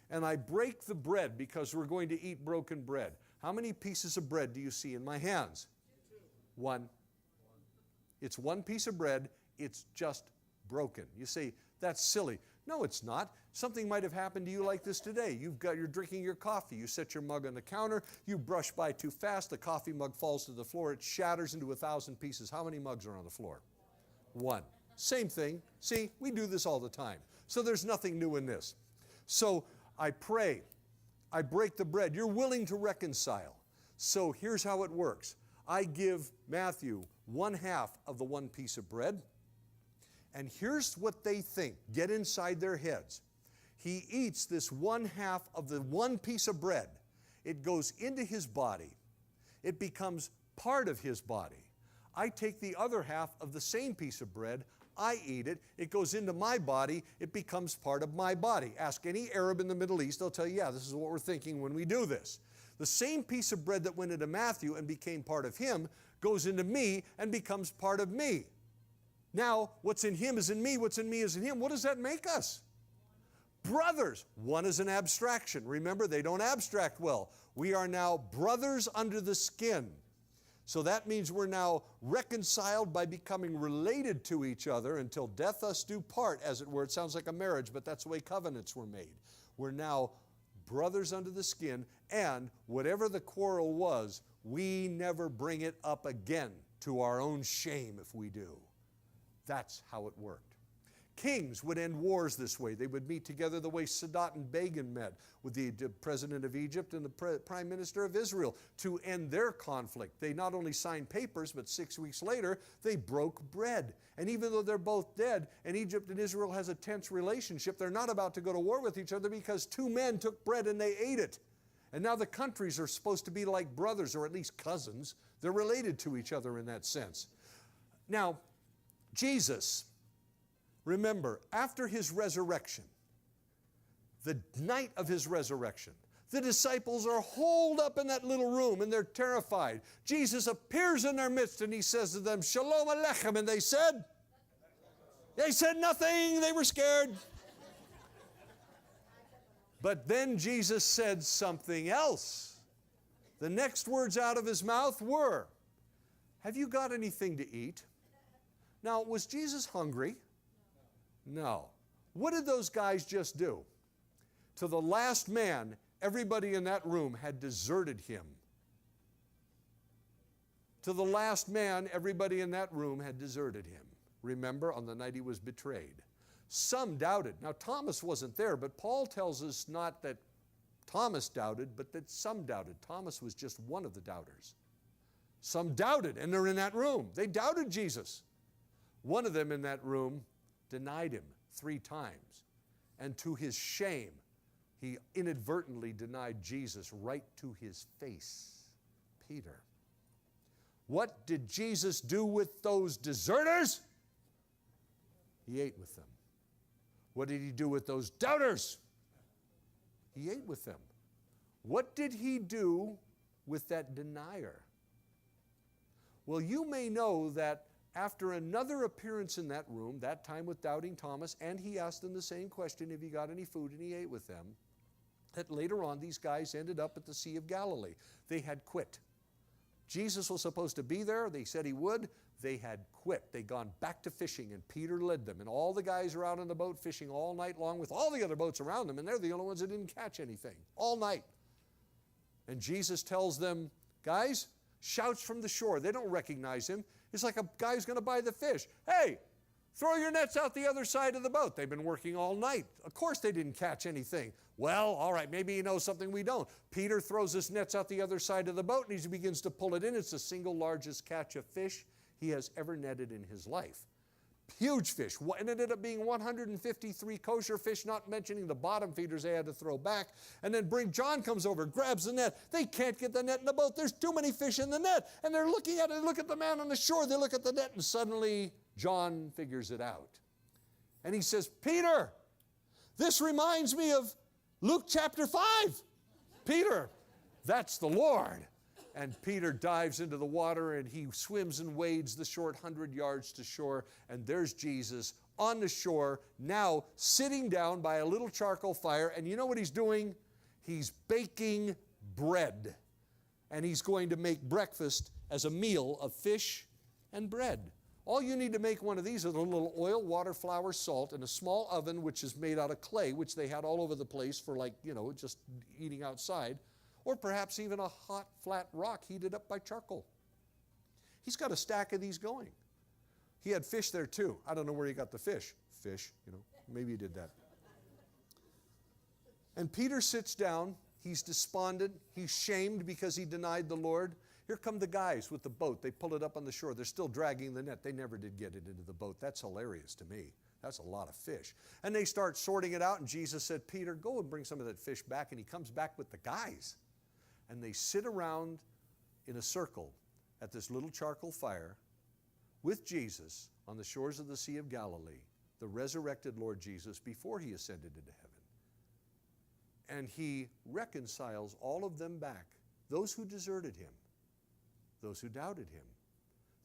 and I break the bread because we're going to eat broken bread. How many pieces of bread do you see in my hands? One. It's one piece of bread. It's just broken. You say, that's silly. No, it's not. Something might have happened to you like this today. You're drinking your coffee. You set your mug on the counter. You brush by too fast. The coffee mug falls to the floor. It shatters into 1,000 pieces. How many mugs are on the floor? One. Same thing. See, we do this all the time. So there's nothing new in this. So I pray. I break the bread. You're willing to reconcile. So here's how it works. I give Matthew 1/2 of the one piece of bread. And here's what they think. Get inside their heads. He eats this 1/2 of the one piece of bread. It goes into his body. It becomes part of his body. I take the other half of the same piece of bread. I eat it. It goes into my body. It becomes part of my body. Ask any Arab in the Middle East. They'll tell you, yeah, this is what we're thinking when we do this. The same piece of bread that went into Matthew and became part of him goes into me and becomes part of me. Now, what's in him is in me. What's in me is in him. What does that make us? Brothers. One is an abstraction. Remember, they don't abstract well. We are now brothers under the skin. So that means we're now reconciled by becoming related to each other until death us do part, as it were. It sounds like a marriage, but that's the way covenants were made. We're now brothers under the skin, and whatever the quarrel was, we never bring it up again to our own shame if we do. That's how it worked. Kings would end wars this way. They would meet together the way Sadat and Begin met with the president of Egypt and the prime minister of Israel to end their conflict. They not only signed papers, but 6 weeks later, they broke bread. And even though they're both dead, and Egypt and Israel has a tense relationship, they're not about to go to war with each other because two men took bread and they ate it. And now the countries are supposed to be like brothers, or at least cousins. They're related to each other in that sense. Now, Jesus, remember, after his resurrection, the night of his resurrection, the disciples are holed up in that little room and they're terrified. Jesus appears in their midst and he says to them, Shalom Aleichem, and they said, They said nothing. They were scared. But then Jesus said something else. The next words out of his mouth were, have you got anything to eat? Now, was Jesus hungry? No. What did those guys just do? To the last man, everybody in that room had deserted him. To the last man, everybody in that room had deserted him. Remember, on the night he was betrayed. Some doubted. Now, Thomas wasn't there, but Paul tells us not that Thomas doubted, but that some doubted. Thomas was just one of the doubters. Some doubted, and they're in that room. They doubted Jesus. One of them in that room denied him 3 times. And to his shame, he inadvertently denied Jesus right to his face. Peter. What did Jesus do with those deserters? He ate with them. What did he do with those doubters? He ate with them. What did he do with that denier? Well, you may know that after another appearance in that room, that time with doubting Thomas, and he asked them the same question, have you got any food, and he ate with them, that later on these guys ended up at the Sea of Galilee. They had quit. Jesus was supposed to be there. They said he would. They had quit. They'd gone back to fishing, and Peter led them. And all the guys are out on the boat fishing all night long with all the other boats around them, and they're the only ones that didn't catch anything all night. And Jesus tells them, guys, shouts from the shore. They don't recognize him. It's like a guy who's going to buy the fish. Hey, throw your nets out the other side of the boat. They've been working all night. Of course they didn't catch anything. Well, all right, maybe he knows something we don't. Peter throws his nets out the other side of the boat, and he begins to pull it in. It's the single largest catch of fish he has ever netted in his life. Huge fish. It ended up being 153 kosher fish, not mentioning the bottom feeders they had to throw back. And then John comes over, grabs the net. They can't get the net in the boat. There's too many fish in the net. And they're looking at it. They look at the man on the shore. They look at the net, and suddenly John figures it out. And he says, Peter, this reminds me of Luke chapter 5. Peter, that's the Lord. And Peter dives into the water, and he swims and wades the short 100 yards to shore, and there's Jesus on the shore, now sitting down by a little charcoal fire, and you know what he's doing? He's baking bread, and he's going to make breakfast as a meal of fish and bread. All you need to make one of these is a little oil, water, flour, salt, and a small oven which is made out of clay, which they had all over the place for just eating outside. Or perhaps even a hot, flat rock heated up by charcoal. He's got a stack of these going. He had fish there too. I don't know where he got the fish. Maybe he did that. And Peter sits down. He's despondent. He's shamed because he denied the Lord. Here come the guys with the boat. They pull it up on the shore. They're still dragging the net. They never did get it into the boat. That's hilarious to me. That's a lot of fish. And they start sorting it out, and Jesus said, Peter, go and bring some of that fish back. And he comes back with the guys. And they sit around in a circle at this little charcoal fire with Jesus on the shores of the Sea of Galilee, the resurrected Lord Jesus, before he ascended into heaven. And he reconciles all of them back, those who deserted him, those who doubted him,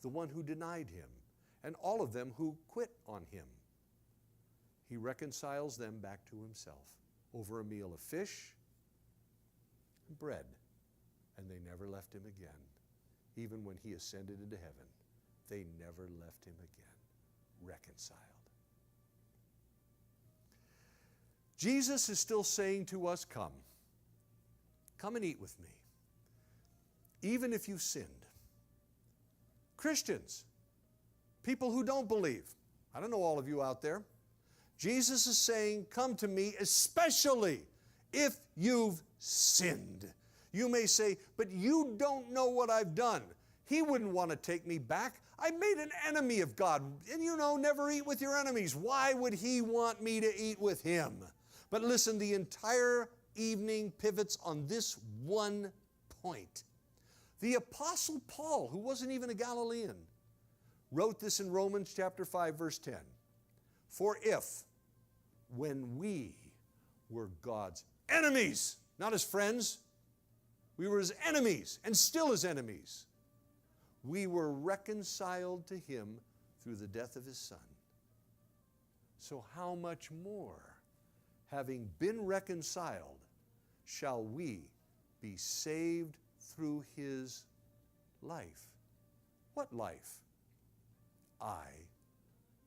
the one who denied him, and all of them who quit on him. He reconciles them back to himself over a meal of fish and bread. And they never left him again. Even when he ascended into heaven, they never left him again. Reconciled. Jesus is still saying to us, come. Come and eat with me. Even if you've sinned. Christians, people who don't believe. I don't know all of you out there. Jesus is saying, come to me, especially if you've sinned. You may say, but you don't know what I've done. He wouldn't want to take me back. I made an enemy of God. And never eat with your enemies. Why would he want me to eat with him? But listen, the entire evening pivots on this one point. The Apostle Paul, who wasn't even a Galilean, wrote this in Romans chapter 5, verse 10. For if, when we were God's enemies, not his friends, we were his enemies, and still his enemies, we were reconciled to him through the death of his Son. So how much more, having been reconciled, shall we be saved through his life? What life? I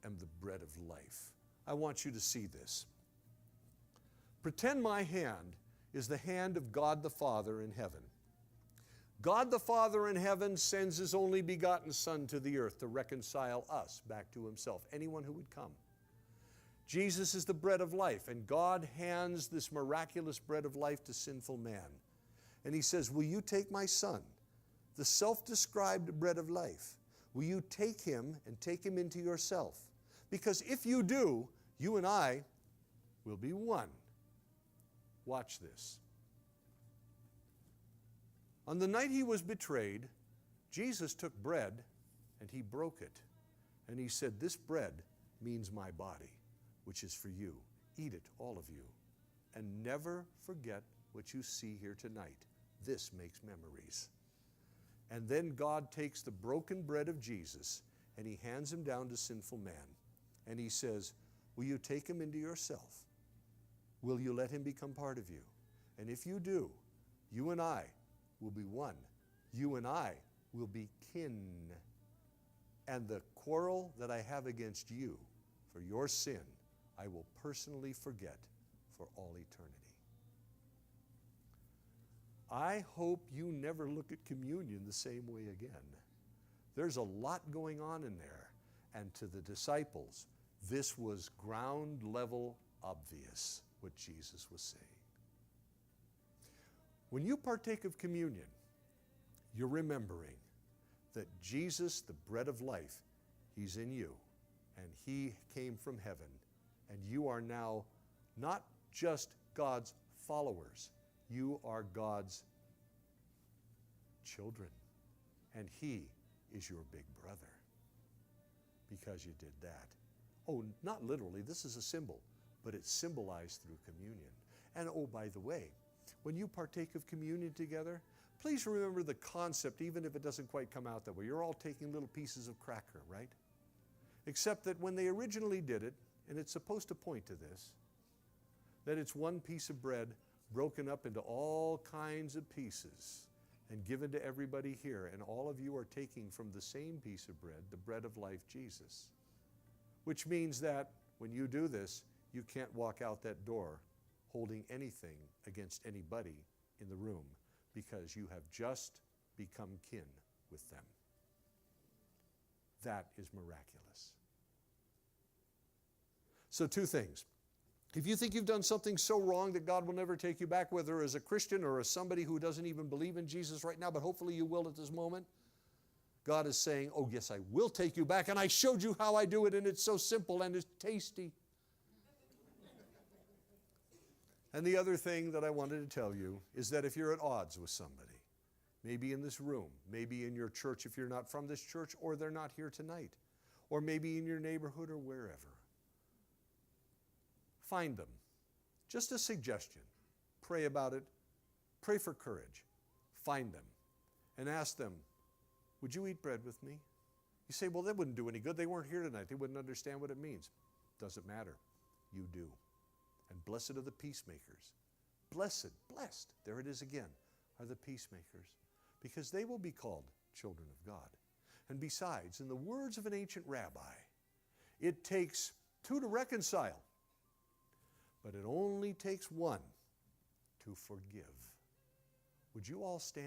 am the bread of life. I want you to see this. Pretend my hand is the hand of God the Father in heaven. God the Father in heaven sends his only begotten Son to the earth to reconcile us back to himself, anyone who would come. Jesus is the bread of life, and God hands this miraculous bread of life to sinful man. And he says, will you take my Son, the self-described bread of life? Will you take him and take him into yourself? Because if you do, you and I will be one. Watch this. On the night he was betrayed, Jesus took bread and he broke it. And he said, this bread means my body, which is for you. Eat it, all of you. And never forget what you see here tonight. This makes memories. And then God takes the broken bread of Jesus and he hands him down to sinful man. And he says, will you take him into yourself? Will you let him become part of you? And if you do, you and I will be one. You and I will be kin. And the quarrel that I have against you for your sin, I will personally forget for all eternity. I hope you never look at communion the same way again. There's a lot going on in there. And to the disciples, this was ground level obvious what Jesus was saying. When you partake of communion, you're remembering that Jesus, the bread of life, he's in you, and he came from heaven, and you are now not just God's followers, you are God's children, and he is your big brother because you did that. Oh, not literally, this is a symbol, but it's symbolized through communion. And oh, by the way, when you partake of communion together, please remember the concept, even if it doesn't quite come out that way. You're all taking little pieces of cracker, right? Except that when they originally did it, and it's supposed to point to this, that it's one piece of bread broken up into all kinds of pieces and given to everybody here. And all of you are taking from the same piece of bread, the bread of life, Jesus. Which means that when you do this, you can't walk out that door holding anything against anybody in the room, because you have just become kin with them. That is miraculous. So 2 things. If you think you've done something so wrong that God will never take you back, whether as a Christian or as somebody who doesn't even believe in Jesus right now, but hopefully you will at this moment, God is saying, oh yes, I will take you back, and I showed you how I do it, and it's so simple and it's tasty. And the other thing that I wanted to tell you is that if you're at odds with somebody, maybe in this room, maybe in your church if you're not from this church, or they're not here tonight, or maybe in your neighborhood or wherever, find them. Just a suggestion. Pray about it. Pray for courage. Find them and ask them, would you eat bread with me? You say, well, that wouldn't do any good. They weren't here tonight. They wouldn't understand what it means. Doesn't matter. You do. And blessed are the peacemakers. Blessed, there it is again, are the peacemakers, because they will be called children of God. And besides, in the words of an ancient rabbi, it takes 2 to reconcile, but it only takes 1 to forgive. Would you all stand?